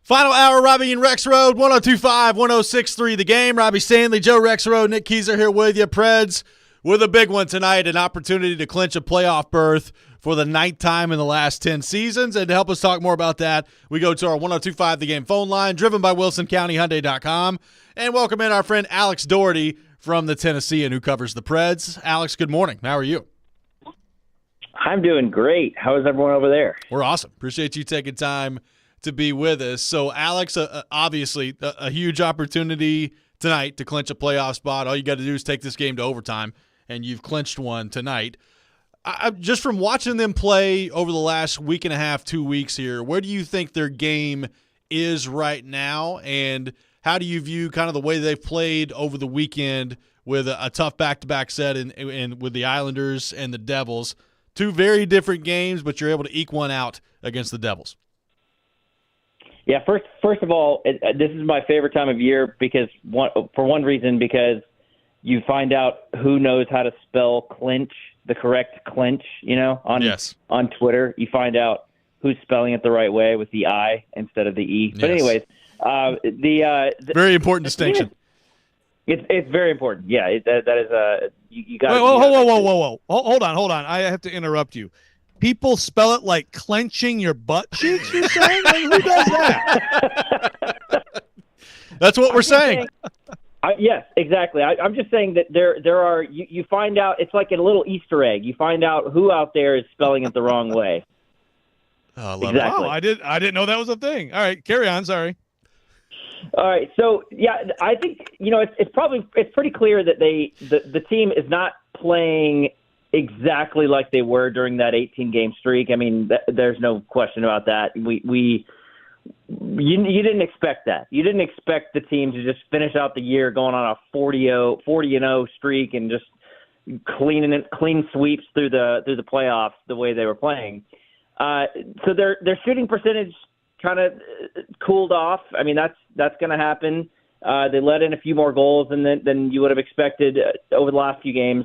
Final hour, Robby and Rexrode, 102.5, 106.3 The Game. Robby Stanley, Joe Rexrode, Nick Keyser here with you. Preds with a big one tonight, an opportunity to clinch a playoff berth for the 9th time in the last 10 seasons. And to help us talk more about that, we go to our 102.5 The Game phone line, driven by WilsonCountyHyundai.com. And welcome in our friend Alex Doherty from the Tennessean, who covers the Preds. Alex, good morning. How are you? I'm doing great. How is everyone over there? We're awesome. Appreciate you taking time to be with us. So, Alex, obviously a huge opportunity tonight to clinch a playoff spot. All you got to do is take this game to overtime, and you've clinched one tonight. Just from watching them play over the last week and a half, 2 weeks here, where do you think their game is right now, and how do you view kind of the way they've played over the weekend with a tough back-to-back set and with the Islanders and the Devils? Two very different games, but you're able to eke one out against the Devils. Yeah, first of all, this is my favorite time of year because for one reason, because you find out who knows how to spell clinch, the correct clinch, on Twitter. You find out who's spelling it the right way with the I instead of the E. But anyways, the very important distinction. It's very important. Yeah, that is you got. Whoa! Hold on. I have to interrupt you. People spell it like clenching your butt cheeks, you're saying? Like, who does that? That's what we're saying. Yes, exactly. I'm just saying that there are you find out, it's like a little Easter egg. You find out who out there is spelling it the wrong way. Oh, I love exactly. Oh, I didn't know that was a thing. All right, carry on. Sorry. All right. So yeah, I think it's pretty clear that the team is not playing exactly like they were during that 18-game streak. I mean, there's no question about that. You didn't expect that. You didn't expect the team to just finish out the year going on a 40-0 streak and just clean sweeps through the playoffs the way they were playing. So their shooting percentage kind of cooled off. I mean, that's going to happen. They let in a few more goals than you would have expected over the last few games.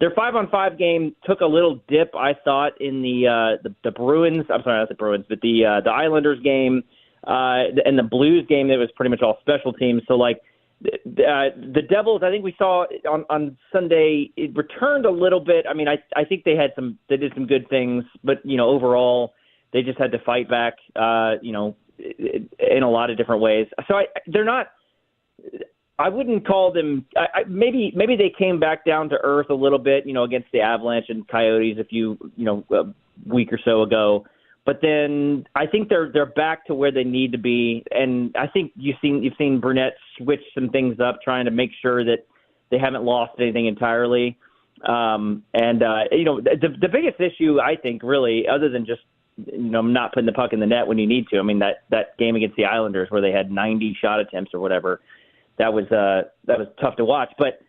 Their 5-on-5 game took a little dip, I thought, in the Bruins. I'm sorry, not the Bruins, but the Islanders game and the Blues game. That was pretty much all special teams. So, like the Devils, I think we saw on Sunday, it returned a little bit. I mean, I think they did some good things, but overall, they just had to fight back. In a lot of different ways. So they're not. I wouldn't call them. Maybe they came back down to earth a little bit, against the Avalanche and Coyotes a week or so ago. But then I think they're back to where they need to be, and I think you've seen Brunette switch some things up, trying to make sure that they haven't lost anything entirely. The biggest issue, I think, really, other than just not putting the puck in the net when you need to. I mean, that game against the Islanders where they had 90 shot attempts or whatever. That was tough to watch, but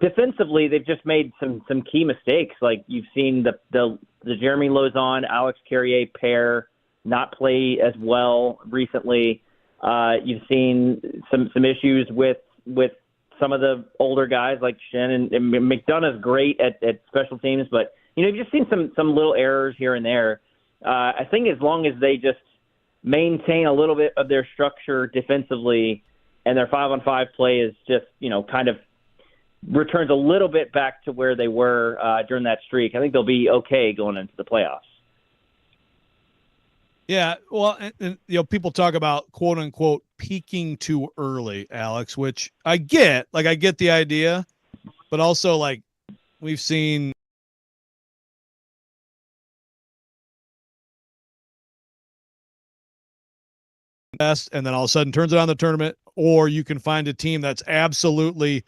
defensively they've just made some key mistakes. Like you've seen the Jeremy Lauzon, Alex Carrier pair not play as well recently. You've seen some issues with some of the older guys like Shen and McDonough's great at special teams, but you've just seen some little errors here and there. I think as long as they just maintain a little bit of their structure defensively, and their 5-on-5 play is just, kind of returns a little bit back to where they were during that streak, I think they'll be okay going into the playoffs. Yeah, well, and people talk about quote unquote peaking too early, Alex, which I get. Like, I get the idea, but also like we've seen. And then all of a sudden turns it on the tournament, or you can find a team that's absolutely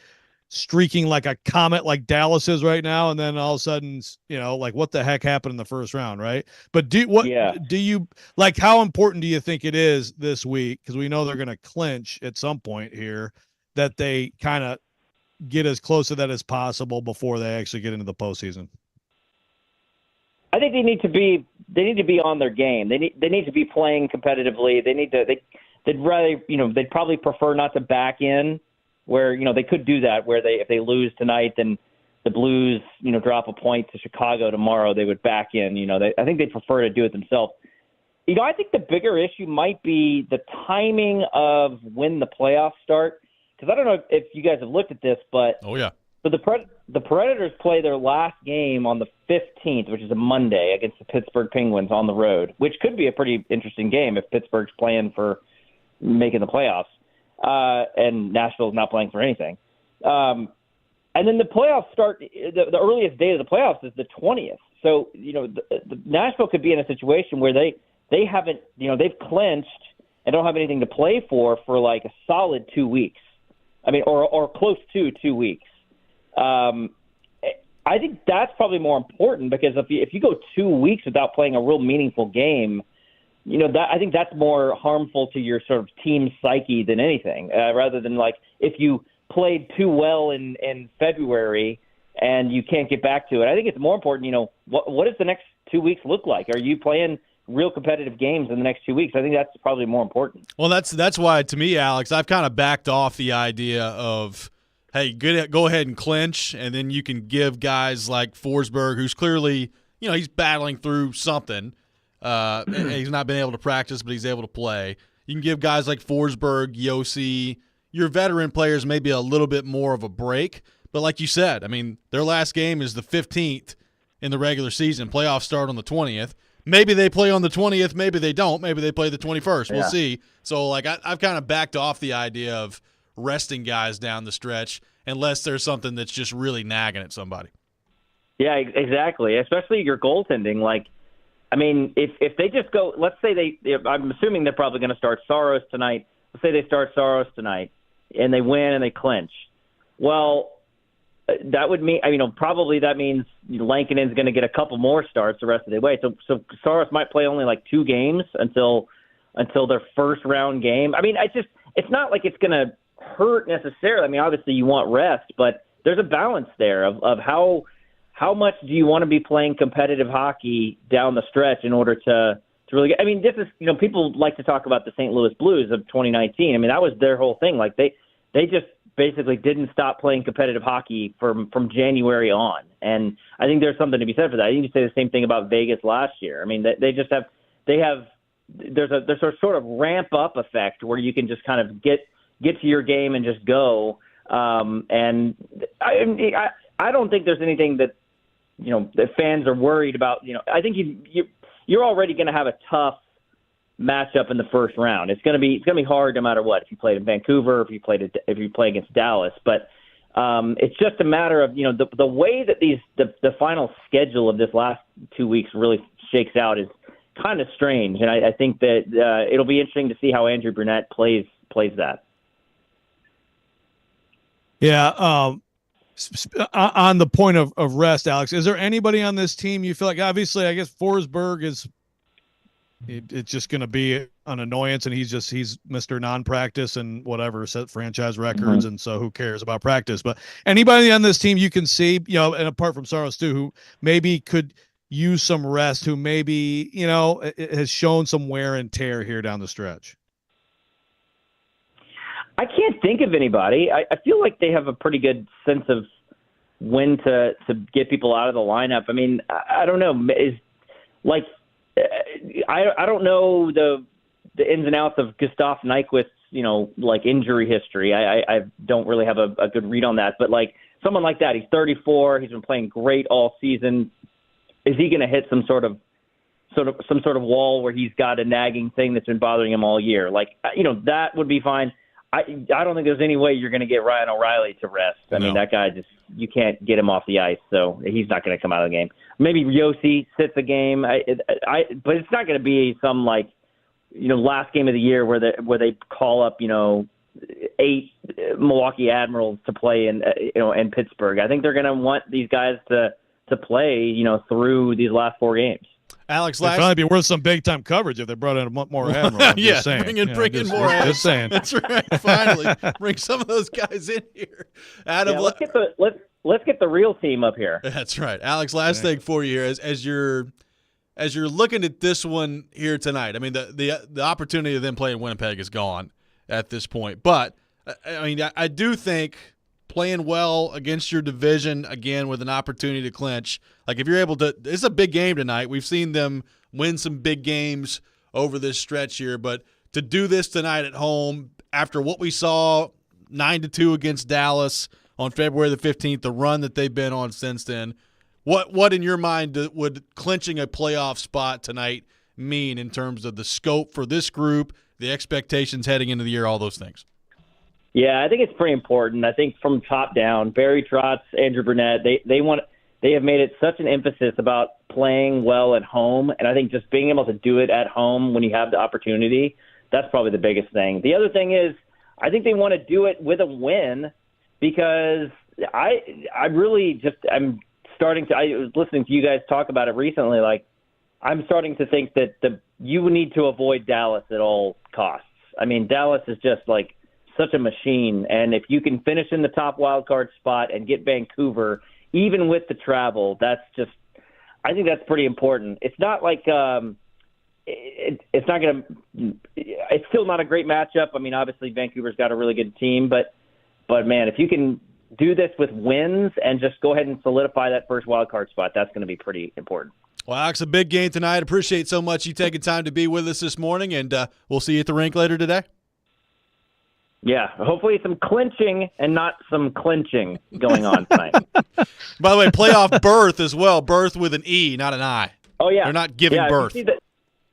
streaking like a comet like Dallas is right now, and then all of a sudden, like what the heck happened in the first round, right? But do you like, how important do you think it is this week, because we know they're going to clinch at some point here, that they kind of get as close to that as possible before they actually get into the postseason? I think they need to be on their game. They need to be playing competitively. They'd probably prefer not to back in, where they could do that, where if they lose tonight, then the Blues drop a point to Chicago tomorrow, they would back in. I think they'd prefer to do it themselves. I think the bigger issue might be the timing of when the playoffs start. Because I don't know if you guys have looked at this, but Oh, yeah. so the Predators play their last game on the 15th, which is a Monday, against the Pittsburgh Penguins on the road, which could be a pretty interesting game if Pittsburgh's playing for making the playoffs, and Nashville's not playing for anything. And then the playoffs start. The earliest date of the playoffs is the 20th. So the Nashville could be in a situation where they haven't, they've clinched and don't have anything to play for like a solid 2 weeks. I mean, or close to 2 weeks. I think that's probably more important, because if you go 2 weeks without playing a real meaningful game, that I think that's more harmful to your sort of team psyche than anything, rather than like if you played too well in February and you can't get back to it. I think it's more important, what does the next 2 weeks look like? Are you playing real competitive games in the next 2 weeks? I think that's probably more important. Well, that's why, to me, Alex, I've kind of backed off the idea of, hey, go ahead and clinch, and then you can give guys like Forsberg, who's clearly, he's battling through something. He's not been able to practice, but he's able to play. You can give guys like Forsberg, Yossi, your veteran players maybe a little bit more of a break. But like you said, I mean, their last game is the 15th in the regular season. Playoffs start on the 20th. Maybe they play on the 20th. Maybe they don't. Maybe they play the 21st. We'll see. So, like, I've kind of backed off the idea of resting guys down the stretch unless there's something that's just really nagging at somebody. Yeah, exactly. Especially your goaltending. Like, I mean, if they just go, let's say I'm assuming they're probably going to start Saros tonight. Let's say they start Saros tonight and they win and they clinch. Well, that would mean, probably that means Lankinen's going to get a couple more starts the rest of the way. So Saros might play only like 2 games until their first round game. I mean, it's not like it's going to hurt necessarily. I mean, obviously you want rest, but there's a balance there of how much do you want to be playing competitive hockey down the stretch in order to really get. I mean, this is, people like to talk about the St. Louis Blues of 2019. I mean, that was their whole thing. Like they just basically didn't stop playing competitive hockey from January on. And I think there's something to be said for that. You can say the same thing about Vegas last year. I mean, there's a sort of ramp up effect where you can just kind of get to your game and just go. And I don't think there's anything that, that fans are worried about. I think you're already going to have a tough matchup in the first round. It's going to be hard no matter what. If you played in Vancouver, if you play against Dallas, but it's just a matter of the way that the final schedule of this last 2 weeks really shakes out is kind of strange, and I think that it'll be interesting to see how Andrew Brunette plays that. Yeah. On the point of rest, Alex, is there anybody on this team you feel like, obviously, I guess Forsberg is, it's just going to be an annoyance, and he's Mr. non-practice and whatever, set franchise records, and so who cares about practice? But anybody on this team you can see, and apart from Saros too, who maybe could use some rest, who maybe, has shown some wear and tear here down the stretch? I can't think of anybody. I feel like they have a pretty good sense of when to get people out of the lineup. I mean, I don't know. I don't know the ins and outs of Gustav Nyquist's, injury history. I don't really have a good read on that. But like someone like that, he's 34. He's been playing great all season. Is he going to hit some sort of wall where he's got a nagging thing that's been bothering him all year? Like, that would be fine. I don't think there's any way you're going to get Ryan O'Reilly to rest. I mean, that guy you can't get him off the ice, so he's not going to come out of the game. Maybe Yossi sits a game, but it's not going to be some last game of the year where they call up 8 Milwaukee Admirals to play in Pittsburgh. I think they're going to want these guys to play through these last 4 games. Alex, it'd probably be worth some big time coverage if they brought in more Admiral. Yeah, bring in more. Just saying. That's right. Finally, bring some of those guys in here. Adam, let's get the real team up here. That's right, Alex. Last thing for you here, as you're looking at this one here tonight. I mean, the opportunity of them playing Winnipeg is gone at this point. But I mean, I do think playing well against your division again with an opportunity to clinch. Like if you're able to, it's a big game tonight. We've seen them win some big games over this stretch here. But to do this tonight at home after what we saw 9-2 against Dallas on February the 15th, the run that they've been on since then, what in your mind would clinching a playoff spot tonight mean in terms of the scope for this group, the expectations heading into the year, all those things? Yeah, I think it's pretty important. I think from top down, Barry Trotz, Andrew Burnett, they have made it such an emphasis about playing well at home, and I think just being able to do it at home when you have the opportunity, that's probably the biggest thing. The other thing is I think they want to do it with a win because I'm I was listening to you guys talk about it recently. Like, I'm starting to think that you need to avoid Dallas at all costs. I mean, Dallas is just like such a machine, and if you can finish in the top wild card spot and get Vancouver, even with the travel, I think that's pretty important. It's not like it's still not a great matchup. I mean, obviously Vancouver's got a really good team, but man, if you can do this with wins and just go ahead and solidify that first wild card spot, that's going to be pretty important. Well, Alex, a big game tonight. Appreciate so much you taking time to be with us this morning, and we'll see you at the rink later today. Yeah, hopefully some clinching and not some clinching going on tonight. By the way, playoff berth as well. Berth with an E, not an I. Oh, yeah. They're not giving birth.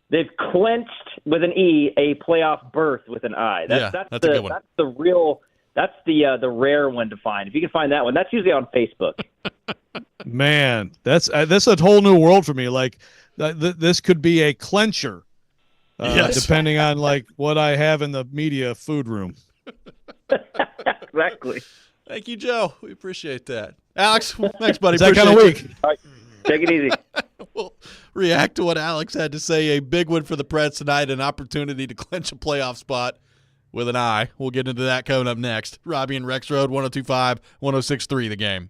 They've clinched with an E a playoff berth with an I. That's a good one. That's the real – that's the rare one to find. If you can find that one, that's usually on Facebook. Man, that's a whole new world for me. Like, this could be a clencher, depending on like what I have in the media food room. Exactly. Thank you, Joe. We appreciate that. Alex, thanks, buddy. It's that kind of week. All right, take it easy. We'll react to what Alex had to say. A big one for the Preds tonight, an opportunity to clinch a playoff spot with an eye. We'll get into that coming up next. Robby and Rexrode, 102.5, 106.3 The Game.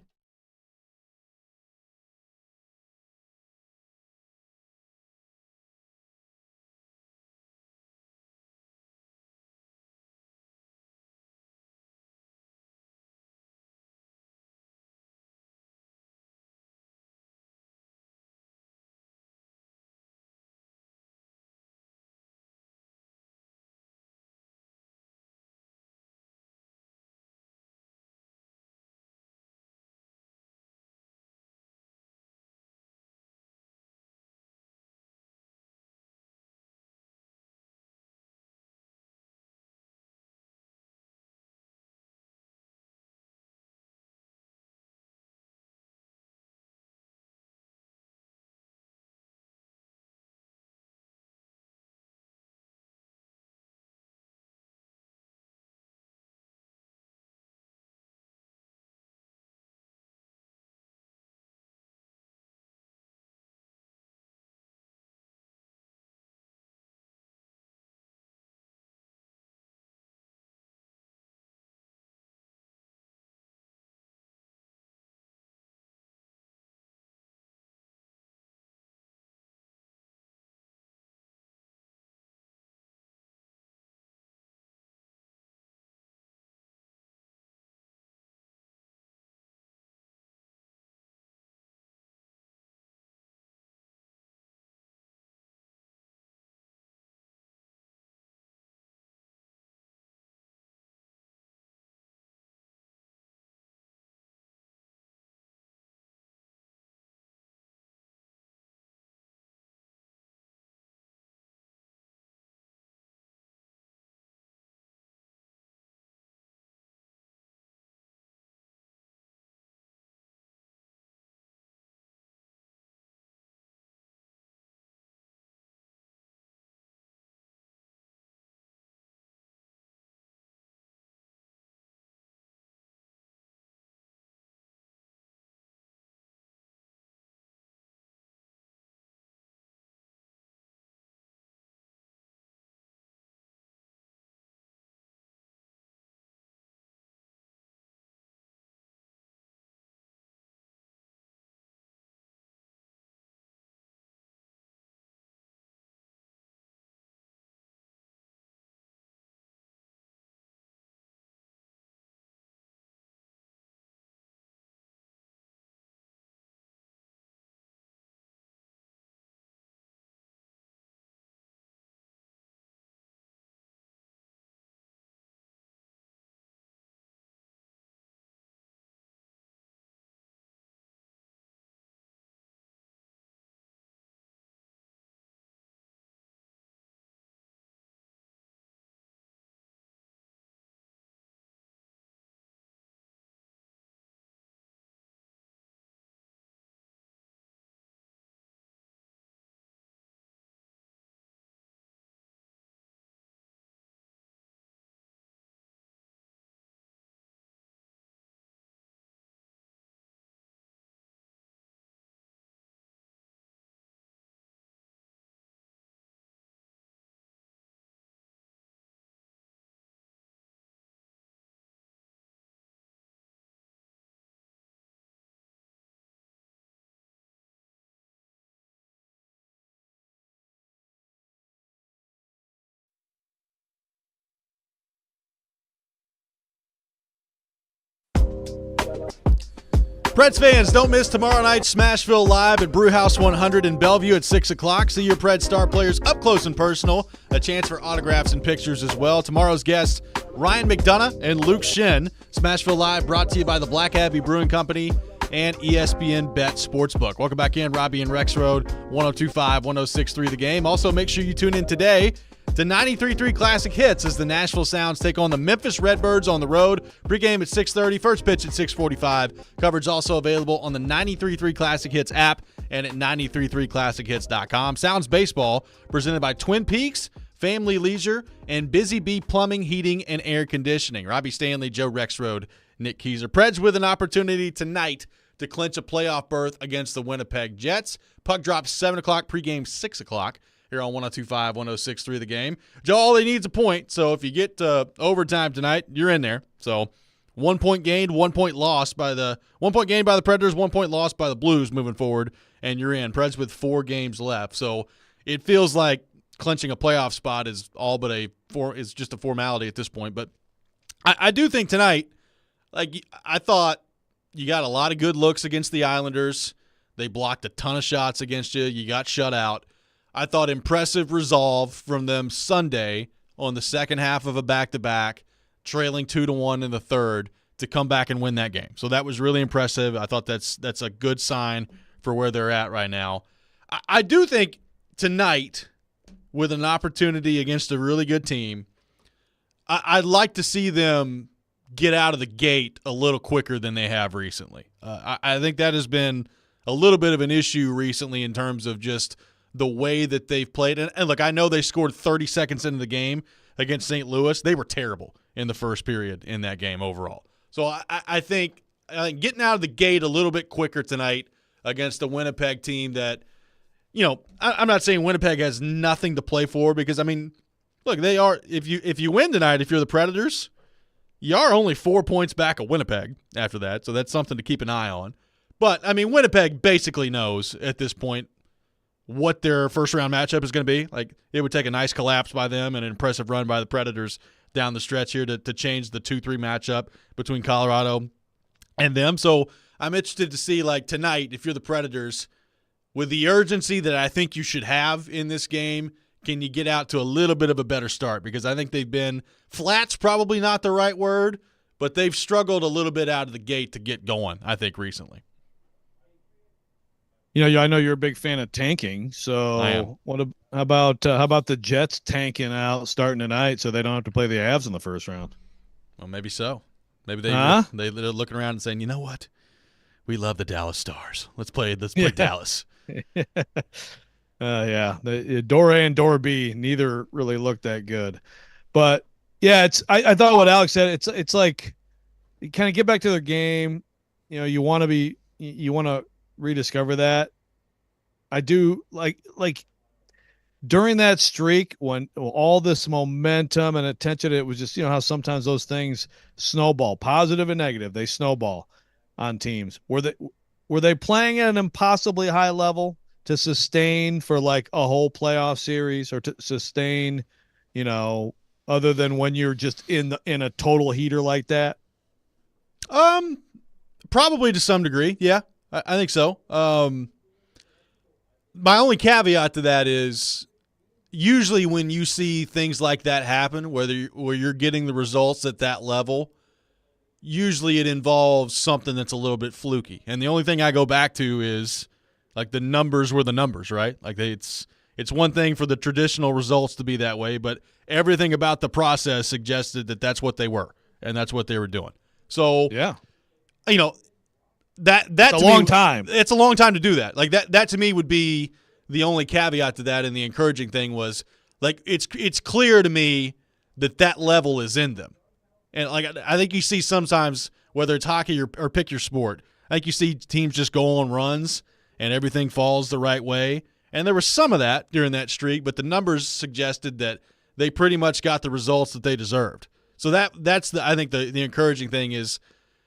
Preds fans, don't miss tomorrow night's Smashville Live at Brewhouse 100 in Bellevue at 6 o'clock. See your Preds star players up close and personal. A chance for autographs and pictures as well. Tomorrow's guests, Ryan McDonough and Luke Shin. Smashville Live brought to you by the Black Abbey Brewing Company and ESPN Bet Sportsbook. Welcome back in, Robby and Rexrode, 102.5, 106.3 The Game. Also, make sure you tune in today to 93.3 Classic Hits as the Nashville Sounds take on the Memphis Redbirds on the road. Pregame at 6:30, first pitch at 6:45. Coverage also available on the 93.3 Classic Hits app and at 933classichits.com. Sounds Baseball, presented by Twin Peaks, Family Leisure, and Busy Bee Plumbing, Heating, and Air Conditioning. Robbie Stanley, Joe Rexrode, Nick Keyser. Preds with an opportunity tonight to clinch a playoff berth against the Winnipeg Jets. Puck drops 7 o'clock, pregame 6 o'clock. Here on 102.5, 106.3 The Game. Joe, all he needs a point, so if you get overtime tonight, you're in there. So 1 point gained, 1 point lost by the 1 point gained by the Predators, 1 point lost by the Blues moving forward, and you're in. Preds with 4 games left. So it feels like clinching a playoff spot is all but is just a formality at this point. But I do think tonight, like I thought you got a lot of good looks against the Islanders. They blocked a ton of shots against you. You got shut out. I thought impressive resolve from them Sunday on the second half of a back-to-back, trailing 2-1 in the third to come back and win that game. So that was really impressive. I thought that's a good sign for where they're at right now. I do think tonight, with an opportunity against a really good team, I'd like to see them get out of the gate a little quicker than they have recently. I think that has been a little bit of an issue recently in terms of just the way that they've played. And look, I know they scored 30 seconds into the game against St. Louis. They were terrible in the first period in that game overall. So I think getting out of the gate a little bit quicker tonight against a Winnipeg team that, I'm not saying Winnipeg has nothing to play for because, I mean, look, they are – if you win tonight, if you're the Predators, you are only 4 points back of Winnipeg after that, so that's something to keep an eye on. But, I mean, Winnipeg basically knows at this point what their first-round matchup is going to be. Like, it would take a nice collapse by them and an impressive run by the Predators down the stretch here to change the 2-3 matchup between Colorado and them. So I'm interested to see, like, tonight, if you're the Predators, with the urgency that I think you should have in this game, can you get out to a little bit of a better start? Because I think they've been – flat's probably not the right word, but they've struggled a little bit out of the gate to get going, I think, recently. I know you're a big fan of tanking. So how about the Jets tanking out starting tonight so they don't have to play the Avs in the first round? Well, maybe so. Maybe they're looking around and saying, you know what? We love the Dallas Stars. Let's play Dallas. Yeah. Door A and Door B, neither really looked that good. But yeah, I thought what Alex said, it's like you kind of get back to their game. You want to rediscover that. I do like during that streak when all this momentum and attention, it was just, how sometimes those things snowball, positive and negative, they snowball on teams. Were they playing at an impossibly high level to sustain for like a whole playoff series or to sustain, other than when you're just in a total heater like that? Probably to some degree. Yeah. I think so. My only caveat to that is usually when you see things like that happen, where you're getting the results at that level, usually it involves something that's a little bit fluky. And the only thing I go back to is like the numbers were the numbers, right? Like it's one thing for the traditional results to be that way, but everything about the process suggested that that's what they were and that's what they were doing. So, yeah. That's a long time. It's a long time to do that. Like that to me would be the only caveat to that. And the encouraging thing was like it's clear to me that level is in them. And like I think you see sometimes, whether it's hockey or pick your sport, I think you see teams just go on runs and everything falls the right way. And there was some of that during that streak, but the numbers suggested that they pretty much got the results that they deserved. So that's I think the encouraging thing is,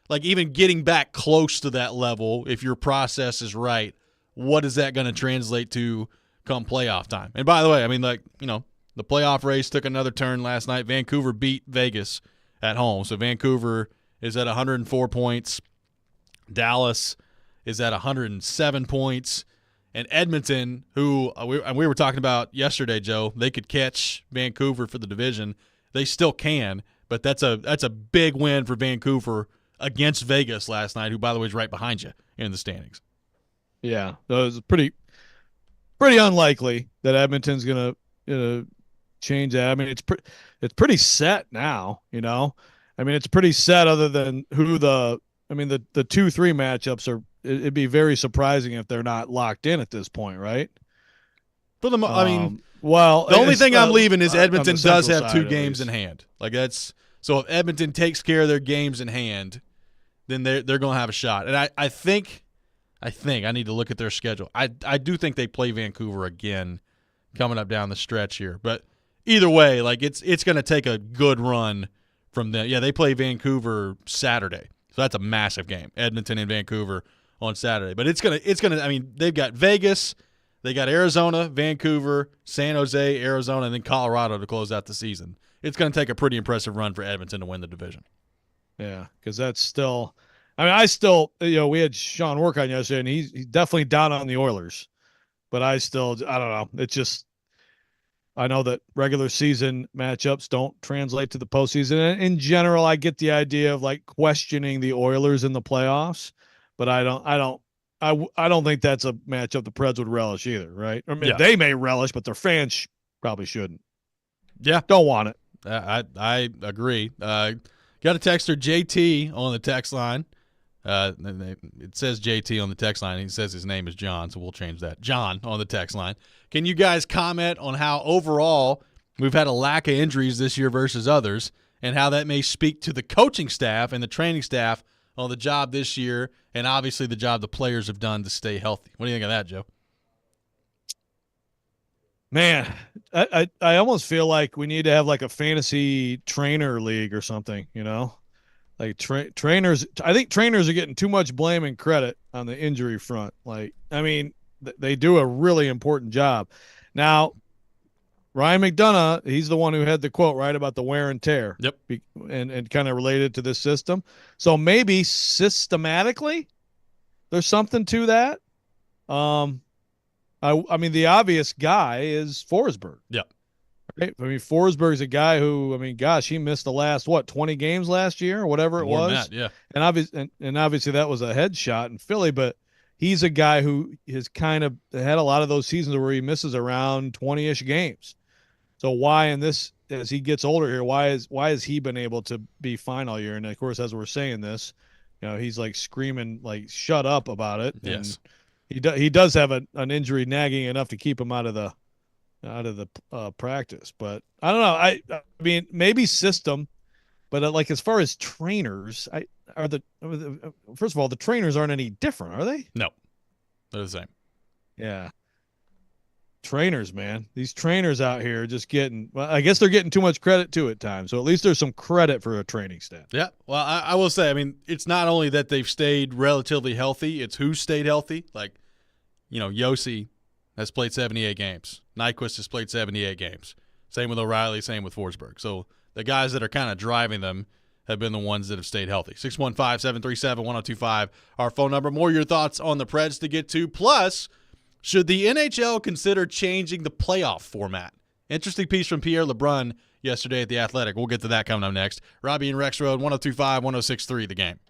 like, even getting back close to that level, if your process is right, what is that going to translate to come playoff time? And by the way, I mean, like, the playoff race took another turn last night. Vancouver beat Vegas at home. So Vancouver is at 104 points. Dallas is at 107 points. And Edmonton, who we were talking about yesterday, Joe, they could catch Vancouver for the division. They still can, but that's a big win for Vancouver against Vegas last night, who, by the way, is right behind you in the standings. Yeah, so it's pretty unlikely that Edmonton's gonna change that. I mean, it's pretty set now. I mean, it's pretty set. Other than who the 2-3 matchups are. It'd be very surprising if they're not locked in at this point, right? For the, well, the only thing I'm leaving is Edmonton does have side, 2 games in hand. Like so if Edmonton takes care of their games in hand, then they're going to have a shot. And I think I need to look at their schedule. I do think they play Vancouver again coming up down the stretch here. But either way, like it's going to take a good run from them. Yeah, they play Vancouver Saturday. So that's a massive game. Edmonton and Vancouver on Saturday. But it's gonna I mean, they've got Vegas, they got Arizona, Vancouver, San Jose, Arizona, and then Colorado to close out the season. It's gonna take a pretty impressive run for Edmonton to win the division. Yeah, because that's still we had Sean work on yesterday, and he's definitely down on the Oilers. But I don't know. It's just I know that regular season matchups don't translate to the postseason. And in general, I get the idea of like questioning the Oilers in the playoffs. But I don't think that's a matchup the Preds would relish either, right? I mean, They may relish, but their fans probably shouldn't. Yeah, don't want it. I agree. Got a texter, JT, on the text line. It says JT on the text line. He says his name is John, so we'll change that. John on the text line. Can you guys comment on how overall we've had a lack of injuries this year versus others, and how that may speak to the coaching staff and the training staff on the job this year, and obviously the job the players have done to stay healthy? What do you think of that, Joe? Man, I almost feel like we need to have like a fantasy trainer league or something, Like trainers, I think trainers are getting too much blame and credit on the injury front. Like, I mean, they do a really important job. Now, Ryan McDonough, he's the one who had the quote, right, about the wear and tear. Yep. And kind of related to this system. So maybe systematically there's something to that. I mean, the obvious guy is Forsberg. Yep. Right? I mean, Forsberg's a guy who, I mean, gosh, he missed the last, 20 games last year or whatever it was. That, yeah. And obviously that was a headshot in Philly, but he's a guy who has kind of had a lot of those seasons where he misses around 20-ish games. So why in this, as he gets older here, why has he been able to be fine all year? And of course, as we're saying this, he's like screaming, like, shut up about it. Yes. And he does have an injury nagging enough to keep him out of the practice. But I don't know. I mean, maybe system, but like as far as trainers, first of all, the trainers aren't any different, are they? No, they're the same. Yeah. Trainers, man. These trainers out here are just I guess they're getting too much credit too at times. So at least there's some credit for a training staff. Yeah. Well, I will say, I mean, it's not only that they've stayed relatively healthy, it's who stayed healthy. Like, Yossi has played 78 games. Nyquist has played 78 games. Same with O'Reilly, same with Forsberg. So the guys that are kind of driving them have been the ones that have stayed healthy. 615-737-1025, our phone number. More your thoughts on the Preds to get to. Plus, should the NHL consider changing the playoff format? Interesting piece from Pierre LeBrun yesterday at The Athletic. We'll get to that coming up next. Robby and Rexrode, 1025, 1063, The Game.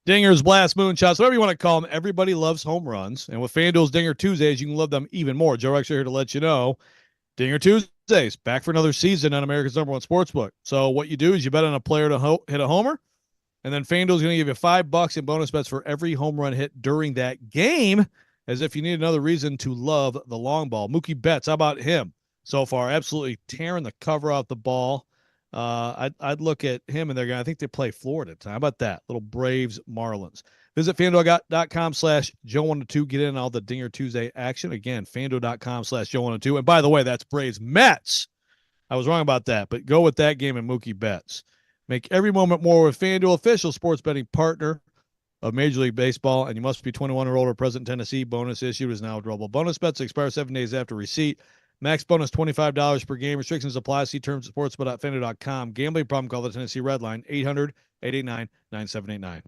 Dingers, blasts, moonshots, whatever you want to call them. Everybody loves home runs. And with FanDuel's Dinger Tuesdays, you can love them even more. Joe Rex here to let you know. Dinger Tuesdays, back for another season on America's #1 sportsbook. So what you do is you bet on a player to hit a homer, and then FanDuel's going to give you $5 in bonus bets for every home run hit during that game, as if you need another reason to love the long ball. Mookie Betts, how about him so far? Absolutely tearing the cover off the ball. I'd look at him and they're going to, I think they play Florida. How about that? Little Braves Marlins. Visit FanDuel.com/Joe102. Get in on all the Dinger Tuesday action. Again, FanDuel.com/Joe102. And by the way, that's Braves Mets I was wrong about that, but go with that game and Mookie Betts. Make every moment more with FanDuel, official sports betting partner of Major League Baseball, and you must be 21 or older, present in Tennessee. Bonus issued is now withdrawable. Bonus bets expire 7 days after receipt. Max bonus $25 per game. Restrictions apply. See terms at sportsbet.fanduel.com. Gambling problem, call the Tennessee Red Line, 800-889-9789.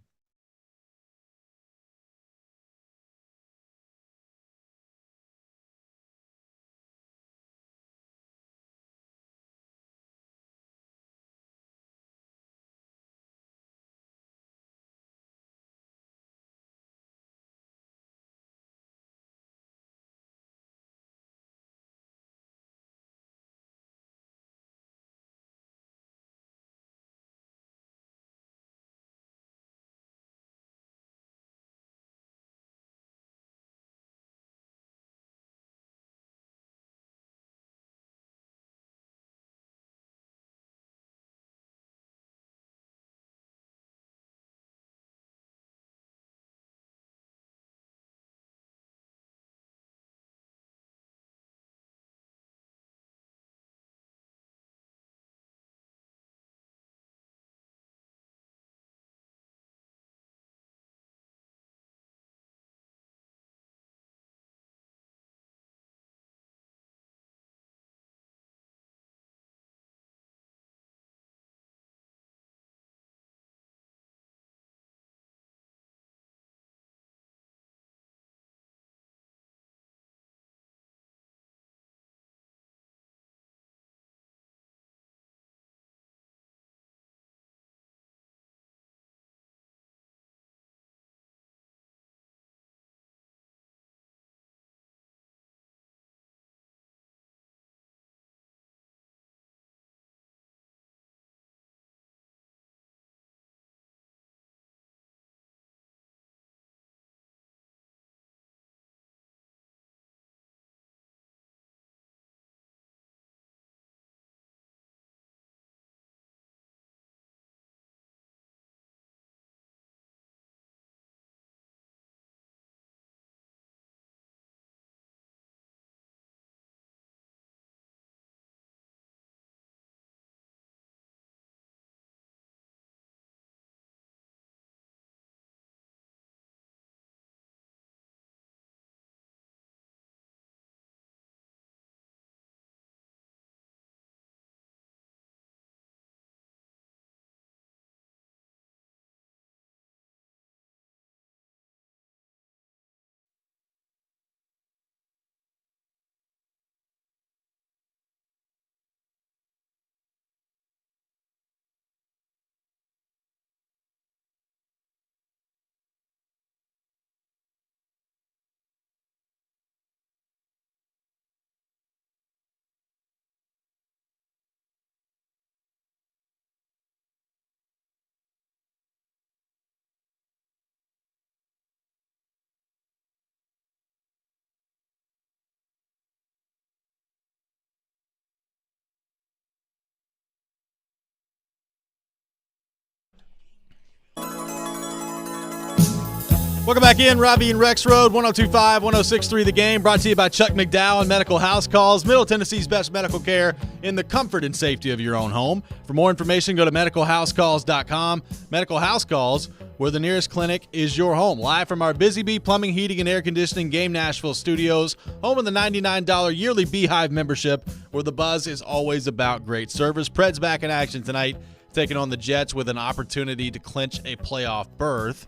Welcome back in. Robby and Rexrode, 102.5, 106.3 The Game, brought to you by Chuck McDowell and Medical House Calls, Middle Tennessee's best medical care in the comfort and safety of your own home. For more information, go to medicalhousecalls.com. Medical House Calls, where the nearest clinic is your home. Live from our Busy Bee Plumbing, Heating, and Air Conditioning Game Nashville studios, home of the $99 yearly Beehive membership, where the buzz is always about great service. Preds back in action tonight, taking on the Jets with an opportunity to clinch a playoff berth.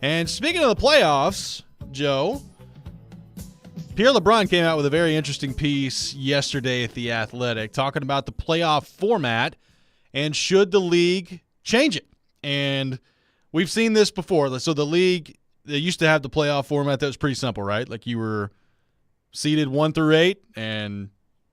And speaking of the playoffs, Joe, Pierre LeBrun came out with a very interesting piece yesterday at The Athletic talking about the playoff format and should the league change it. And we've seen this before. So the league, they used to have the playoff format that was pretty simple, right? Like you were seeded 1 through 8, and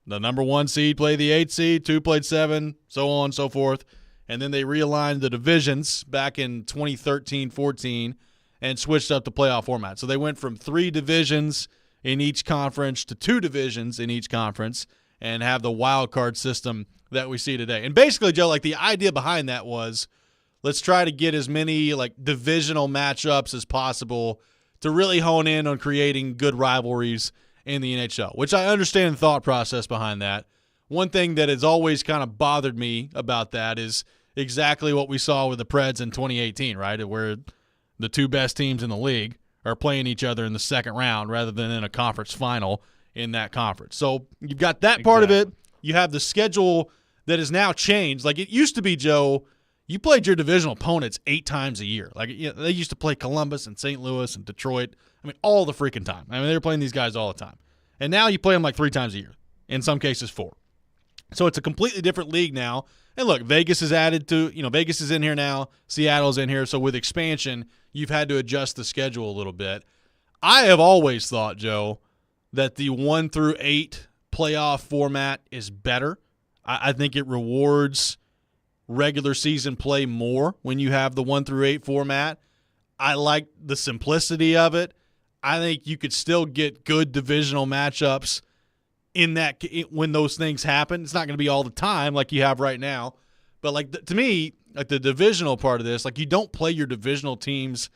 the number 1 seed played the 8 seed, 2 played 7, so on and so forth. And then they realigned the divisions back in 2013-14 and switched up the playoff format. So they went from 3 divisions in each conference to 2 divisions in each conference and have the wild card system that we see today. And basically, Joe, like the idea behind that was let's try to get as many like divisional matchups as possible to really hone in on creating good rivalries in the NHL, which I understand the thought process behind that. one thing that has always kind of bothered me about that is exactly what we saw with the Preds in 2018, right? Where the two best teams in the league are playing each other in the second round rather than in a conference final in that conference. So you've got that part of it. You have the schedule that has now changed. Like it used to be, Joe, you played your divisional opponents 8 times a year. Like they used to play Columbus and St. Louis and Detroit. I mean, all the freaking time. I mean, they were playing these guys all the time. And now you play them like 3 times a year, in some cases 4. So it's a completely different league now. And look, Vegas is added to, Vegas is in here now. Seattle's in here. So with expansion, you've had to adjust the schedule a little bit. I have always thought, Joe, that the 1 through 8 playoff format is better. I think it rewards regular season play more when you have the 1 through 8 format. I like the simplicity of it. I think you could still get good divisional matchups in that when those things happen. It's not going to be all the time like you have right now. But to me, like the divisional part of this, like you don't play your divisional teams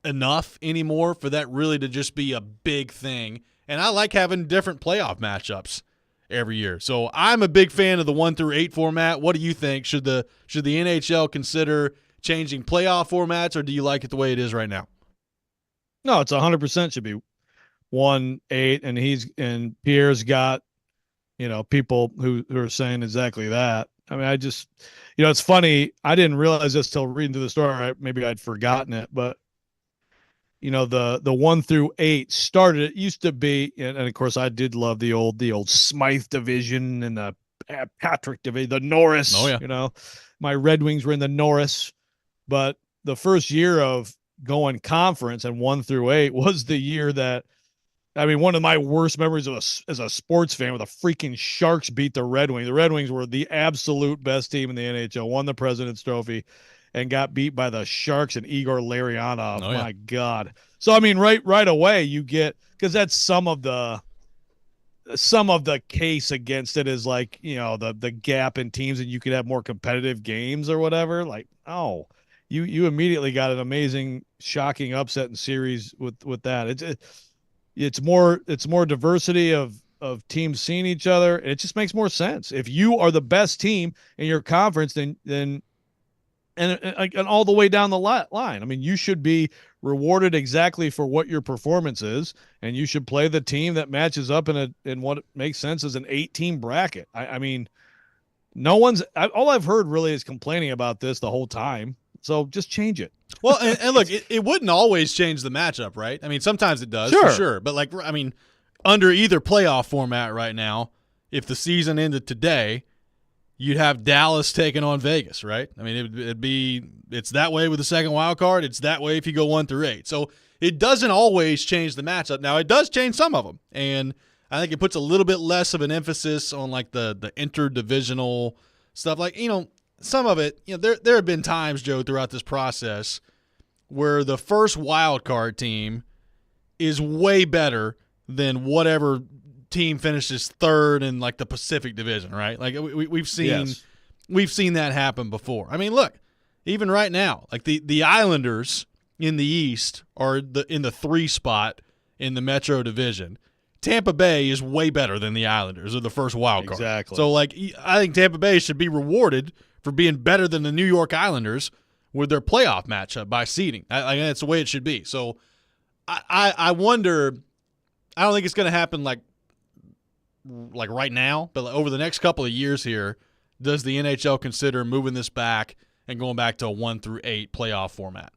enough anymore for that really to just be a big thing. And I like having different playoff matchups every year. So I'm a big fan of the 1 through 8 format. What do you think? Should the NHL consider changing playoff formats, or do you like it the way it is right now? No, it's 100% should be 1-8, and Pierre's got, people who are saying exactly that. I mean, I just, it's funny. I didn't realize this till reading through the story. Maybe I'd forgotten it, but the 1 through 8 started. It used to be, and of course, I did love the old Smythe division and the Patrick division, the Norris. Oh yeah. My Red Wings were in the Norris, but the first year of going conference and 1 through 8 was the year that, I mean, one of my worst memories as a sports fan where the freaking Sharks beat the Red Wings. The Red Wings were the absolute best team in the NHL, won the President's Trophy, and got beat by the Sharks and Igor Larionov. Oh, yeah. My God. So, I mean, right away you get, because that's some of the case against it is like, the gap in teams and you could have more competitive games or whatever. Like, oh, you immediately got an amazing, shocking upset in series with that. It's more diversity of teams seeing each other. It just makes more sense. If you are the best team in your conference, then all the way down the line, I mean, you should be rewarded exactly for what your performance is, and you should play the team that matches up in what makes sense as an 8-team bracket. I mean, all I've heard really is complaining about this the whole time. So just change it. Well, and look, it wouldn't always change the matchup, right? I mean, sometimes it does, for sure. But under either playoff format right now, if the season ended today, you'd have Dallas taking on Vegas, right? I mean, it's that way with the second wild card. It's that way if you go 1 through 8. So it doesn't always change the matchup. Now, it does change some of them, and I think it puts a little bit less of an emphasis on the interdivisional stuff. Some of it, there have been times, Joe, throughout this process where the first wild card team is way better than whatever team finishes third in the Pacific Division, right? We've seen that happen before. I mean, look, even right now, the Islanders in the East are in the 3 spot in the Metro Division. Tampa Bay is way better than the Islanders or the first wild card. Exactly. So I think Tampa Bay should be rewarded for being better than the New York Islanders with their playoff matchup by seeding. That's the way it should be. So I wonder. I don't think it's going to happen like right now, but over the next couple of years here, does the NHL consider moving this back and going back to a 1 through 8 playoff format?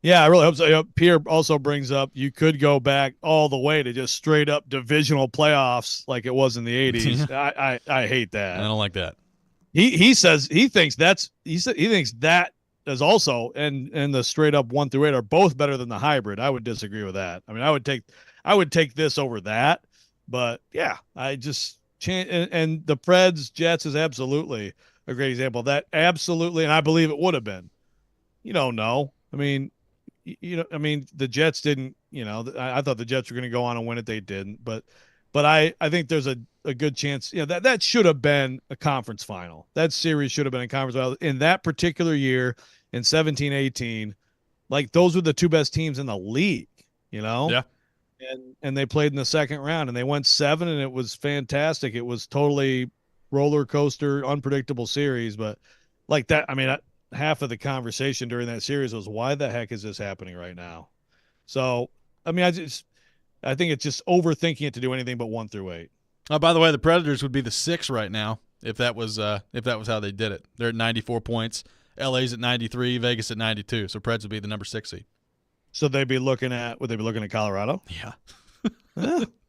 Yeah, I really hope so. Pierre also brings up you could go back all the way to just straight up divisional playoffs like it was in the 80s. I hate that. I don't like that. He says he thinks that is also and the straight up 1 through 8 are both better than the hybrid. I would disagree with that. I mean, I would take this over that. But yeah, I just and the Preds Jets is absolutely a great example. That absolutely, and I believe it would have been. You don't know. I mean, the Jets didn't. I thought the Jets were going to go on and win it. They didn't. But I think there's a good chance. That should have been a conference final. That series should have been a conference final in that particular year in 17-18. Those were the 2 best teams in the league. Yeah. and they played in the second round, and they went 7, and it was fantastic. It was totally roller coaster, unpredictable series, but like that, I mean, half of the conversation during that series was, why the heck is this happening right now? So, I mean, I think it's just overthinking it to do anything but 1 through 8. Oh, by the way, the Predators would be the 6 right now if that was how they did it. They're at 94 points. LA's at 93, Vegas at 92. So Preds would be the number 6 seed. So would they be looking at Colorado? Yeah.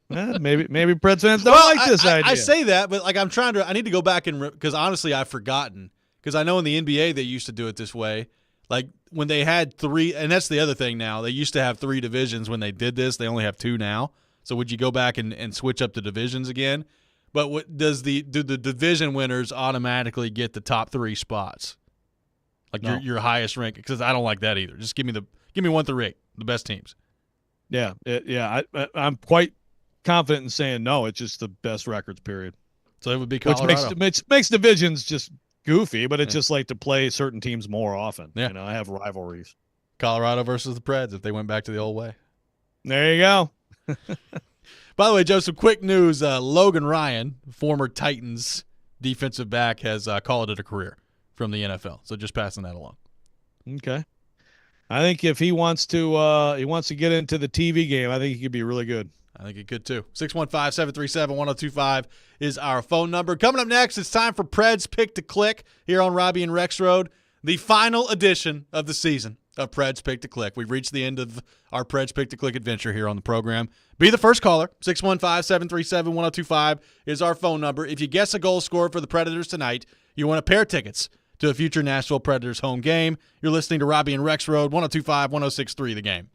Maybe Preds fans don't like this idea. I say that, but like I need to go back and because honestly I've forgotten, because I know in the NBA they used to do it this way. Like when they had 3, and that's the other thing now. They used to have 3 divisions when they did this. They only have 2 now. So would you go back and switch up the divisions again? But do the division winners automatically get the top 3 spots? Like No. your highest rank? Because I don't like that either. Just give me 1 through 8, the best teams. Yeah, I'm quite confident in saying no. It's just the best records, period. So it would be Colorado. Which makes divisions just goofy, but it's just like to play certain teams more often. Yeah. You know, I have rivalries. Colorado versus the Preds if they went back to the old way. There you go. By the way, Joe, some quick news. Logan Ryan, former Titans defensive back, has called it a career from the NFL. So just passing that along. Okay. I think if he wants to get into the TV game, I think he could be really good. I think he could too. 615-737-1025 is our phone number. Coming up next, it's time for Preds Pick to Click here on Robby and Rexrode, the final edition of the season of Preds Pick to Click. We've reached the end of our Preds Pick to Click adventure here on the program. Be the first caller. 615-737-1025 is our phone number. If you guess a goal scorer for the Predators tonight, you want a pair of tickets to a future Nashville Predators home game. You're listening to Robby and Rexrode, 102.5, 106.3 The Game.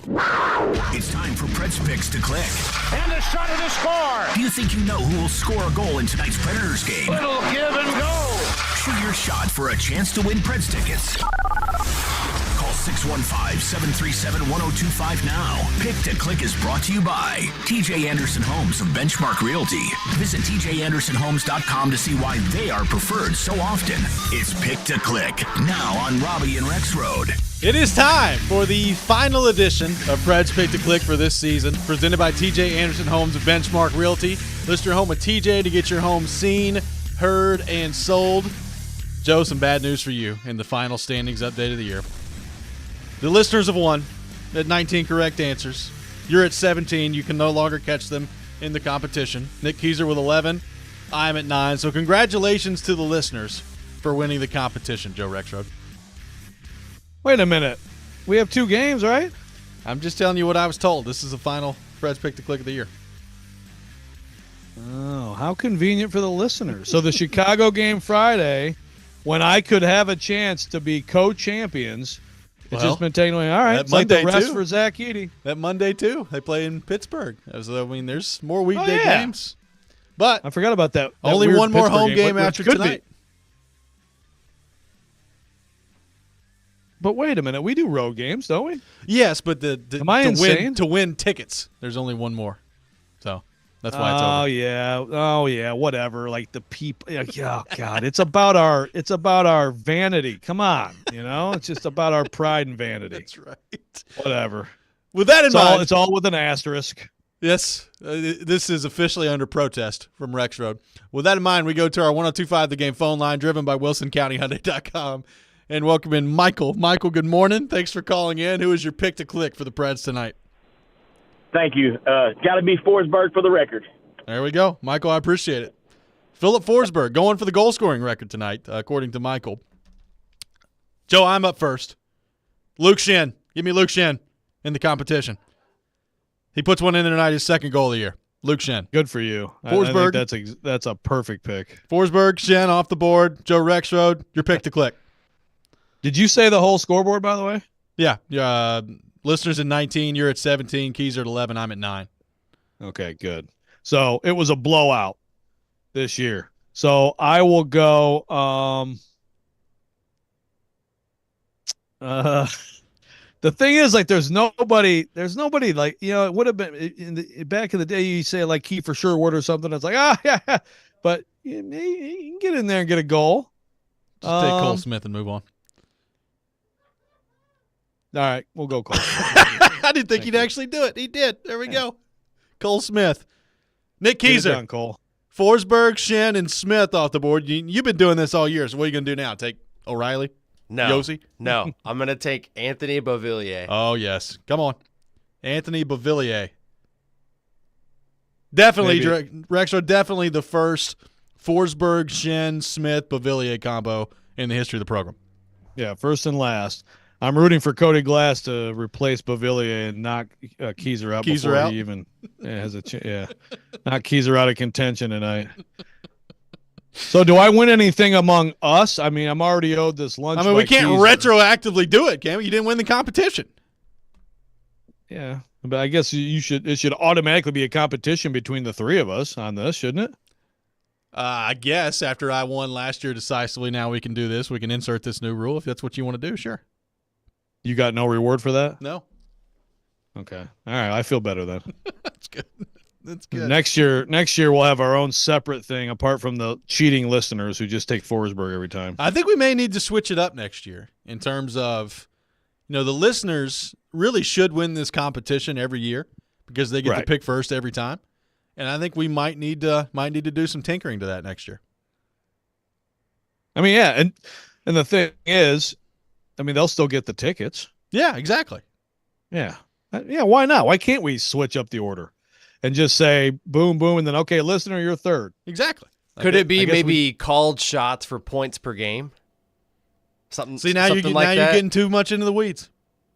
It's time for Preds Picks to click. And a shot at the score. Do you think you know who will score a goal in tonight's Predators game? Little give and go. Shoot your shot for a chance to win Preds tickets. Call 615-737-1025 now. Pick to Click is brought to you by TJ Anderson Homes of Benchmark Realty. Visit tjandersonhomes.com to see why they are preferred so often. It's Pick to Click, now on Robby and Rexrode. It is time for the final edition of Preds Pick to Click for this season, presented by TJ Anderson Homes of Benchmark Realty. List your home with TJ to get your home seen, heard, and sold. Joe, some bad news for you in the final standings update of the year. The listeners have won at 19 correct answers. You're at 17. You can no longer catch them in the competition. Nick Keyser with 11. I'm at 9. So congratulations to the listeners for winning the competition, Joe Rexrode. Wait a minute. We have 2 games, right? I'm just telling you what I was told. This is the final Preds Pick to Click of the year. Oh, how convenient for the listeners. So the Chicago game Friday, when I could have a chance to be co-champions, it's just been taken away. All right, it's like the rest for Zach Edey. That Monday, too. They play in Pittsburgh. So, I mean, there's more weekday games. But I forgot about that. Only one more home game after tonight. But wait a minute, we do road games, don't we? Yes, but Am I insane? To win tickets, there's only one more. So that's why it's over. Oh yeah, whatever. Like the people. Oh God, it's about our vanity. Come on, it's just about our pride and vanity. That's right. Whatever. With that in mind, it's all with an asterisk. Yes, this is officially under protest from Rexrode. With that in mind, we go to our 102.5 The Game phone line, driven by WilsonCountyHyundai.com. And welcome in Michael. Michael, good morning. Thanks for calling in. Who is your pick to click for the Preds tonight? Thank you. Got to be Forsberg for the record. There we go. Michael, I appreciate it. Philip Forsberg going for the goal-scoring record tonight, according to Michael. Joe, I'm up first. Luke Shin. Give me Luke Shin in the competition. He puts one in there tonight, his second goal of the year. Luke Shin. Good for you. Forsberg. I think that's a perfect pick. Forsberg, Shin off the board. Joe Rexrode, your pick to click. Did you say the whole scoreboard, by the way? Yeah. Listeners at 19, you're at 17, Keys are at 11, I'm at 9. Okay, good. So it was a blowout this year. So I will go the thing is, like, there's nobody like, it would have been back in the day, you say like Kiefer Sherwood or something. It's like, yeah. But you can get in there and get a goal. Just take Cole Smith and move on. All right, we'll go Cole. I didn't think he'd actually do it. He did. There we go. Cole Smith. Nick Keyser. Done, Cole. Forsberg, Shen, and Smith off the board. You've been doing this all year, so what are you going to do now? Take O'Reilly? No. Yossi? No. I'm going to take Anthony Beauvillier. Oh, yes. Come on. Anthony Beauvillier. Definitely, Rexrode, definitely the first Forsberg, Shen, Smith, Beauvillier combo in the history of the program. Yeah, first and last. I'm rooting for Cody Glass to replace Beauvillier and knock Keyser out before he even has a chance. Yeah, knock Keyser out of contention tonight. So do I win anything among us? I mean, I'm already owed this lunch. I mean, we can't retroactively do it, can we? You didn't win the competition. Yeah, but I guess it should automatically be a competition between the three of us on this, shouldn't it? I guess after I won last year decisively, now we can do this. We can insert this new rule if that's what you want to do. Sure. You got no reward for that? No. Okay. All right. I feel better then. That's good. That's good. Next year we'll have our own separate thing apart from the cheating listeners who just take Forsberg every time. I think we may need to switch it up next year in terms of, the listeners really should win this competition every year because they get to pick first every time. And I think we might need to do some tinkering to that next year. I mean, yeah, and the thing is, they'll still get the tickets. Yeah, exactly. Yeah. Yeah, why not? Why can't we switch up the order and just say boom, boom, and then, okay, listener, you're third? Exactly. Could it be maybe called shots for points per game? Something. See, now something you're getting too much into the weeds.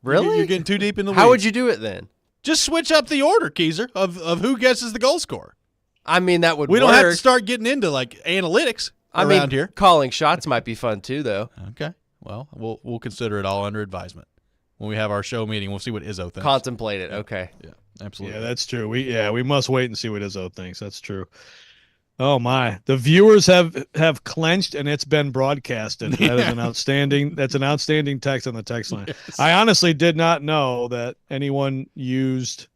Really? You're getting too deep in the weeds. How would you do it then? Just switch up the order, Keyser, of who guesses the goal scorer. I mean, that would We work. don't have to start getting into, analytics around here. Calling shots might be fun too, though. Okay. Well, we'll consider it all under advisement. when we have our show meeting. We'll see what Izzo thinks. Contemplate it. Okay. Yeah, absolutely. Yeah, that's true. We must wait and see what Izzo thinks. That's true. Oh my! The viewers have clenched, and it's been broadcasted. That is an outstanding. That's an outstanding text on the text line. Yes. I honestly did not know that anyone used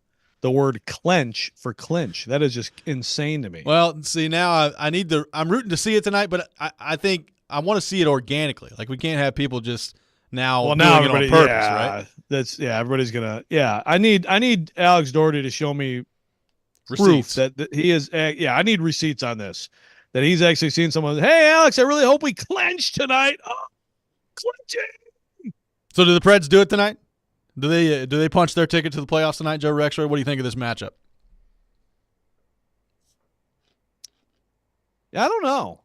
the word clench for clinch. That is just insane to me. Well, see, now I'm rooting to see it tonight, but I think I want to see it organically. Like, we can't have people just now doing it on purpose, right? Everybody's gonna. Yeah, I need Alex Doherty to show me Receipts. proof that he is. I need receipts on this. That he's actually seen someone. Hey, Alex, I really hope we clench tonight. Oh, clenching. So, do the Preds do it tonight? Do they punch their ticket to the playoffs tonight, Joe Rexrode? What do you think of this matchup? I don't know.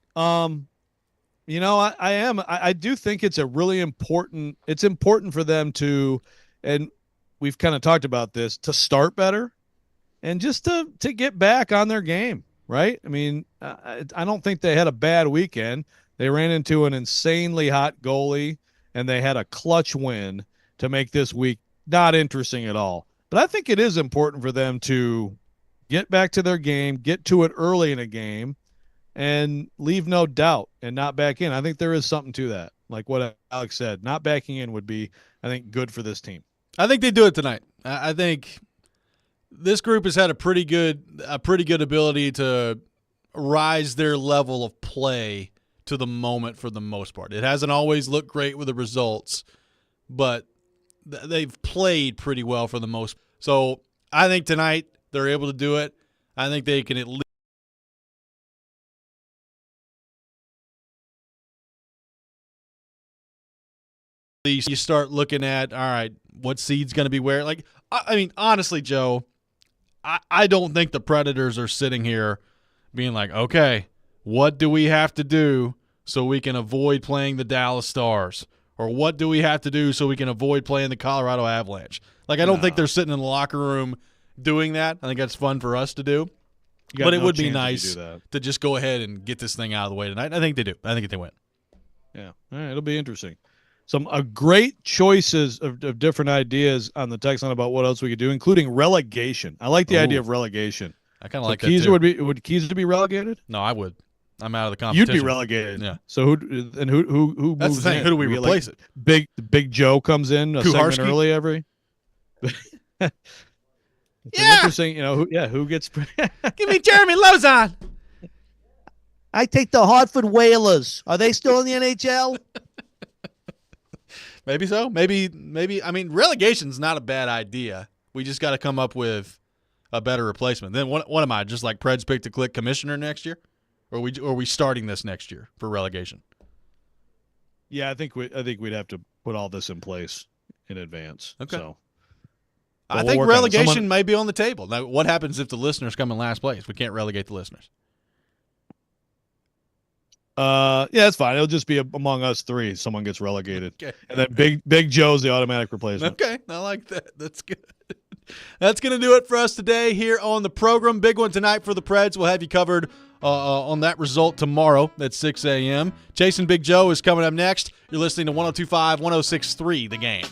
I do think it's a really important. It's important for them to, and we've kind of talked about this, to start better. And just to get back on their game, right? I mean, I don't think they had a bad weekend. They ran into an insanely hot goalie, and they had a clutch win to make this week not interesting at all. But I think it is important for them to get back to their game, get to it early in a game, and leave no doubt and not back in. I think there is something to that. Like what Alex said, not backing in would be, I think, good for this team. I think they do it tonight. I think this group has had a pretty good ability to rise their level of play to the moment for the most part. It hasn't always looked great with the results, but they've played pretty well for the most. So I think tonight they're able to do it. I think they can at least you start looking at, all right, what seed's going to be where. Like, I mean, honestly, Joe, I don't think the Predators are sitting here being like, okay, what do we have to do so we can avoid playing the Dallas Stars? Or what do we have to do so we can avoid playing the Colorado Avalanche? Like, I don't think they're sitting in the locker room doing that. I think that's fun for us to do. But it would be nice to just go ahead and get this thing out of the way tonight. I think they do. I think they win. Yeah. All right, it'll be interesting. Some great choices of different ideas on the text line about what else we could do, including relegation. I like the idea of relegation. I kind of like that too. Would Keyser be relegated? No, I would. I'm out of the competition. You'd be relegated. Yeah. So who That's moves the thing. in? Who do we replace it? Big Joe comes in a segment early every. It's interesting, who gets Give me Jeremy Lozon. I take the Hartford Whalers. Are they still in the NHL? Maybe so. Maybe. I mean, relegation's not a bad idea. We just got to come up with a better replacement. Then what am I, just like Preds Pick to Click commissioner next year? Or are we starting this next year for relegation? Yeah, I think we'd have to put all this in place in advance. Okay. So I think relegation may be on the table. Now, what happens if the listeners come in last place? We can't relegate the listeners. Yeah, that's fine. It'll just be among us three. Someone gets relegated, and then Big Joe's the automatic replacement. Okay, I like that. That's good. That's going to do it for us today here on the program. Big one tonight for the Preds. We'll have you covered on that result tomorrow at 6 a.m. Chasing Big Joe is coming up next. You're listening to 102.5, 106.3 The Game.